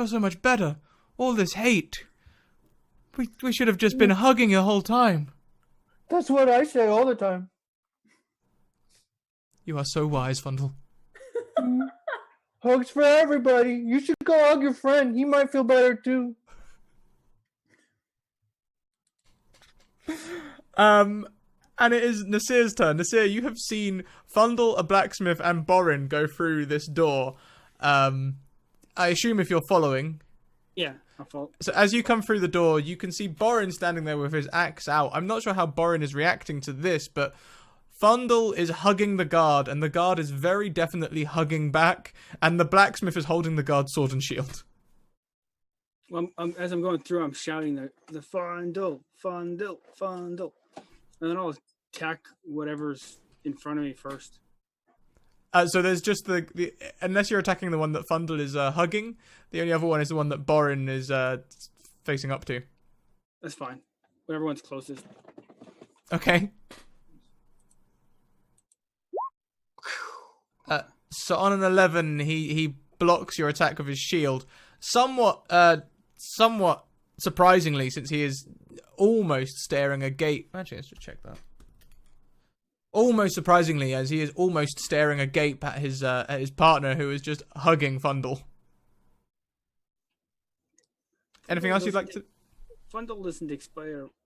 so much better. All this hate. We should have just been hugging the whole time. That's what I say all the time. You are so wise, Fondle. Hugs for everybody. You should go hug your friend. He might feel better too. And it is Nasir's turn. Nasir, you have seen Fundle, a blacksmith, and Borin go through this door. I assume if you're following. Yeah, I follow. So as you come through the door, you can see Borin standing there with his axe out. I'm not sure how Borin is reacting to this, but Fundle is hugging the guard, and the guard is very definitely hugging back, and the blacksmith is holding the guard's sword and shield. Well, as I'm going through, I'm shouting the Fundle, Fundle, Fundle. And then I'll attack whatever's in front of me first. So there's just the unless you're attacking the one that Fundle is hugging, the only other one is the one that Borin is facing up to. That's fine. Whatever one's closest. Okay. So on an 11, he blocks your attack with his shield, somewhat surprisingly, since he is almost staring a gate. Actually, let's just check that. Almost surprisingly, as he is almost staring agape at his partner, who is just hugging Fundle. Anything else you'd like to? Fundle doesn't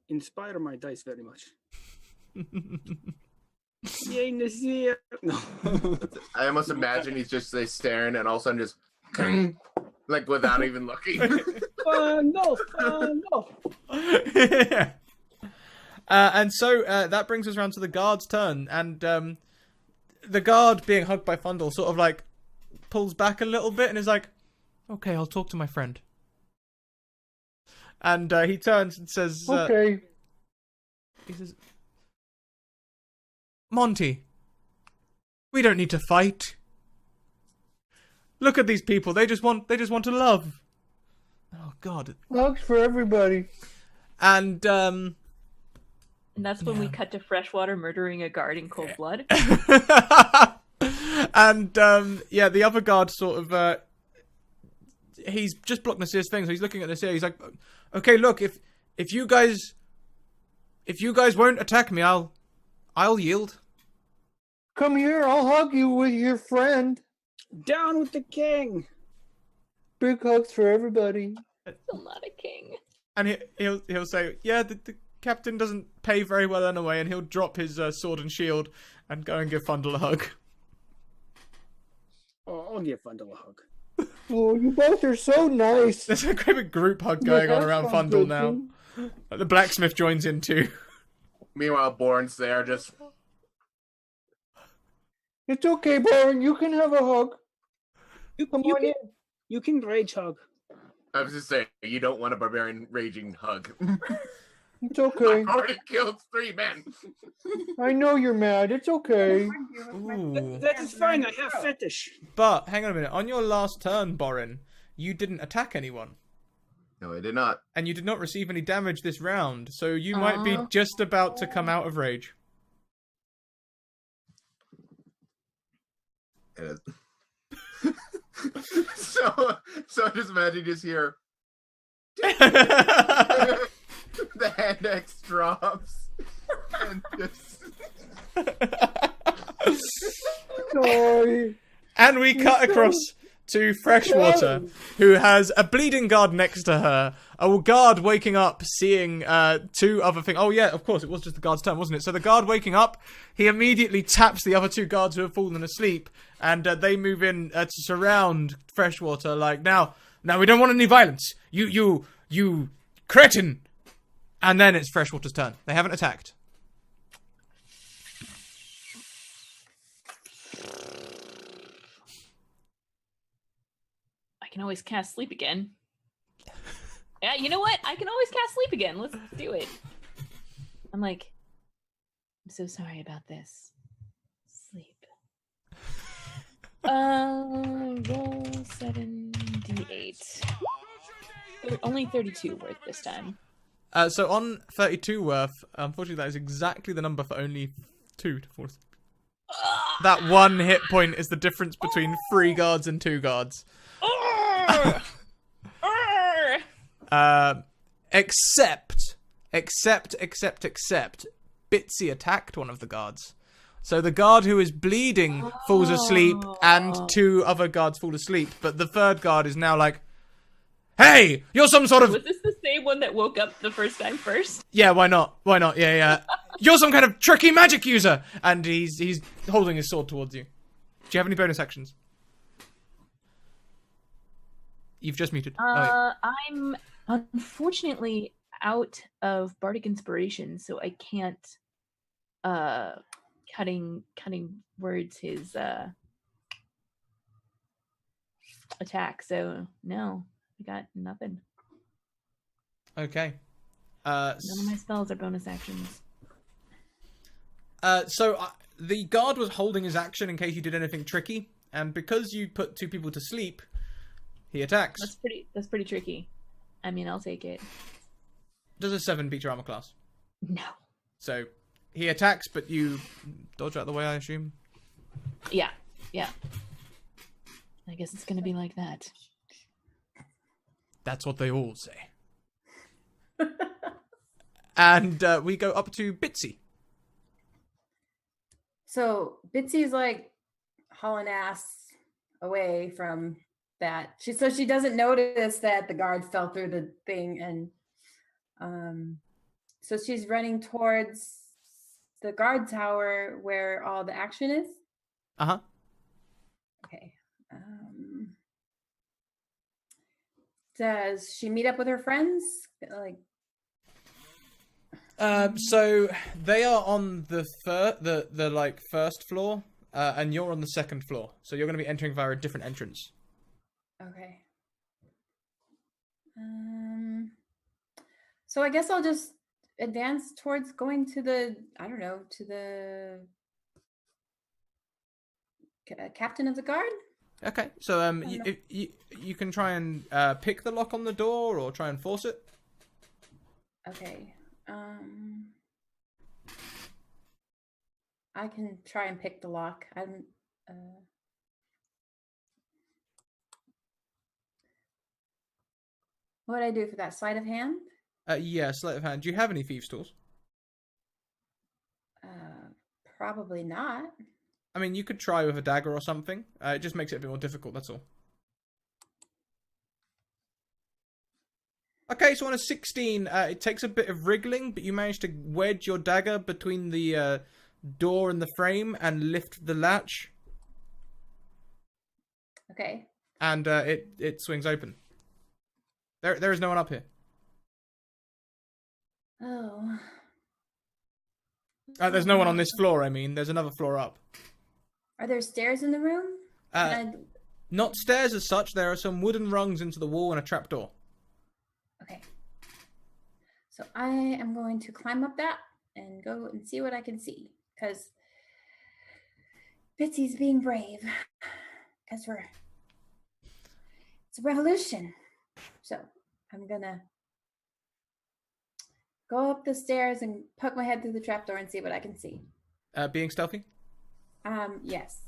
inspire my dice very much. Yay, Nasir! No. I almost imagine he's just staring, and all of a sudden just Like without even looking. No. Yeah. And so that brings us around to the guard's turn, and the guard, being hugged by Fundle, sort of like pulls back a little bit and is like, "Okay, I'll talk to my friend." And he turns and says, Okay. He says, "Monty, we don't need to fight. Look at these people. They just want to love." Oh God. Hugs for everybody. And And that's when we Yeah. cut to Freshwater murdering a guard in cold blood. and yeah, the other guard sort of he's just blocked Nasir's thing, so he's looking at Nasir. He's like, "Okay, look, if you guys won't attack me, I'll yield." Come here, I'll hug you with your friend. Down with the king. Big hugs for everybody. Still not a king. And he'll say, "Yeah, the captain doesn't pay very well anyway," and he'll drop his sword and shield and go and give Fundle a hug. Oh, I'll give Fundle a hug. Oh, you both are so nice. There's a great big group hug going on around Fundle now. The blacksmith joins in too. Meanwhile, Born's there just... It's okay, Baron. You can have a hug. Come You on can, in. you can rage hug. I was just saying, you don't want a barbarian raging hug. It's okay. I've already killed 3 men. I know you're mad. It's okay. Ooh. That is fine. I have fetish. But hang on a minute. On your last turn, Borin, you didn't attack anyone, No, I did not. and you did not receive any damage this round. So you might be Aw. just about to come out of rage. It is. so just imagine just hear the hand X drops and just Sorry. And we cut across to Freshwater, who has a bleeding guard next to her. A guard waking up, seeing 2 other things. Oh yeah, of course, it was just the guard's turn, wasn't it? So the guard waking up, he immediately taps the other 2 guards who have fallen asleep, and they move in to surround Freshwater. Like, now we don't want any violence. You cretin. And then it's Freshwater's turn. They haven't attacked. I can always cast sleep again. Yeah, you know what? I can always cast sleep again. Let's do it. I'm so sorry about this. Sleep. Roll 7d8. Only 32 worth this time. So on 32 worth, unfortunately that is exactly the number for only 2 to 4. That 1 hit point is the difference between 3 guards and 2 guards. Except, Bitsy attacked one of the guards. So the guard who is bleeding falls asleep, and 2 other guards fall asleep. But the 3rd guard is now like, "Hey, you're some sort of..." Was this the same one that woke up the first time first? Yeah, why not? Yeah. "You're some kind of tricky magic user!" And he's holding his sword towards you. Do you have any bonus actions? You've just muted. I'm unfortunately out of bardic inspiration, so I can't cutting words his attack. So no, I got nothing. Okay. None of my spells are bonus actions. The guard was holding his action in case you did anything tricky, and because you put 2 people to sleep, he attacks. That's pretty tricky. I mean, I'll take it. Does a 7 beat your armor class? No. So he attacks, but you dodge out of the way, I assume. Yeah. I guess it's gonna be like that. That's what they all say. And we go up to Bitsy. So Bitsy's like hauling ass away from that. She doesn't notice that the guard fell through the thing, and so she's running towards the guard tower where all the action is. Uh-huh. Okay. Does she meet up with her friends? Like, So they are on the like first floor, and you're on the second floor. So you're going to be entering via a different entrance. okay. So I guess I'll just advance towards going to the, I don't know, to the captain of the guard. Okay, so you can try and pick the lock on the door or try and force it. Okay. I can try and pick the lock. I'm. What would I do for that? Sleight of hand? Yeah, sleight of hand. Do you have any thieves' tools? Probably not. I mean, you could try with a dagger or something. It just makes it a bit more difficult, that's all. Okay, so on a 16, it takes a bit of wriggling, but you manage to wedge your dagger between the door and the frame and lift the latch. Okay. And it swings open. There is no one up here. Oh. There's no one on this floor, I mean. There's another floor up. Are there stairs in the room? Not stairs as such. There are some wooden rungs into the wall and a trapdoor. Okay. So I am going to climb up that and go and see what I can see. Because Bitsy's being brave. Because it's a revolution. So I'm going to go up the stairs and poke my head through the trapdoor and see what I can see. Being stealthy? Yes.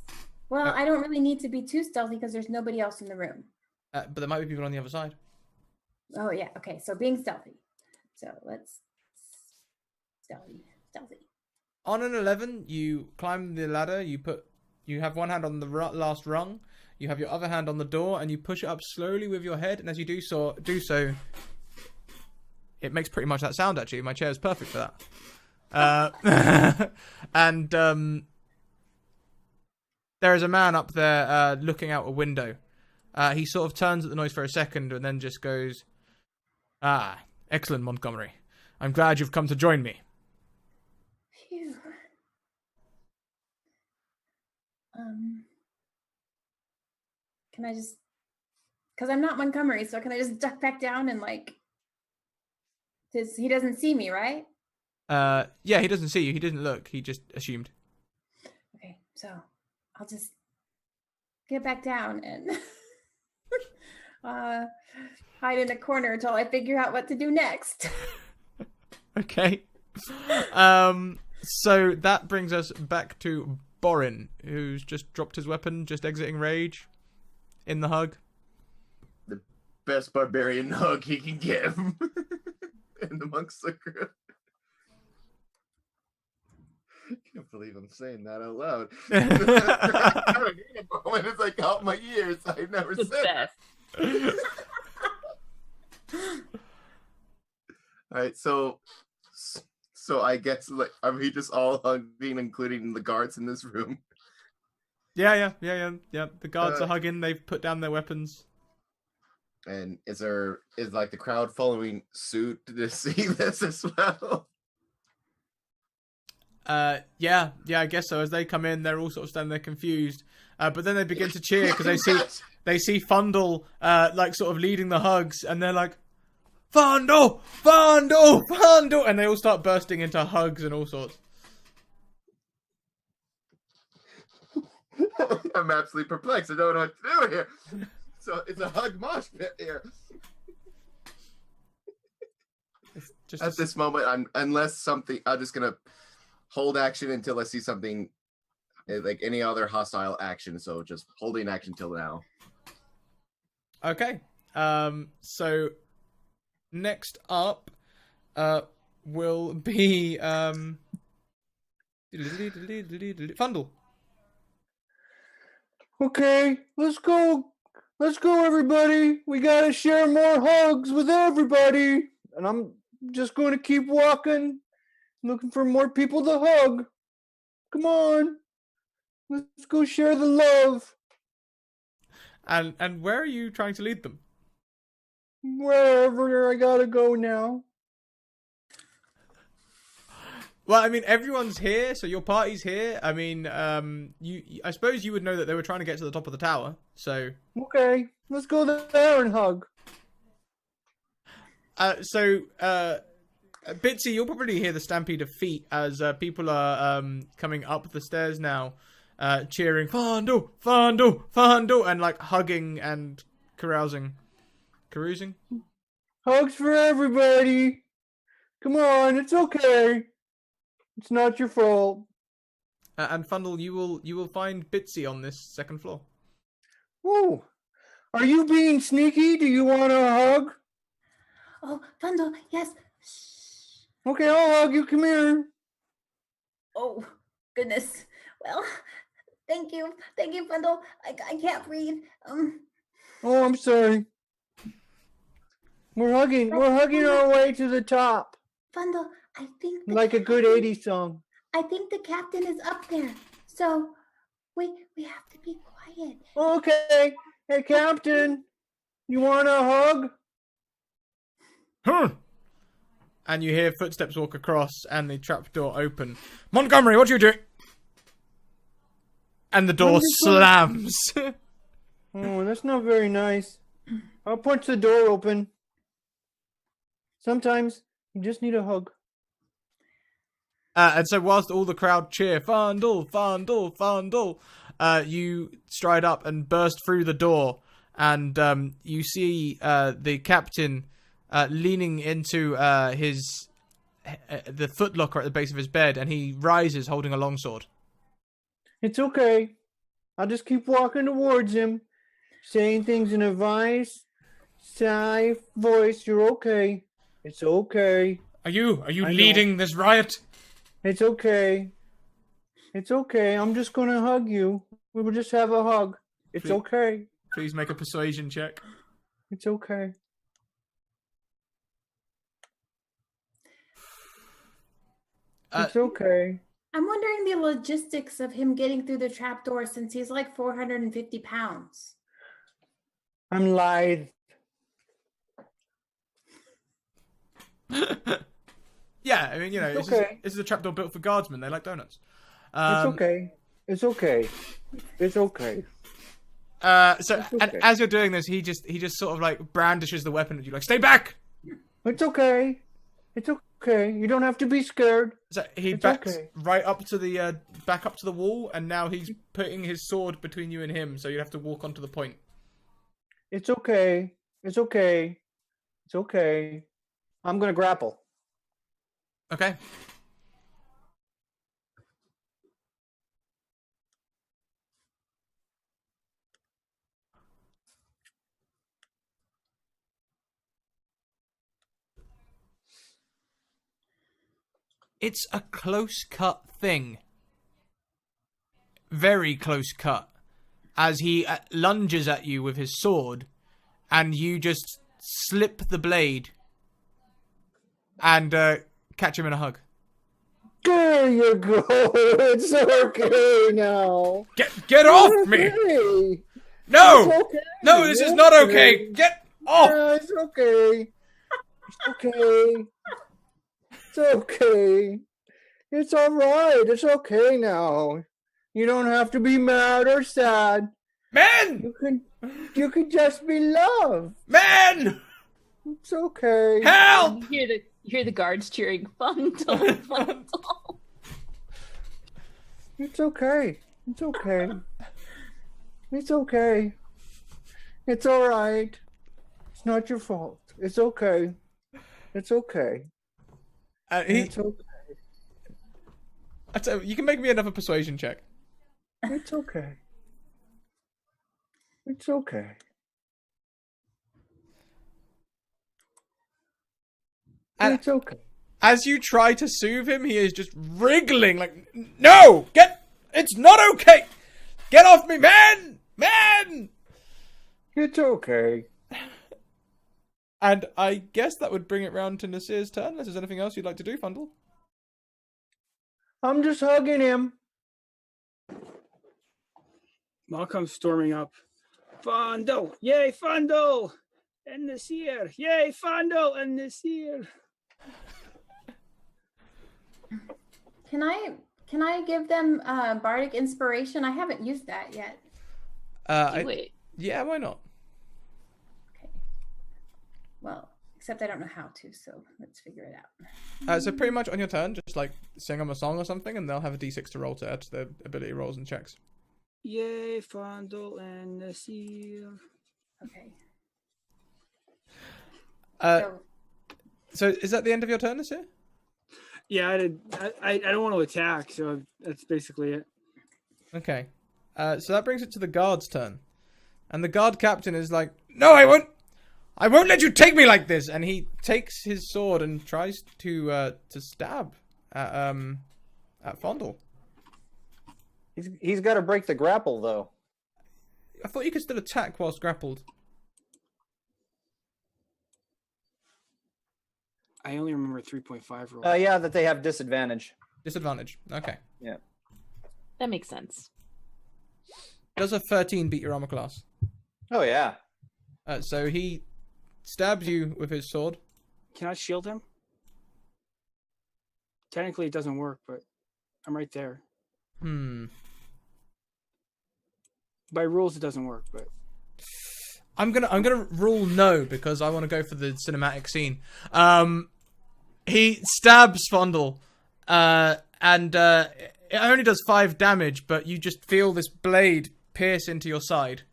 Well, I don't really need to be too stealthy because there's nobody else in the room. But there might be people on the other side. Oh, yeah. Okay, so being stealthy. So let's... Stealthy. On an 11, you climb the ladder, you have one hand on the last rung, you have your other hand on the door, and you push it up slowly with your head, and as you do so, it makes pretty much that sound, actually. My chair is perfect for that. And there is a man up there looking out a window. He sort of turns at the noise for a second and then just goes, "Ah, excellent, Montgomery. I'm glad you've come to join me." Phew. Can I just... Because I'm not Montgomery, so can I just duck back down and he doesn't see me, right? Yeah, he doesn't see you. He didn't look. He just assumed. Okay, so I'll just get back down and hide in a corner until I figure out what to do next. Okay. So that brings us back to Borin, who's just dropped his weapon, just exiting rage in the hug. The best barbarian hug he can give in amongst the group. I can't believe I'm saying that out loud. When it's like out my ears, I've never The said best. that. All right, so I guess are we just all hugging, including the guards in this room? Yeah. The guards are hugging. They've put down their weapons. And is like the crowd following suit to see this as well? Yeah, I guess so. As they come in, they're all sort of standing there confused. But then they begin to cheer because they see Fundle like sort of leading the hugs, and they're like, Fundle, and they all start bursting into hugs and all sorts. I'm absolutely perplexed. I don't know what to do here. So it's a hug mosh pit here. Just At this moment, I'm just gonna hold action until I see something like any other hostile action. So just holding action till now. Okay. So next up will be Fundle. Okay, let's go, everybody. We gotta share more hugs with everybody. And I'm just going to keep walking, looking for more people to hug. Come on, let's go share the love. And where are you trying to lead them? wherever I gotta go now. Well, I mean, everyone's here, so your party's here. I mean, I suppose you would know that they were trying to get to the top of the tower, so... Okay, let's go there and hug. Bitsy, you'll probably hear the stampede of feet as people are coming up the stairs now, cheering, Fandle, Fandle, Fandle, and like hugging and carousing. Carousing? Hugs for everybody. Come on, it's okay. It's not your fault. And Fundle, you will find Bitsy on this second floor. Whoa. Are you being sneaky? Do you want a hug? Oh, Fundle, yes. Shh. Okay, I'll hug you. Come here. Oh, goodness. Well, thank you. Thank you, Fundle. I can't breathe. Oh, I'm sorry. We're hugging our way to the top. Fundle, I think Like a good 80s song. I think the captain is up there. So we have to be quiet. Okay. Hey, Captain. You want a hug? Huh. And you hear footsteps walk across and the trapdoor open. Montgomery, what are you doing? And the door slams. Oh, that's not very nice. I'll punch the door open. Sometimes you just need a hug. And so whilst all the crowd cheer, Fandle, Fandle, Fandle, you stride up and burst through the door. And you see the captain leaning into the footlocker at the base of his bed. And he rises holding a longsword. It's okay. I'll just keep walking towards him, saying things in a sigh voice. You're okay. It's okay. Are you leading this riot? It's okay. It's okay. I'm just gonna hug you. We will just have a hug. It's Please. okay. Please make a persuasion check. It's okay. It's okay. I'm wondering the logistics of him getting through the trapdoor since he's like 450 pounds. I'm lithe. Yeah, I mean, you know, It's okay. this is a trapdoor built for guardsmen. They like donuts. It's okay. It's okay. It's okay. So, It's and okay. as you're doing this, he just sort of like brandishes the weapon at you, like, stay back! It's okay. It's okay. You don't have to be scared. So he It's backs okay. right up to the back up to the wall, and now he's putting his sword between you and him, so you have to walk onto the point. It's okay. It's okay. It's okay. I'm gonna grapple. Okay. It's a close cut thing. Very close cut. As he lunges at you with his sword, and you just slip the blade and catch him in a hug. There you go. It's okay now. Get off me! Okay. No! It's okay. No, this is not okay! Get off! Yeah, it's okay. It's okay. It's okay. It's all right. It's okay now. You don't have to be mad or sad. Man! You can just be loved. Man! It's okay. Help! You hear the guards cheering, Fundle, Fundle. It's okay. It's okay. It's okay. It's all right. It's not your fault. It's okay. It's okay. It's okay. I tell you, you can make me another persuasion check. It's okay. It's okay. And It's okay. as you try to soothe him, he is just wriggling like, no! It's not okay! Get off me, man! Man! It's okay. And I guess that would bring it round to Nasir's turn, unless there's anything else you'd like to do, Fundle. I'm just hugging him. Maul comes storming up. Fondo! Yay, Fondo! and Nasir. Yay, Fondle and Nasir. Can I give them bardic inspiration? I haven't used that yet. Wait. Yeah, why not? Okay. Well, except I don't know how to, so let's figure it out. So pretty much on your turn, just like sing them a song or something, and they'll have a d6 to roll to add to their ability rolls and checks. Yay, Fondle and Nasir. Okay. So is that the end of your turn, Nasir? Yeah, I don't want to attack, so that's basically it. Okay. So that brings it to the guard's turn. And the guard captain is like, "No, I won't! I won't let you take me like this!" And he takes his sword and tries to stab at Fondle. He's got to break the grapple, though. I thought you could still attack whilst grappled. I only remember 3.5 roll. Yeah, that they have disadvantage. Disadvantage. Okay. Yeah. That makes sense. Does a 13 beat your armor class? Oh, yeah. So he stabs you with his sword. Can I shield him? Technically, it doesn't work, but I'm right there. By rules, it doesn't work, but I'm gonna rule no because I want to go for the cinematic scene. He stabs Fondle, and it only does 5 damage, but you just feel this blade pierce into your side.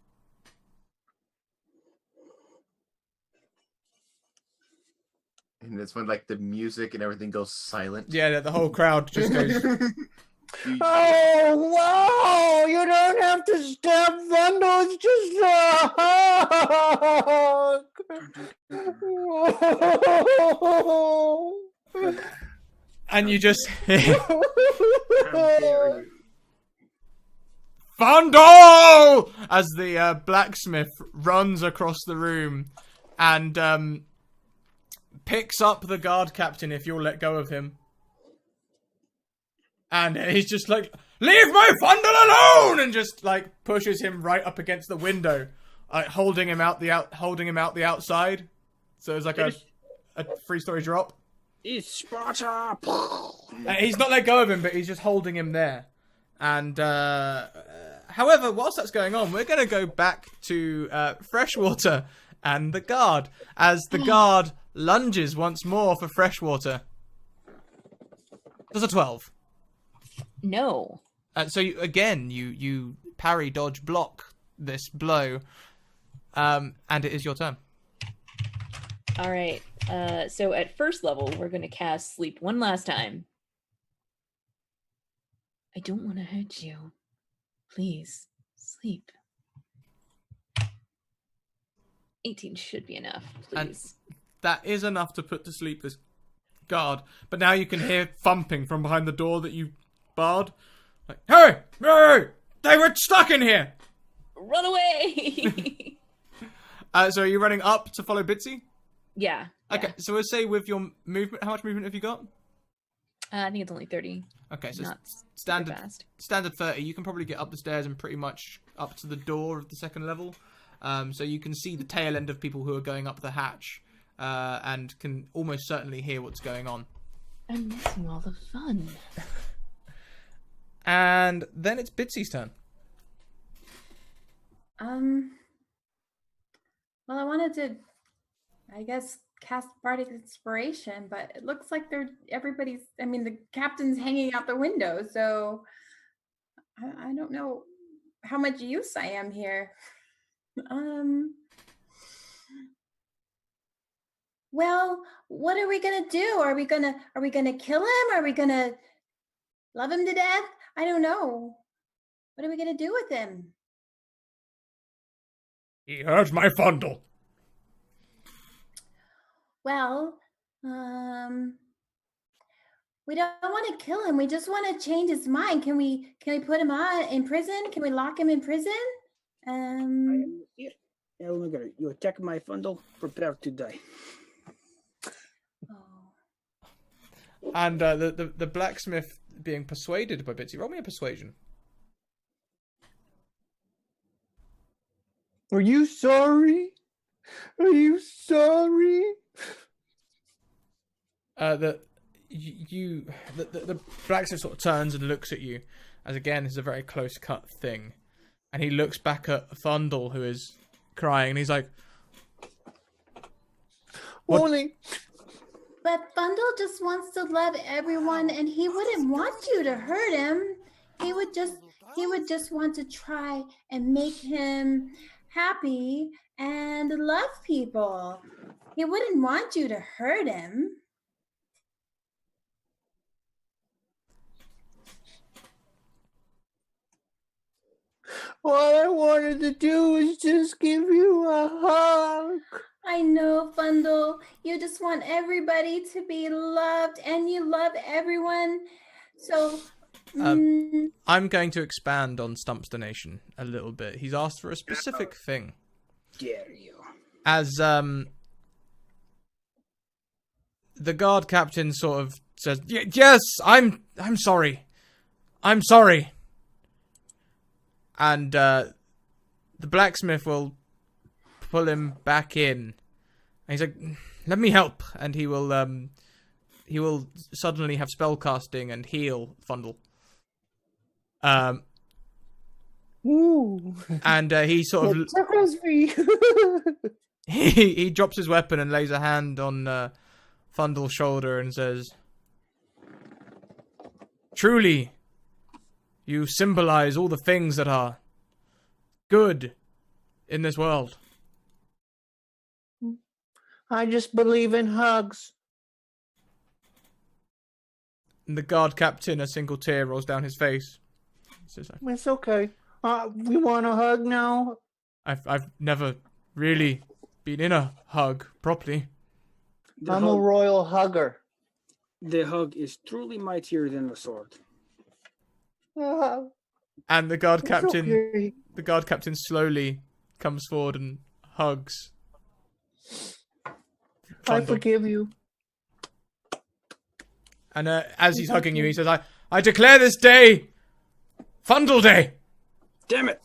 And it's when like the music and everything goes silent. Yeah, the whole crowd just goes. Oh, wow! You don't have to stab Thunder, it's just And you just hear how dare you. Fondle! As the blacksmith runs across the room and picks up the guard captain if you'll let go of him. And he's just like, "Leave my Fondle alone!" and just like pushes him right up against the window, like holding him out the outside. So it's like a 3-story drop. It's Sparta! And he's not let go of him, but he's just holding him there. And however, whilst that's going on, we're going to go back to Freshwater and the guard as the guard lunges once more for Freshwater. Does a 12. No. So you parry, dodge, block this blow, and it is your turn. All right. So at first level, we're going to cast Sleep one last time. I don't want to hurt you. Please, sleep. 18 should be enough, please. And that is enough to put to sleep this guard. But now you can hear thumping from behind the door that you barred. Like, hey! Hey! They were stuck in here! Run away! So are you running up to follow Bitsy? Yeah. Okay, so we'll say with your movement, how much movement have you got? I think it's only 30. Okay, so Not standard fast. standard 30. You can probably get up the stairs and pretty much up to the door of the second level. So you can see the tail end of people who are going up the hatch, and can almost certainly hear what's going on. I'm missing all the fun. And then it's Bitsy's turn. Well, I wanted to, I guess, cast bardic inspiration, but it looks like the captain's hanging out the window, so I don't know how much use I am here. Well, what are we gonna do? Are we gonna kill him? Are we gonna love him to death? I don't know. What are we gonna do with him? He hurt my Fondle. Well, we don't want to kill him. We just want to change his mind. Can we put him in prison? Can we lock him in prison? I am here. Elmager, you attack my Fondle, prepare to die. Oh. And the blacksmith being persuaded by Bitsy. Roll me a persuasion. Are you sorry? Are you sorry? The blacksmith sort of turns and looks at you, as again is a very close cut thing, and he looks back at Thundle, who is crying, and he's like, "What?" Only But Bundle just wants to love everyone, and he wouldn't want you to hurt him. He would just want to try and make him happy and love people. He wouldn't want you to hurt him. all I wanted to do was just give you a hug. I know, Bundle. You just want everybody to be loved, and you love everyone. So, I'm going to expand on Stump's donation a little bit. He's asked for a specific thing. Dare you? As the guard captain sort of says, "Yes, I'm sorry. I'm sorry." And the blacksmith will pull him back in. And he's like, "Let me help." And he will suddenly have spell casting and heal Fundle. Ooh. And he sort of tickles me. he drops his weapon and lays a hand on Fundle's shoulder and says, "Truly, you symbolize all the things that are good in this world." I just believe in hugs. And the guard captain, a single tear rolls down his face. He says, It's okay. We want a hug now? I've never really been in a hug properly. I'm a royal hugger. The hug is truly mightier than the sword. And the guard captain, okay. the guard captain slowly comes forward and hugs. I Fundle. forgive you. And as he's hugging you, he says, I declare this day Fundle Day. Damn it!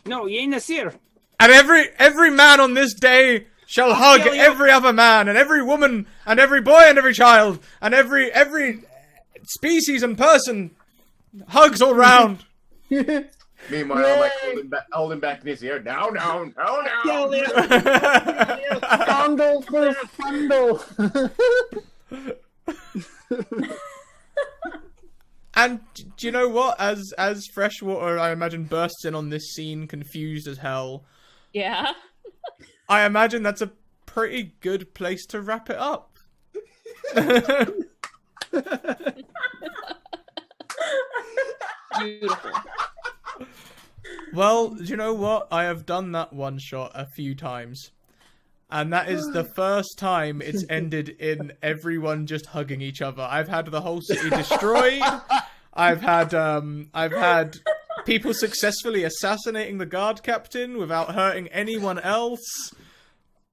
No, you ain't Nasir. And every man on this day shall hug kill you. every other man, and every woman, and every boy, and every child, and every species and person. Hugs all round. Meanwhile, I'm like holding back in his ear. No. Kill you. Fundle for Fundle. And do you know what? As Freshwater, I imagine, bursts in on this scene, confused as hell. Yeah. I imagine that's a pretty good place to wrap it up. Beautiful. Well, do you know what? I have done that one shot a few times. And that is the first time it's ended in everyone just hugging each other. I've had the whole city destroyed. I've had people successfully assassinating the guard captain without hurting anyone else.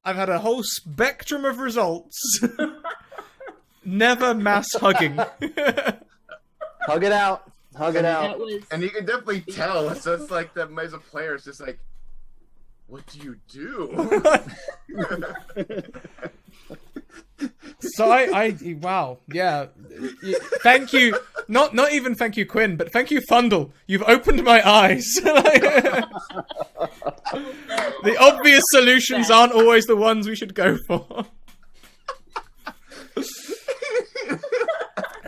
I've had a whole spectrum of results. Never mass hugging. Hug it out. Hug it out. That was And you can definitely tell. So it's like the as a player, it's just like, what do you do? So I wow, yeah. Thank you. Not even thank you, Quinn, but thank you, Fundle. You've opened my eyes. The obvious solutions aren't always the ones we should go for.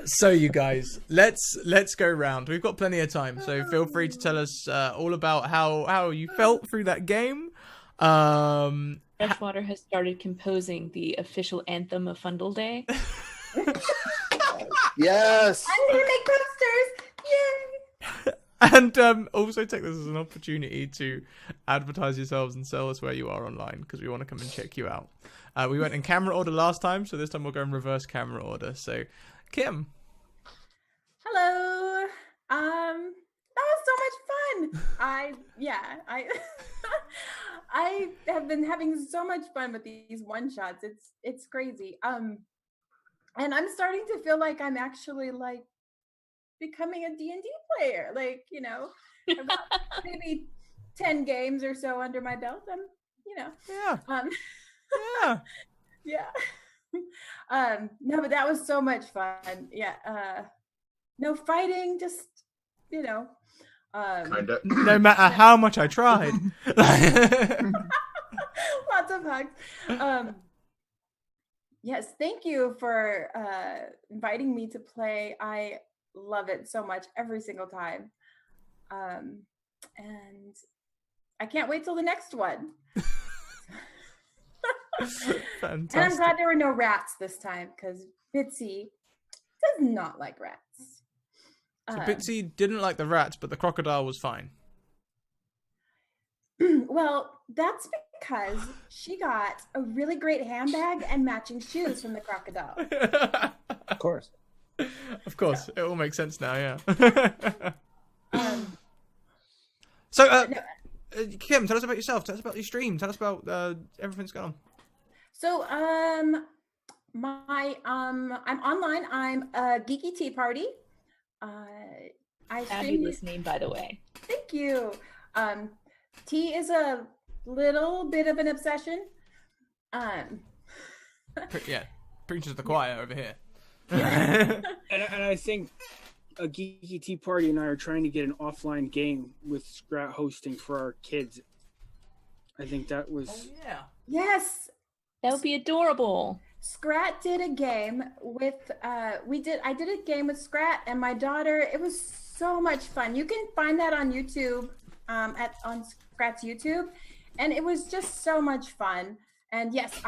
So you guys, let's go round. We've got plenty of time, so feel free to tell us all about how you felt through that game. Freshwater has started composing the official anthem of Fundle Day. Yes. I'm gonna make posters. Yay! And also take this as an opportunity to advertise yourselves and sell us where you are online, because we want to come and check you out. We went in camera order last time, so this time we'll go in reverse camera order. So, Kim. Hello. That was so much fun. I I have been having so much fun with these one shots. It's crazy. And I'm starting to feel like I'm actually like becoming a D&D player. Like, I've got maybe 10 games or so under my belt. I'm you know. Yeah. Um, Yeah. yeah. No, but that was so much fun. Yeah. No fighting, just, you know. Kind of. No matter how much I tried. Lots of hugs. Yes, thank you for inviting me to play. I love it so much every single time. And I can't wait till the next one. Fantastic. And I'm glad there were no rats this time because Bitsy does not like rats. So Bitsy didn't like the rats, but the crocodile was fine. Well, that's because she got a really great handbag and matching shoes from the crocodile. Of course. Of course, it all makes sense now. Yeah. So, Kim, tell us about yourself. Tell us about your stream. Tell us about everything that's going on. So, I'm online. I'm a Geeky Tea Party. I stream. Fabulous name, by the way. Thank you. Tea is a little bit of an obsession. Yeah, preaching to the choir over here. And I think a Geeky Tea Party and I are trying to get an offline game with Scrat hosting for our kids. I think that was... Oh, yeah. Yes. That would be adorable. Scrat did a game with I did a game with Scrat and my daughter. It was so much fun. You can find that on YouTube, on Scrat's YouTube, and it was just so much fun. And yes,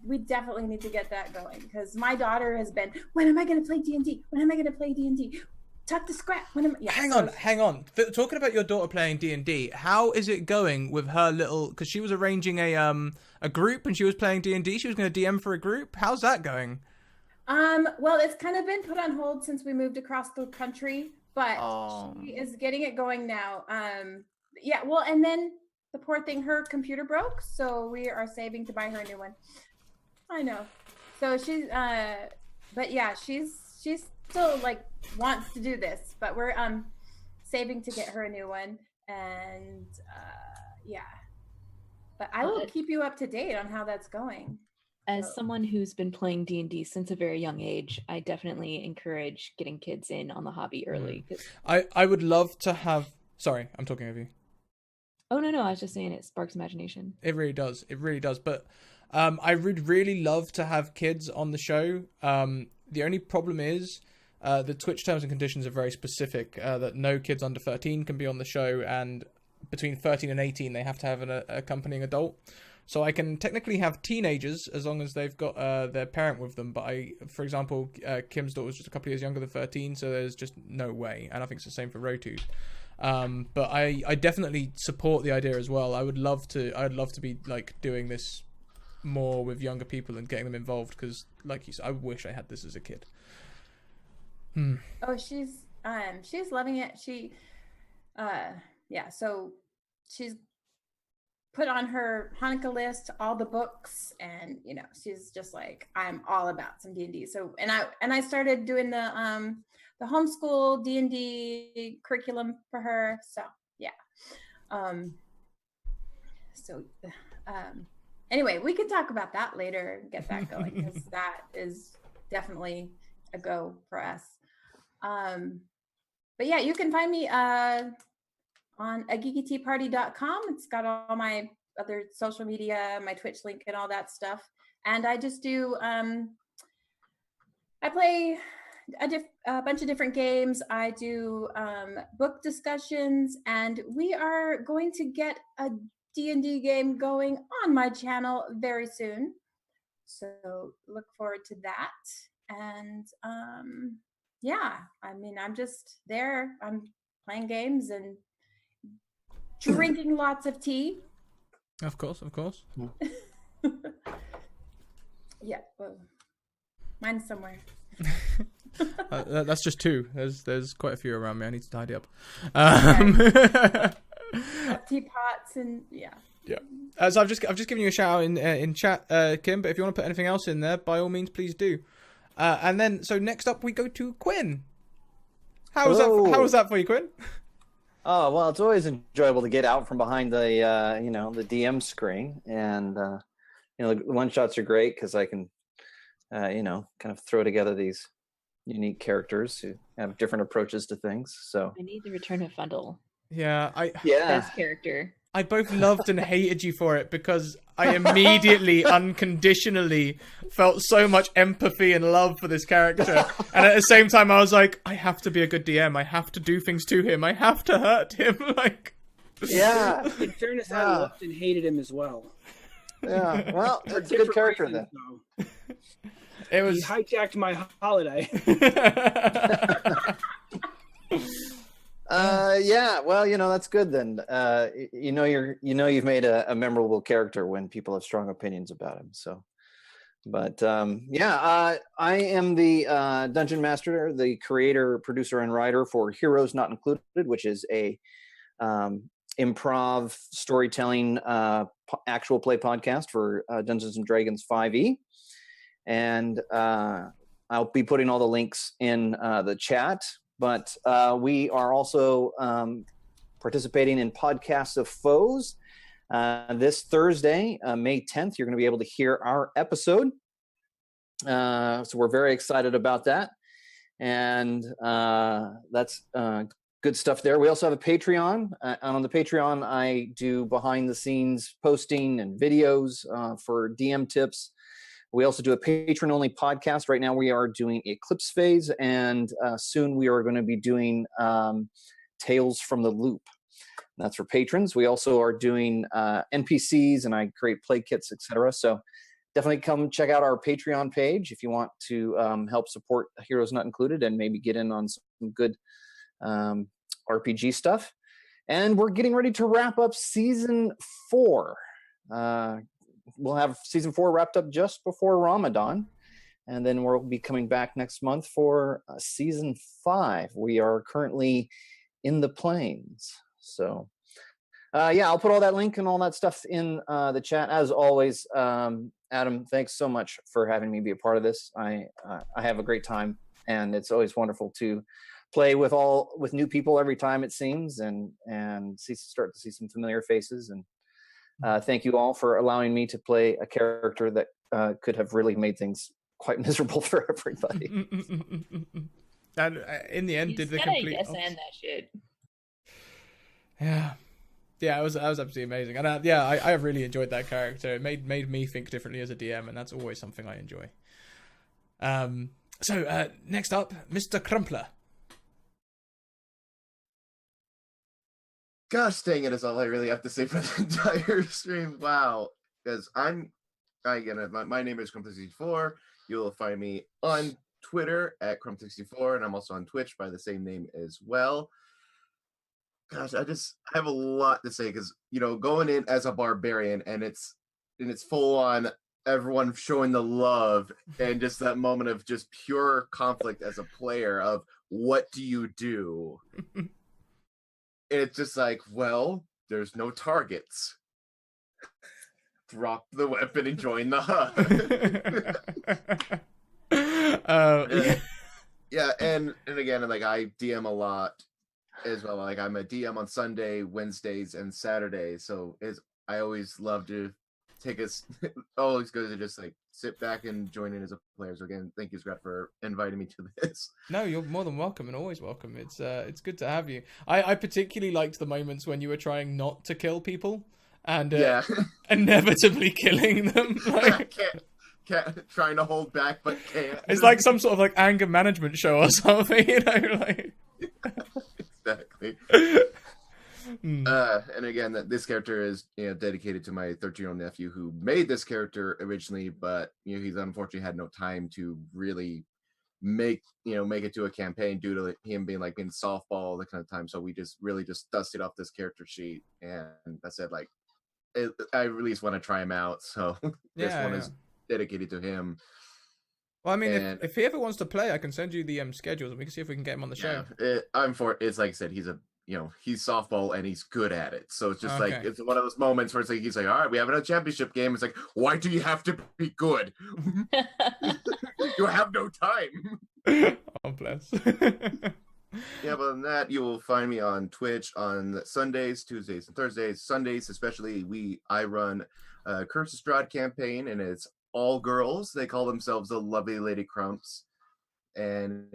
we definitely need to get that going because my daughter has been, when am I going to play D&D? When am I going to play D&D? Talk to Scrat. Hang on. Talking about your daughter playing D&D, how is it going with her little? Because she was arranging a group and she was playing D&D. She was going to DM for a group. How's that going? Well, it's kind of been put on hold since we moved across the country, but she is getting it going now. Yeah. Well, and then the poor thing, her computer broke, so we are saving to buy her a new one. I know. So she's, but yeah, she's still like wants to do this, but we're saving to get her a new one, and yeah. But I will keep you up to date on how that's going. As someone who's been playing D&D since a very young age, I definitely encourage getting kids in on the hobby early. I would love to have... Sorry, I'm talking over you. Oh, no, I was just saying it sparks imagination. It really does. It really does. But I would really love to have kids on the show. The only problem is the Twitch terms and conditions are very specific, that no kids under 13 can be on the show, and between 13 and 18 they have to have an accompanying adult. So I can technically have teenagers as long as they've got their parent with them. But for example, Kim's daughter was just a couple of years younger than 13, so there's just no way. And I think it's the same for Rotu's. But I definitely support the idea as well. I'd love to be like doing this more with younger people and getting them involved, because like you said, I wish I had this as a kid. Oh, she's loving it. She yeah, so she's put on her Hanukkah list all the books, and she's just like, I'm all about some D&D. So and I started doing the homeschool D&D curriculum for her. So yeah. Anyway, we could talk about that later and get that going, because that is definitely a go for us. But yeah, you can find me on ageekyteaparty.com. It's got all my other social media, my Twitch link, and all that stuff. And I just do, I play a bunch of different games. I do book discussions, and we are going to get a D&D game going on my channel very soon. So look forward to that. And yeah, I mean, I'm just there. I'm playing games and drinking lots of tea. Of course. Yeah, well, mine's somewhere. That's just two. There's quite a few around me. I need to tidy up. Teapots and yeah. So I've just given you a shout out in chat, Kim. But if you want to put anything else in there, by all means, please do. And then, so next up we go to Quinn. How was that for you, Quinn? Oh well, it's always enjoyable to get out from behind the the DM screen, and the one shots are great because I can kind of throw together these unique characters who have different approaches to things. So I need the return of Fundle. Yeah, Best character. I both loved and hated you for it because I immediately, unconditionally felt so much empathy and love for this character. And at the same time, I was like, I have to be a good DM. I have to do things to him. I have to hurt him. Like, yeah, In fairness, I loved and hated him as well. yeah. Well, For it's a good character reasons, then. though. it He was. hijacked my holiday. Yeah, well, that's good then. You've made a memorable character when people have strong opinions about him. So, but I am the dungeon master, the creator, producer, and writer for Heroes Not Included, which is a improv storytelling actual play podcast for Dungeons and Dragons 5e, and I'll be putting all the links in the chat. But we are also participating in Podcasts of Foes. This Thursday, May 10th, you're going to be able to hear our episode. So we're very excited about that. And that's good stuff there. We also have a Patreon. And on the Patreon, I do behind-the-scenes posting and videos for DM tips. We also do a patron-only podcast. Right now we are doing Eclipse Phase, and soon we are going to be doing Tales from the Loop. That's for patrons. We also are doing NPCs, and I create play kits, etc. So definitely come check out our Patreon page if you want to help support Heroes Not Included and maybe get in on some good RPG stuff. And we're getting ready to wrap up Season 4. We'll have Season 4 wrapped up just before Ramadan. And then we'll be coming back next month for Season 5. We are currently in the plains. So, I'll put all that link and all that stuff in the chat. As always, Adam, thanks so much for having me be a part of this. I have a great time, and it's always wonderful to play with new people every time, it seems, and start to see some familiar faces. And thank you all for allowing me to play a character that could have really made things quite miserable for everybody. And in the end, You did the said complete yes opposite. and that shit. Yeah, it was absolutely amazing, and I really enjoyed that character. It made me think differently as a DM, and that's always something I enjoy. So next up, Mr. Crumpler. Gosh dang it, is all I really have to say for the entire stream. Wow. Because my name is Crump64. You'll find me on Twitter at Crump64, and I'm also on Twitch by the same name as well. Gosh, I have a lot to say because, going in as a barbarian and it's full on everyone showing the love and just that moment of just pure conflict as a player of what do you do? It's just like, well, there's no targets. Drop the weapon and join the hub. Yeah, and again, like I DM a lot as well. Like I'm a DM on Sunday, Wednesdays, and Saturdays. So I always love to always good to just like sit back and join in as a player. So again, thank you, Scott, for inviting me to this. No, you're more than welcome and always welcome. It's good to have you. I particularly liked the moments when you were trying not to kill people and inevitably killing them. Like, can't trying to hold back but can't. It's like some sort of like anger management show or something, like. Exactly. And again, this character is dedicated to my 13-year-old nephew who made this character originally, but he's unfortunately had no time to really make it to a campaign due to him being softball that kind of time. So we just dusted off this character sheet, and I said I at least want to try him out. So this one is dedicated to him. Well, I mean, if he ever wants to play, I can send you the schedules and we can see if we can get him on the show. It's like I said, he's softball and he's good at it. So it's just it's one of those moments where it's like he's like, all right, we have a championship game. It's like, why do you have to be good? You have no time. Oh, bless. Yeah, but than that, you will find me on Twitch on Sundays, Tuesdays, and Thursdays. Sundays, especially, I run a Curse of Strahd campaign, and it's all girls. They call themselves the Lovely Lady Crumps. And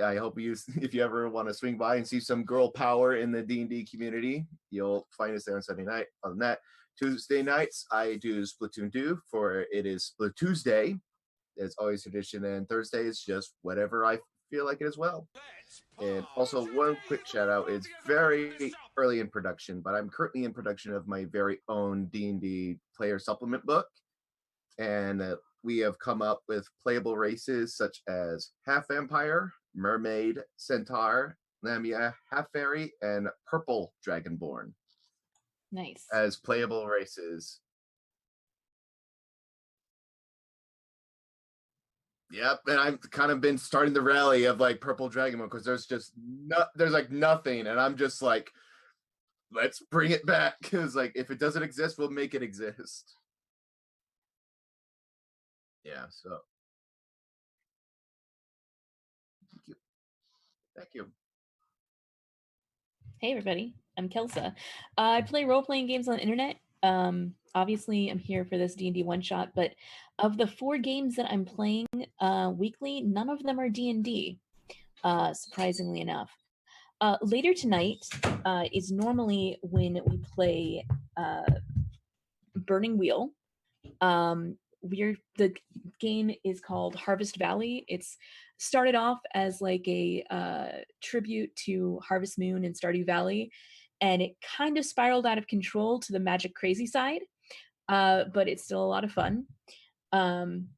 I hope you, if you ever want to swing by and see some girl power in the D&D community, you'll find us there on Sunday night. Other than that, Tuesday nights, I do Splatoon 2, for it is Split Tuesday. It's always tradition, and Thursday is just whatever I feel like it as well. And also, one quick shout out, it's very early in production, but I'm currently in production of my very own D&D player supplement book. And we have come up with playable races such as half vampire, mermaid, centaur, lamia, half fairy, and purple dragonborn Nice. as playable races. Yep, and I've kind of been starting the rally of like purple dragonborn because there's like nothing, and I'm just like, let's bring it back, because like if it doesn't exist, we'll make it exist. Yeah, so thank you. Hey everybody, I'm Kelsa. I play role-playing games on the internet. Obviously, I'm here for this D&D one-shot, but of the 4 games that I'm playing weekly, none of them are D&D, surprisingly enough. Later tonight is normally when we play Burning Wheel. The game is called Harvest Valley. It's started off as like a tribute to Harvest Moon and Stardew Valley, and it kind of spiraled out of control to the magic crazy side, but it's still a lot of fun. I'm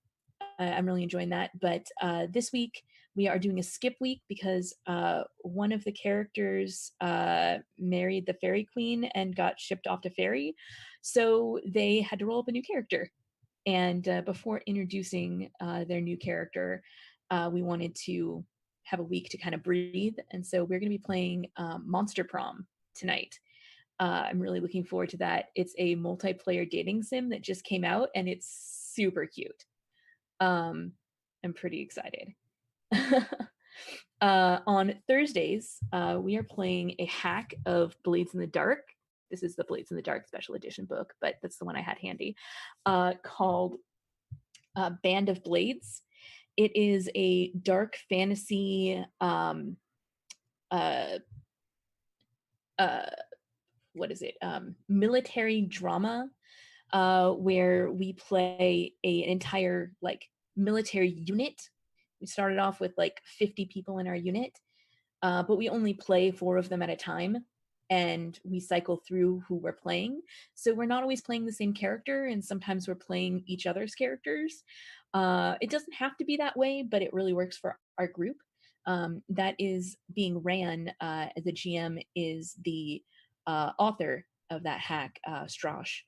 really enjoying that. But this week we are doing a skip week because one of the characters married the fairy queen and got shipped off to fairy, so they had to roll up a new character. And before introducing their new character, we wanted to have a week to kind of breathe. And so we're going to be playing Monster Prom tonight. I'm really looking forward to that. It's a multiplayer dating sim that just came out, and it's super cute. I'm pretty excited. On Thursdays, we are playing a hack of Blades in the Dark. This is the Blades in the Dark special edition book, but that's the one I had handy, called Band of Blades. It is a dark fantasy, military drama, where we play an entire like military unit. We started off with like 50 people in our unit, but we only play 4 of them at a time, and we cycle through who we're playing. So we're not always playing the same character, and sometimes we're playing each other's characters. It doesn't have to be that way, but it really works for our group. That is being ran, the GM is the author of that hack, Strash,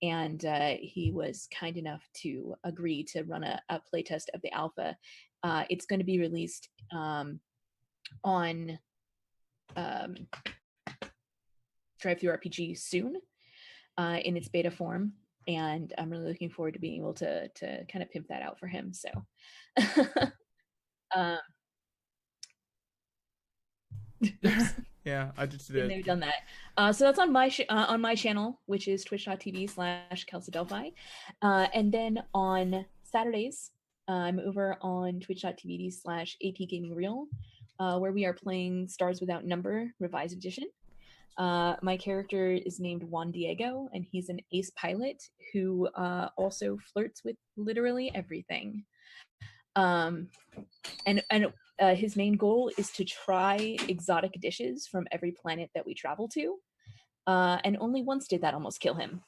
and he was kind enough to agree to run a playtest of the alpha. It's going to be released on DriveThruRPG soon, in its beta form, and I'm really looking forward to being able to kind of pimp that out for him. So Yeah, I just been did. there, done that. So that's on my channel, which is twitch.tv/KelseyDelphi. And then on Saturdays, I'm over on twitch.tv/APGamingReal, where we are playing Stars Without Number Revised Edition. My character is named Juan Diego, and he's an ace pilot who also flirts with literally everything. And his main goal is to try exotic dishes from every planet that we travel to. And only once did that almost kill him.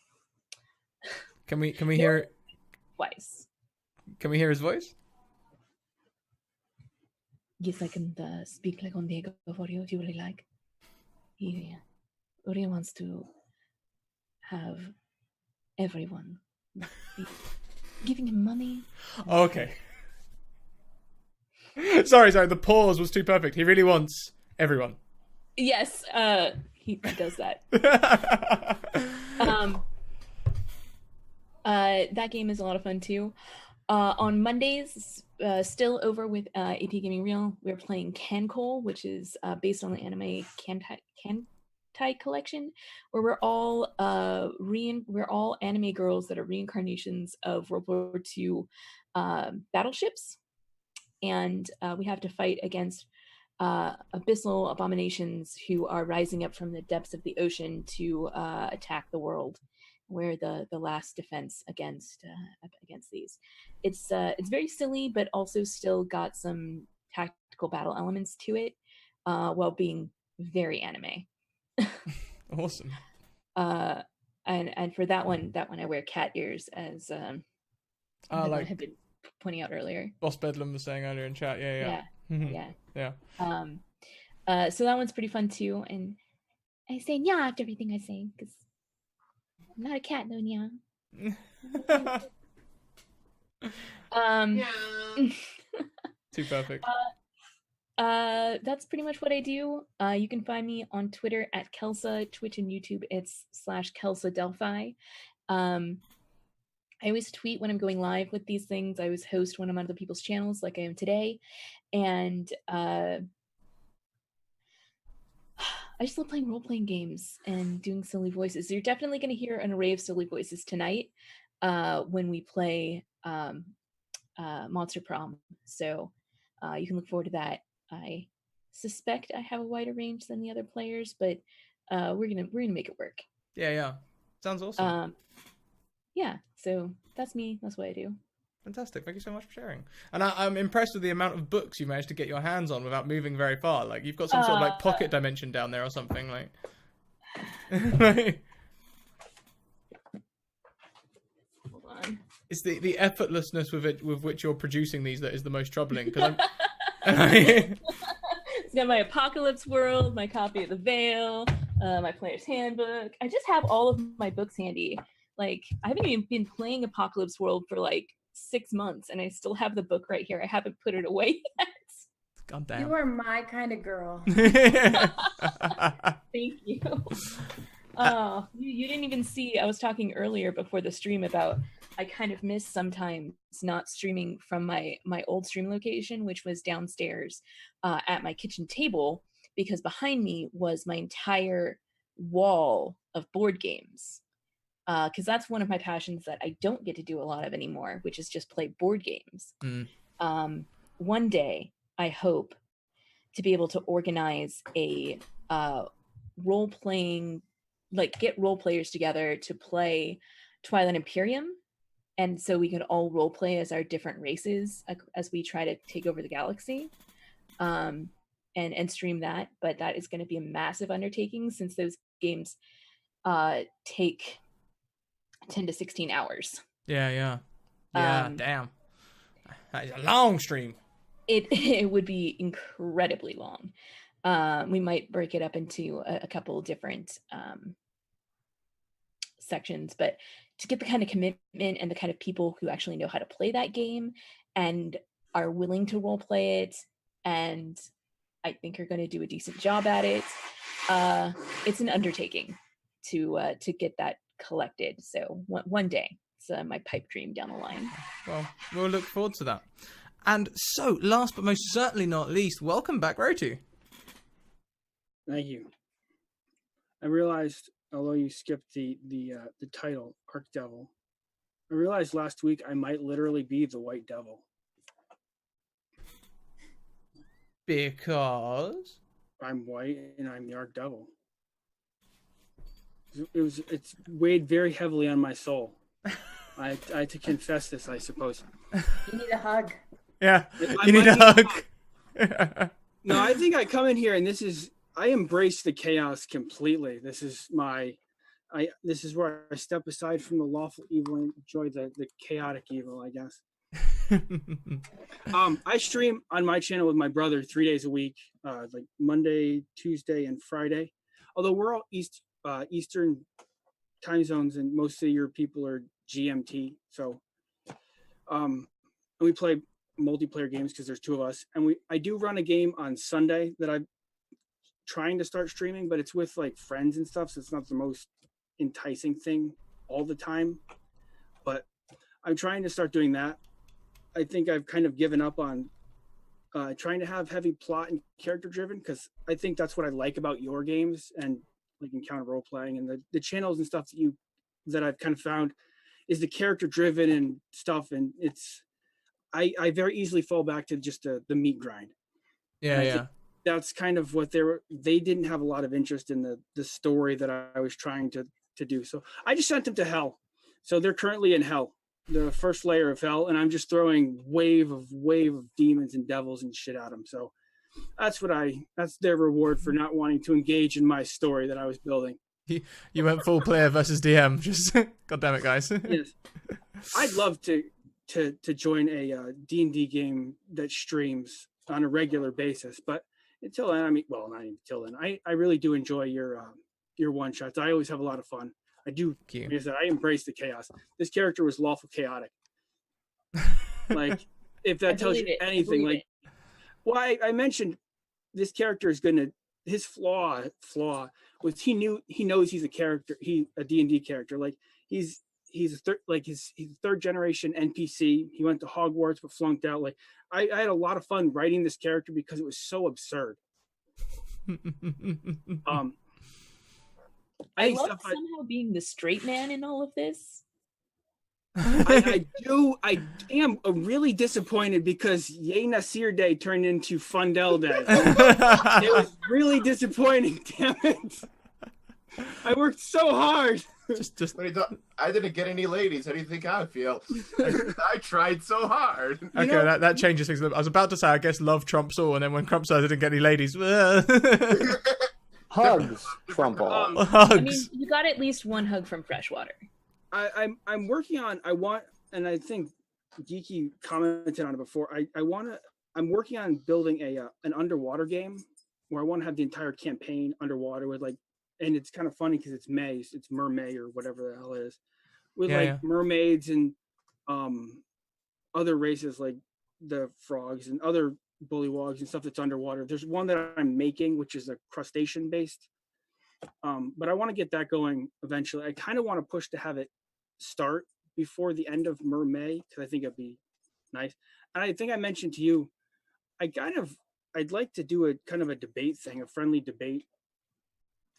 Can we hear? Twice. Can we hear his voice? Yes, I can speak like on Diego for you if you really like. He really wants to have everyone giving him money. Okay. Sorry. The pause was too perfect. He really wants everyone. Yes, he does that. That game is a lot of fun too. On Mondays, still over with AP Gaming Real, we're playing Cancol, which is based on the anime Kantai collection, where we're all anime girls that are reincarnations of World War II battleships, and we have to fight against abyssal abominations who are rising up from the depths of the ocean to attack the world. We're the last defense against these. It's very silly, but also still got some tactical battle elements to it, while being very anime. Awesome. And for that one I wear cat ears, as I Like had been pointing out earlier. Boss Bedlam was saying earlier in chat. Yeah. Yeah. Yeah. So that one's pretty fun too, and I say nya after everything I say because I'm not a cat, no nya. Too perfect. That's pretty much what I do. You can find me on Twitter at Kelsa, Twitch and YouTube it's /Kelsa Delphi. I always tweet when I'm going live with these things. I always host when I'm on other people's channels like I am today. And I just love playing role-playing games and doing silly voices. You're definitely going to hear an array of silly voices tonight when we play Monster Prom. So you can look forward to that. I suspect I have a wider range than the other players, but we're gonna make it work. Yeah. Sounds awesome. Yeah, so that's me. That's what I do. Fantastic. Thank you so much for sharing. And I'm impressed with the amount of books you managed to get your hands on without moving very far. Like, you've got some sort of like pocket dimension down there or something. Like, hold on. It's the effortlessness with which you're producing these that is the most troubling. Because It's got my Apocalypse World, my copy of The Veil, my player's handbook. I just have all of my books handy. Like, I haven't even been playing Apocalypse World for like 6 months, and I still have the book right here. I haven't put it away yet. God damn. You are my kind of girl. Thank you. Oh, you didn't even see. I was talking earlier before the stream about I kind of miss sometimes not streaming from my old stream location, which was downstairs at my kitchen table, because behind me was my entire wall of board games. Because that's one of my passions that I don't get to do a lot of anymore, which is just play board games. One day, I hope to be able to organize a role-playing, like get role players together to play Twilight Imperium. And so we could all role play as our different races as we try to take over the galaxy, and stream that. But that is going to be a massive undertaking since those games take 10 to 16 hours. Yeah. Damn. That is a long stream. It would be incredibly long. We might break it up into a couple different sections, but to get the kind of commitment and the kind of people who actually know how to play that game and are willing to role play it, and I think are going to do a decent job at it, it's an undertaking to get that collected. So one day, it's my pipe dream down the line. Well, we'll look forward to that. And so, last but most certainly not least, welcome back, Rotu. Thank you. I realized, although you skipped the title, Archdevil, I realized last week I might literally be the White Devil. Because I'm white and I'm the Archdevil. It's weighed very heavily on my soul. I had to confess this, I suppose. You need a hug. yeah, you need a hug. No, I think I come in here and I embrace the chaos completely. This is where I step aside from the lawful evil and enjoy the chaotic evil, I guess. I stream on my channel with my brother 3 days a week, like Monday, Tuesday, and Friday. Although we're all Eastern time zones, and most of your people are GMT. So, we play multiplayer games because there's 2 of us, and I do run a game on Sunday that I'm trying to start streaming, but it's with like friends and stuff, so it's not the most enticing thing all the time. But I'm trying to start doing that. I think I've kind of given up on trying to have heavy plot and character driven, because I think that's what I like about your games and like Encounter role playing and the channels and stuff that I've kind of found is the character driven and stuff, and it's I very easily fall back to just the meat grind. Yeah, yeah. That's kind of what they didn't have a lot of interest in the story that I was trying to do. So I just sent them to hell. So they're currently in hell, the first layer of hell, and I'm just throwing wave of demons and devils and shit at them. So that's their reward for not wanting to engage in my story that I was building. You went full player versus DM. Just God damn it, guys. Yes. I'd love to join a D&D game that streams on a regular basis, but until then, not even until then, I really do enjoy your one shots. I always have a lot of fun. I do. Like I said, I embrace the chaos. This character was lawful chaotic. Like, if that tells you anything, like, well, I mentioned this character is his flaw was he knows he's a character, a D&D character. Like he's a third generation NPC. He went to Hogwarts but flunked out. Like I had a lot of fun writing this character because it was so absurd. I love somehow being the straight man in all of this. I am really disappointed because Yay Nasir Day turned into Fundell Day. It was really disappointing, damn it. I worked so hard. Just I didn't get any ladies. How do you think I feel? I tried so hard. Okay, that changes things. I was about to say, I guess love trumps all, and then when Crump said I didn't get any ladies. Hugs trump all. Hugs. I mean, you got at least one hug from Freshwater. I'm working on. And I think Geeky commented on it before. I'm working on building an underwater game where I want to have the entire campaign underwater with and it's kind of funny because it's mermaid or whatever the hell it is, with mermaids and other races like the frogs and other bullywogs and stuff that's underwater. There's one that I'm making which is a crustacean based, but I want to get that going eventually. I kind of want to push to have it start before the end of Mermaid because I think it'd be nice. And I think I mentioned to you, I'd like to do a kind of a debate thing, a friendly debate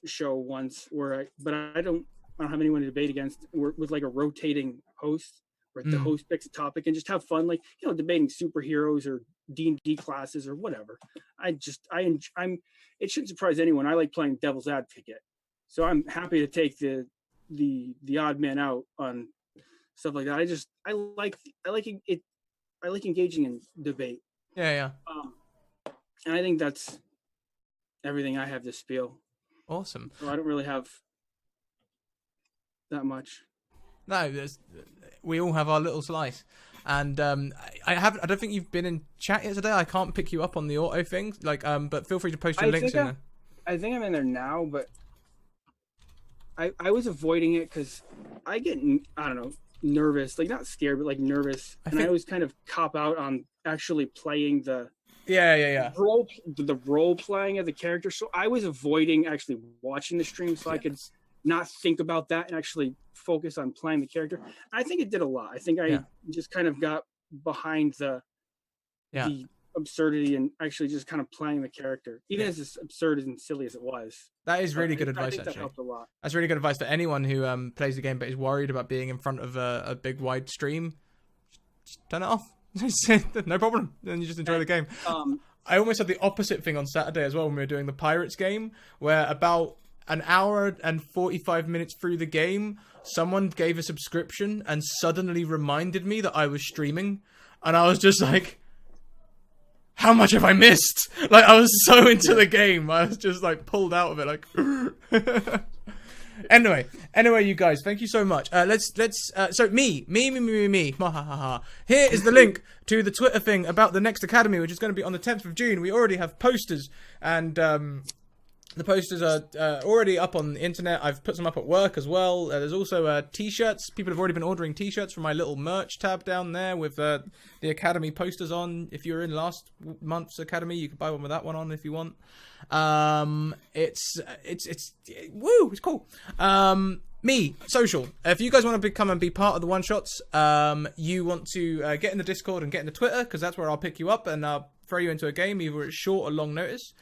show once but I don't have anyone to debate against with like a rotating host where the host picks a topic and just have fun, like, debating superheroes or D&D classes or whatever. It shouldn't surprise anyone. I like playing devil's advocate, so I'm happy to take the odd man out on stuff like that. I like engaging in debate. Yeah. And I think that's everything I have to spiel. Awesome. So I don't really have that much. No, we all have our little slice, and I don't think you've been in chat yet today. I can't pick you up on the auto thing, but feel free to post your links in there. I think I'm in there now, but I was avoiding it because I get, I don't know, nervous, like not scared, but like nervous, and I always kind of cop out on actually playing the role playing of the character. So I was avoiding actually watching the stream so I could not think about that and actually focus on playing the character. I think it did a lot. I think I just kind of got behind the absurdity and actually just kind of playing the character, even as absurd and silly as it was. That is really good advice. I think actually that helped a lot. That's really good advice for anyone who plays the game but is worried about being in front of a big wide stream. Just turn it off. No problem. Then you just enjoy the game. I almost had the opposite thing on Saturday as well when we were doing the Pirates game, where about an hour and 45 minutes through the game, someone gave a subscription and suddenly reminded me that I was streaming, and I was just like, how much have I missed? Like, I was so into the game, I was just like pulled out of it, like. Anyway, you guys, thank you so much. So me. Here is the link to the Twitter thing about the next Academy, which is going to be on the 10th of June. We already have posters, and the posters are already up on the internet. I've put some up at work as well. There's also t-shirts. People have already been ordering t-shirts from my little merch tab down there with the Academy posters on. If you were in last month's Academy, you could buy one with that one on if you want. It's cool. Me, social. If you guys want to come and be part of the one shots, you want to get in the Discord and get in the Twitter, because that's where I'll pick you up and throw you into a game, either at short or long notice.